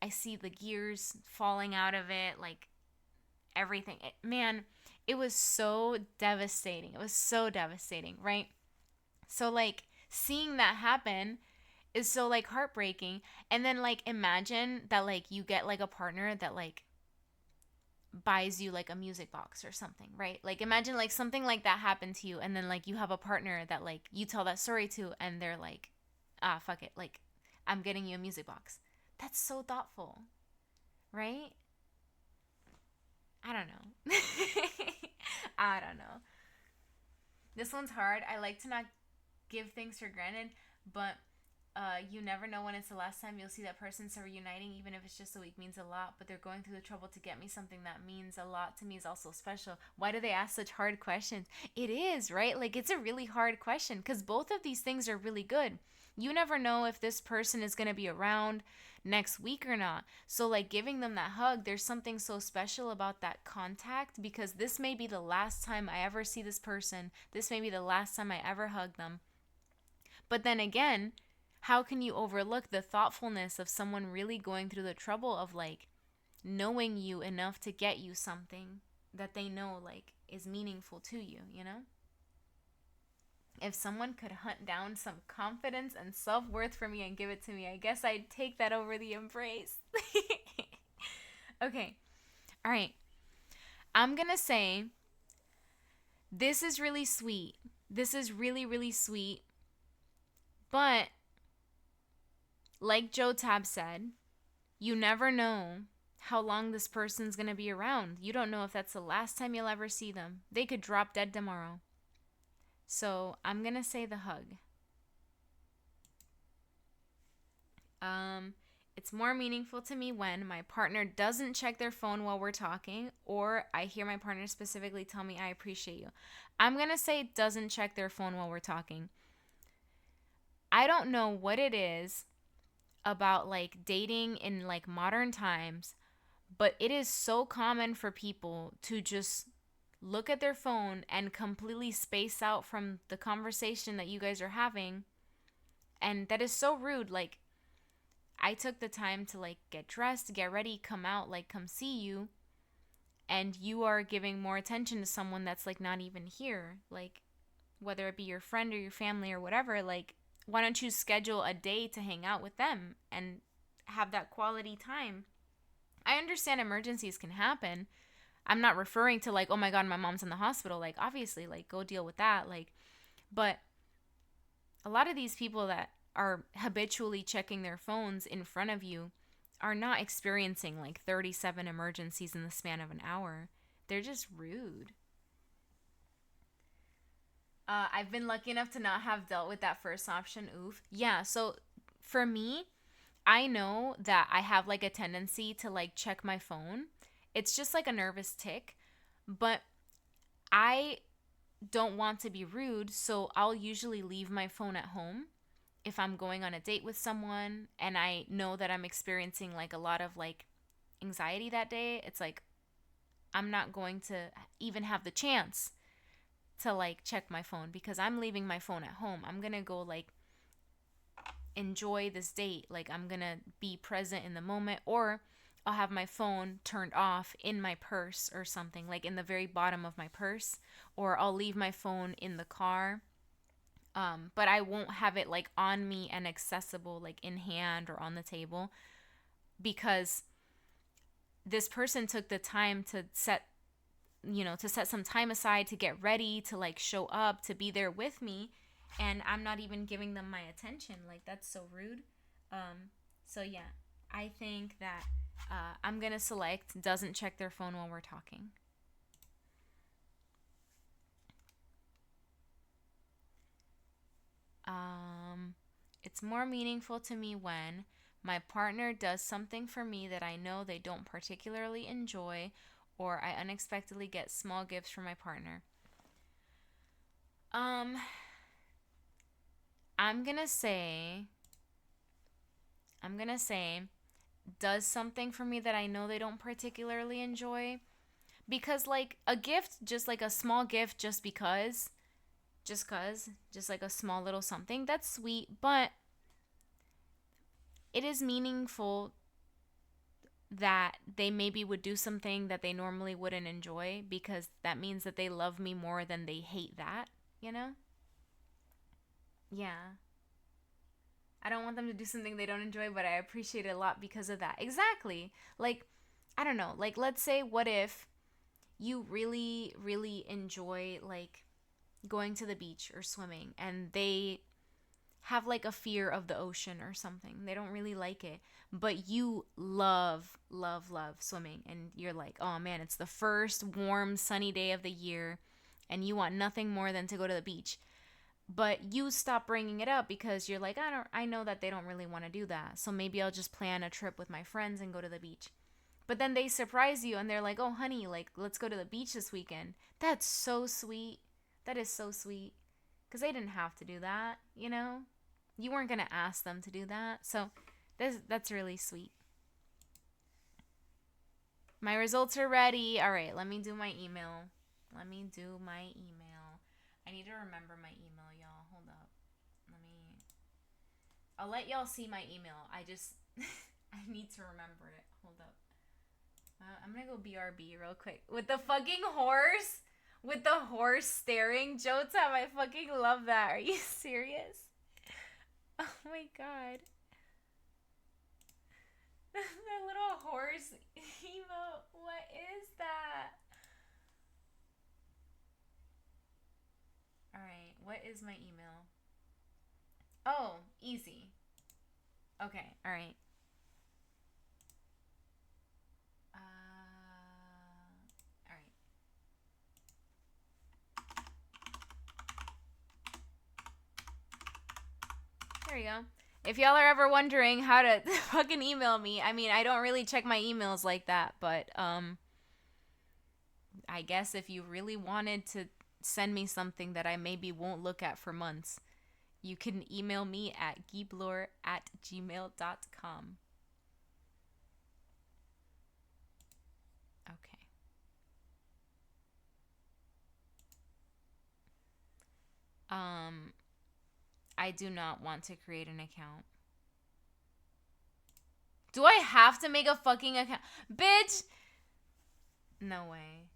I see the gears falling out of it. Like everything. Man, it was so devastating. It was so devastating, right? So like seeing that happen is so like heartbreaking. And then like imagine that like you get like a partner that like buys you like a music box or something, right? Like imagine like something like that happened to you, and then like you have a partner that like you tell that story to, and they're like, ah, fuck it, like I'm getting you a music box. That's so thoughtful, right? I don't know. I don't know. This one's hard. I like to not give things for granted, but you never know when it's the last time you'll see that person. So reuniting, even if it's just a week, means a lot. But they're going through the trouble to get me something that means a lot to me is also special. Why do they ask such hard questions? It is, right? Like, it's a really hard question because both of these things are really good. You never know if this person is going to be around next week or not. So, like, giving them that hug, there's something so special about that contact because this may be the last time I ever see this person. This may be the last time I ever hug them. But then again, how can you overlook the thoughtfulness of someone really going through the trouble of like knowing you enough to get you something that they know like is meaningful to you, you know? If someone could hunt down some confidence and self-worth for me and give it to me, I guess I'd take that over the embrace. Okay. All right. I'm going to say this is really sweet. This is really, really sweet. But like Joe Tab said, you never know how long this person's going to be around. You don't know if that's the last time you'll ever see them. They could drop dead tomorrow. So I'm going to say the hug. It's more meaningful to me when my partner doesn't check their phone while we're talking, or I hear my partner specifically tell me, I appreciate you. I'm going to say doesn't check their phone while we're talking. I don't know what it is about like dating in like modern times, but it is so common for people to just look at their phone and completely space out from the conversation that you guys are having. And that is so rude. Like, I took the time to like get dressed, get ready, come out, like come see you, and you are giving more attention to someone that's like not even here. Like, whether it be your friend or your family or whatever, like why don't you schedule a day to hang out with them and have that quality time? I understand emergencies can happen. I'm not referring to like, oh my God, my mom's in the hospital. Like, obviously, like, go deal with that. Like, but a lot of these people that are habitually checking their phones in front of you are not experiencing like 37 emergencies in the span of an hour. They're just rude. I've been lucky enough to not have dealt with that first option. Oof. Yeah, so for me, I know that I have like a tendency to like check my phone. It's just like a nervous tick, but I don't want to be rude, so I'll usually leave my phone at home if I'm going on a date with someone and I know that I'm experiencing like a lot of like anxiety that day. It's like I'm not going to even have the chance to like check my phone because I'm leaving my phone at home. I'm going to go like enjoy this date. Like I'm going to be present in the moment, or I'll have my phone turned off in my purse or something, like in the very bottom of my purse, or I'll leave my phone in the car. But I won't have it like on me and accessible, like in hand or on the table, because this person took the time to set some time aside to get ready, to like show up, to be there with me, and I'm not even giving them my attention. Like, that's so rude. So yeah, I think that I'm gonna select doesn't check their phone while we're talking. It's more meaningful to me when my partner does something for me that I know they don't particularly enjoy, or I unexpectedly get small gifts from my partner. I'm gonna say does something for me that I know they don't particularly enjoy. Because like a gift, just like a small gift just because, just like a small little something, that's sweet, but it is meaningful that they maybe would do something that they normally wouldn't enjoy because that means that they love me more than they hate that, you know? Yeah. I don't want them to do something they don't enjoy, but I appreciate it a lot because of that. Exactly. Like, I don't know. Like, let's say, what if you really, really enjoy, like, going to the beach or swimming, and they have, like, a fear of the ocean or something. They don't really like it, but you love, love, love swimming. And you're like, oh man, it's the first warm, sunny day of the year, and you want nothing more than to go to the beach. But you stop bringing it up because you're like, I know that they don't really want to do that, so maybe I'll just plan a trip with my friends and go to the beach. But then they surprise you and they're like, oh honey, like, let's go to the beach this weekend. That's so sweet. That is so sweet, because they didn't have to do that, you know? You weren't going to ask them to do that. So that's really sweet. My results are ready. All right, let me do my email. I need to remember my email, y'all. Hold up. I'll let y'all see my email. I need to remember it. Hold up. I'm going to go BRB real quick. With the fucking horse? With the horse staring? Jotam, I fucking love that. Are you serious? Oh my god. The little horse emote. What is that? Alright, what is my email? Oh, easy. Okay, alright. Alright. There you go. If y'all are ever wondering how to fucking email me, I mean, I don't really check my emails like that, but I guess if you really wanted to send me something that I maybe won't look at for months, you can email me at giblor@gmail.com. Okay. I do not want to create an account. Do I have to make a fucking account? Bitch! No way.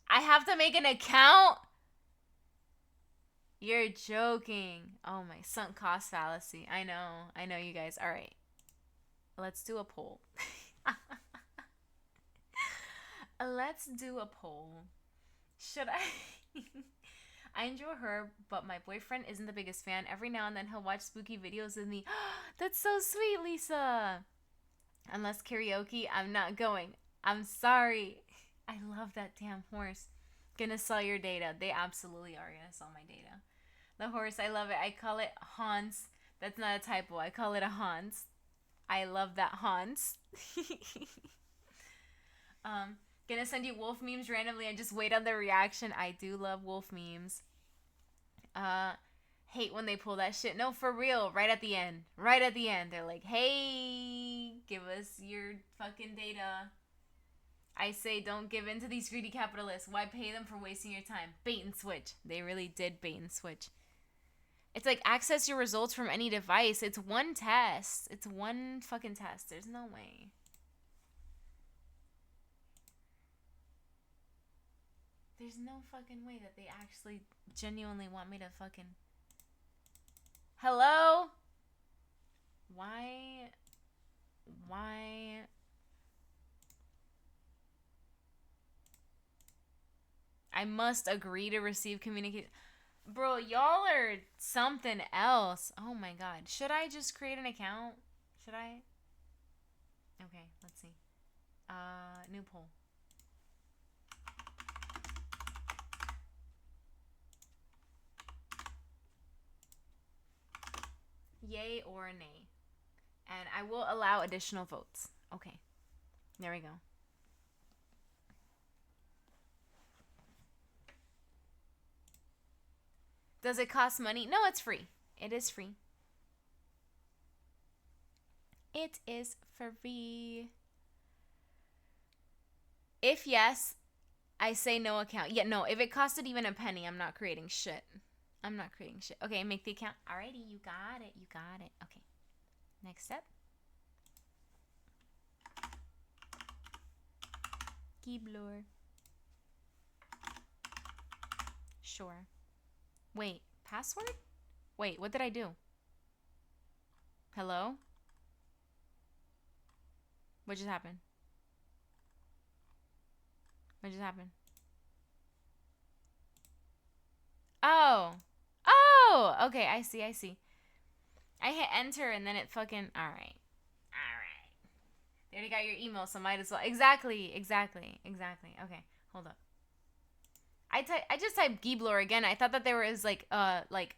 I have to make an account? You're joking. Oh my, sunk cost fallacy. I know you guys. All right. Let's do a poll. Let's do a poll. Should I? I enjoy her, but my boyfriend isn't the biggest fan. Every now and then he'll watch spooky videos with me. That's so sweet, Lisa. Unless karaoke, I'm not going. I'm sorry. I love that damn horse. Gonna sell your data. They absolutely are gonna sell my data. The horse, I love it. I call it Hans. That's not a typo. I call it a Hans. I love that Hans. Gonna send you wolf memes randomly and just wait on the reaction. I do love wolf memes. Hate when they pull that shit. No, for real. Right at the end. Right at the end. They're like, hey, give us your fucking data. I say don't give in to these greedy capitalists. Why pay them for wasting your time? Bait and switch. They really did bait and switch. It's like access your results from any device. It's one test. It's one fucking test. There's no way. There's no fucking way that they actually genuinely want me to fucking... Hello? Why? I must agree to receive communication. Bro, y'all are something else. Oh my god. Should I just create an account? Should I? Okay, let's see. New poll. Yay or nay. And I will allow additional votes. Okay. There we go. Does it cost money? No, it's free. It is free. It is free. If yes, I say no account. Yeah, no, if it costed even a penny, I'm not creating shit. I'm not creating shit. Okay, make the account. Alrighty, you got it. You got it. Okay. Next step. Giblor. Sure. Wait, password? Wait, what did I do? Hello? What just happened? What just happened? Oh. Oh! Okay, I see. I hit enter and then it fucking... Alright. They already got your email, so might as well... Exactly. Okay, hold up. I just typed Giblor again. I thought that there was like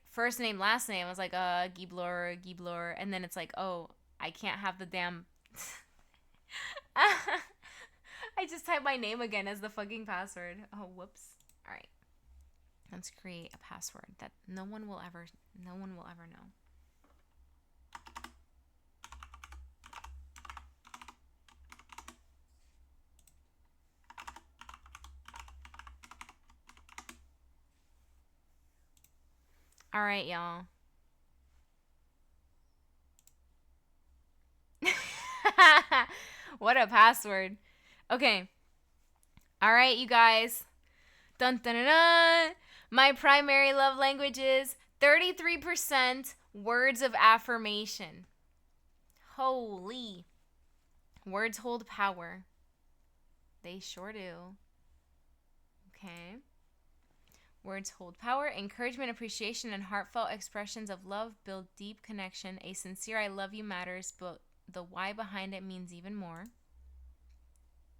first name, last name. I was like Giblor, and then it's like, oh, I can't have the damn. I just typed my name again as the fucking password. Oh, whoops. All right, let's create a password that no one will ever know. All right, y'all. What a password. Okay. All right, you guys. Dun dun dun dun. My primary love language is 33% words of affirmation. Holy. Words hold power. They sure do. Okay. Words hold power. Encouragement, appreciation, and heartfelt expressions of love build deep connection. A sincere I love you matters, but the why behind it means even more.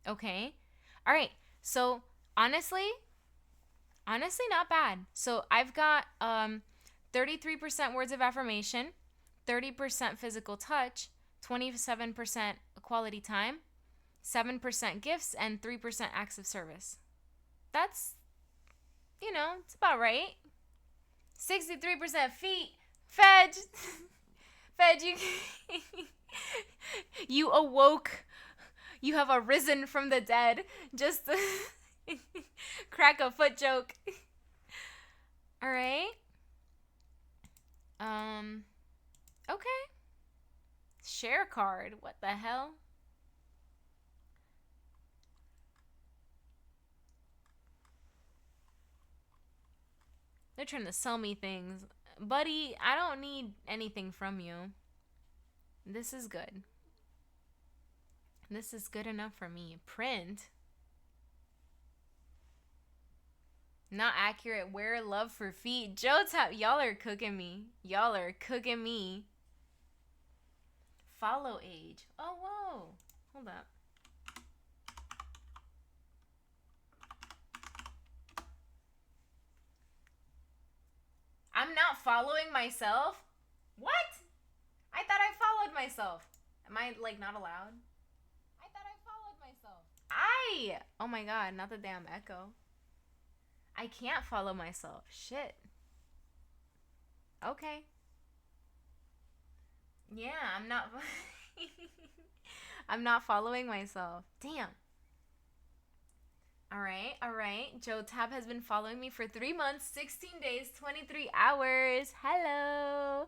Okay. All right. So, honestly, not bad. So, I've got 33% words of affirmation, 30% physical touch, 27% quality time, 7% gifts, and 3% acts of service. That's, it's about right. 63% feet. Fed, you awoke. You have arisen from the dead. Just crack a foot joke. All right. Okay. Share card. What the hell? They're trying to sell me things. Buddy, I don't need anything from you. This is good. This is good enough for me. Print. Not accurate. Wear love for feet. Joe Tap. Y'all are cooking me. Follow age. Oh, whoa. Hold up. I'm not following myself? What? I thought I followed myself. Am I, not allowed? I thought I followed myself. Oh my god, not the damn echo. I can't follow myself. Shit. Okay. Yeah, I'm not... I'm not following myself. Damn. All right. Joe Tab has been following me for 3 months, 16 days, 23 hours. Hello.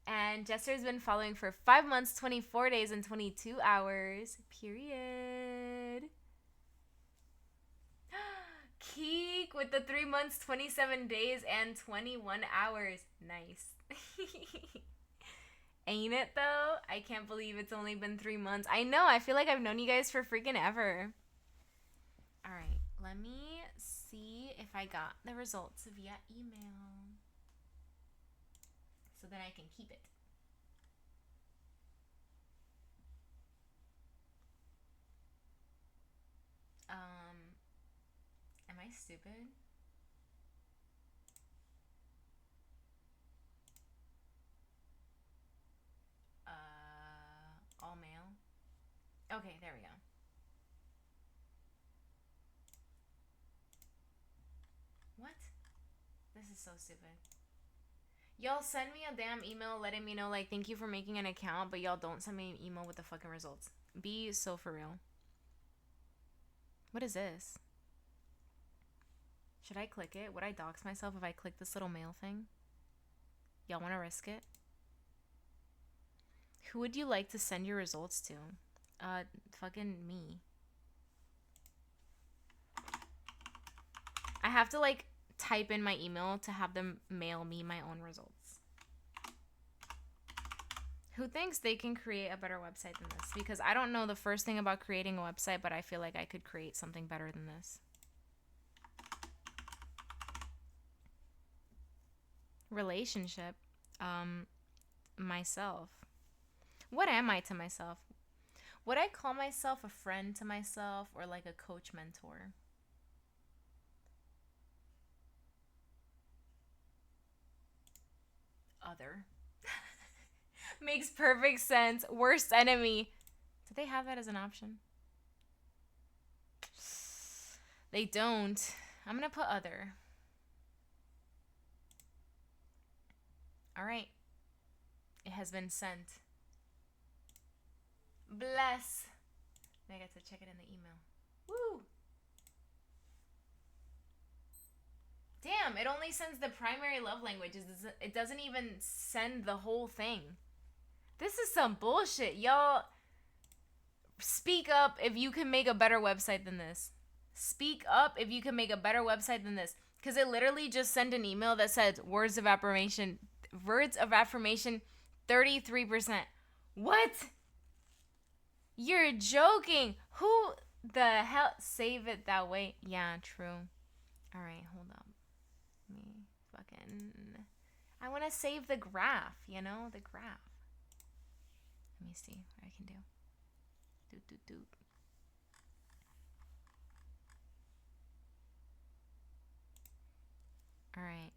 And Jester has been following for 5 months, 24 days, and 22 hours. Period. Keek with the 3 months, 27 days, and 21 hours. Nice. Ain't it, though? I can't believe it's only been 3 months. I know. I feel like I've known you guys for freaking ever. All right. Let me see if I got the results via email so that I can keep it. Am I stupid? All mail. Okay, there we go. What? This is so stupid. Y'all send me a damn email letting me know, thank you for making an account, but y'all don't send me an email with the fucking results. Be so for real. What is this? Should I click it? Would I dox myself if I click this little mail thing? Y'all want to risk it? Who would you like to send your results to? Fucking me. I have to like type in my email to have them mail me my own results. Who thinks they can create a better website than this? Because I don't know the first thing about creating a website, but I feel like I could create something better than this. Relationship. Myself. What am I to myself? Would I call myself a friend to myself or like a coach mentor? Other. Makes perfect sense. Worst enemy. Do they have that as an option? They don't. I'm going to put other. All right. It has been sent. Bless. I get to check it in the email. Woo. Damn, it only sends the primary love languages. It doesn't even send the whole thing. This is some bullshit. Y'all, speak up if you can make a better website than this. Speak up if you can make a better website than this. Because it literally just sent an email that said words of affirmation, 33%. What? You're joking. Who the hell? Save it that way. Yeah, true. All right, hold up. I want to save the graph, you know, the graph. Let me see what I can do. All right.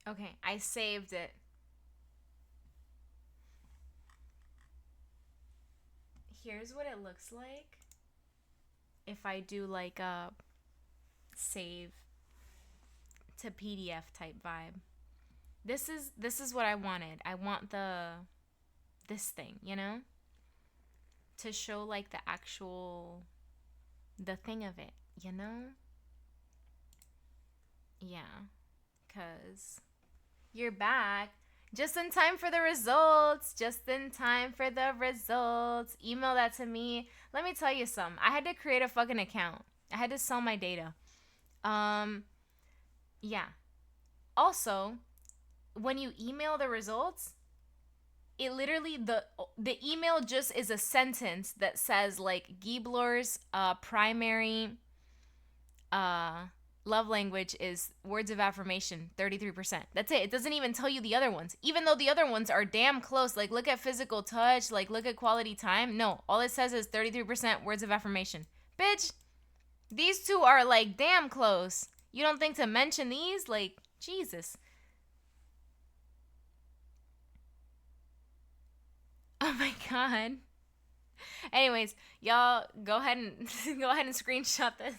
Okay, I saved it. Here's what it looks like if I do like a save to PDF type vibe. This is what I wanted. I want this thing, you know? To show like the thing of it, you know? Yeah. 'Cause you're back. Just in time for the results. Just in time for the results. Email that to me. Let me tell you something. I had to create a fucking account. I had to sell my data. Yeah. Also, when you email the results, it literally, the email just is a sentence that says like Giebler's primary love language is words of affirmation, 33%. That's it. It doesn't even tell you the other ones. Even though the other ones are damn close. Like, look at physical touch. Like, look at quality time. No, all it says is 33% words of affirmation. Bitch, these two are, like, damn close. You don't think to mention these? Like, Jesus. Oh, my God. Anyways, y'all, go ahead and screenshot this.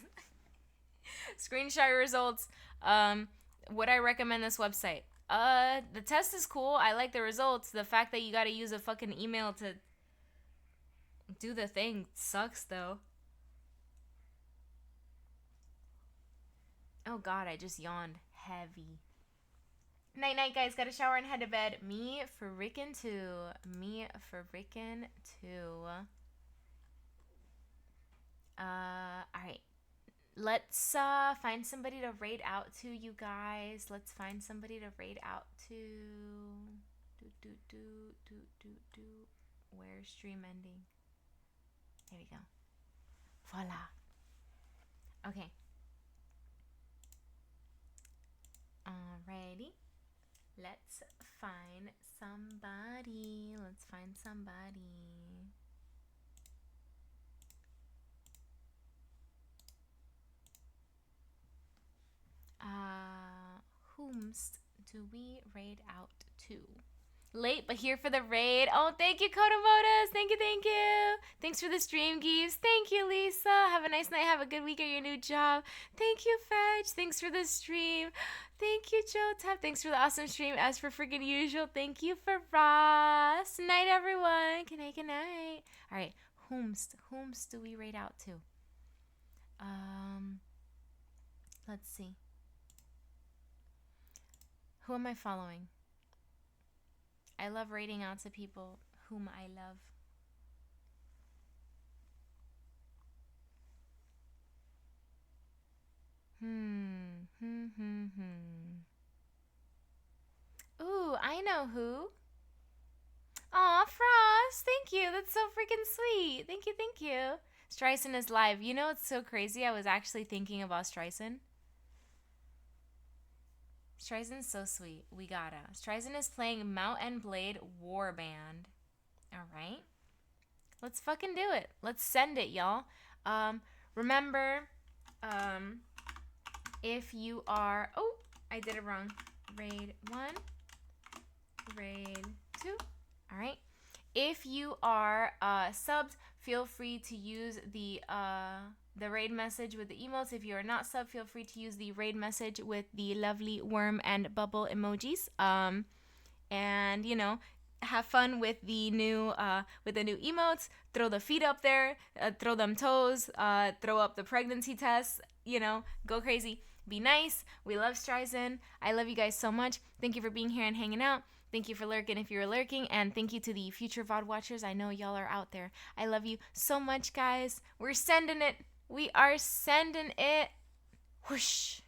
Screenshot your results. Would I recommend this website? The test is cool. I like the results. The fact that you gotta use a fucking email to do the thing sucks though. Oh God, I just yawned heavy. Night night, guys. Got a shower and head to bed. Me frickin' too. Alright. Let's find somebody to raid out to, you guys. Let's find somebody to raid out to. Where's stream ending? There we go. Voila. Okay. Alrighty. Let's find somebody. Whomst do we raid out to? Late, but here for the raid. Oh, thank you, Kodomodas. Thank you. Thanks for the stream gifts. Thank you, Lisa. Have a nice night. Have a good week at your new job. Thank you, Fetch. Thanks for the stream. Thank you, Joe Tab. Thanks for the awesome stream. As for freaking usual, thank you for Ross. Night, everyone. Good night. All right. Whomst do we raid out to? Let's see. Who am I following? I love raiding out to people whom I love. Ooh, I know who. Aw, Frost, thank you. That's so freaking sweet. Thank you. Streisand is live. You know, it's so crazy. I was actually thinking about Streisand. Streisand's so sweet. We gotta. Streisand is playing Mount and Blade Warband. All right. Let's fucking do it. Let's send it, y'all. Remember, if you are... Oh, I did it wrong. Raid 1. Raid 2. All right. If you are subbed, feel free to use the raid message with the emotes. If you are not subbed, feel free to use the raid message with the lovely worm and bubble emojis. And you know, have fun with the new emotes. Throw the feet up there. Throw them toes. Throw up the pregnancy tests. You know, go crazy. Be nice. We love Streisand. I love you guys so much. Thank you for being here and hanging out. Thank you for lurking if you were lurking. And thank you to the future VOD watchers. I know y'all are out there. I love you so much, guys. We're sending it. We are sending it. Whoosh.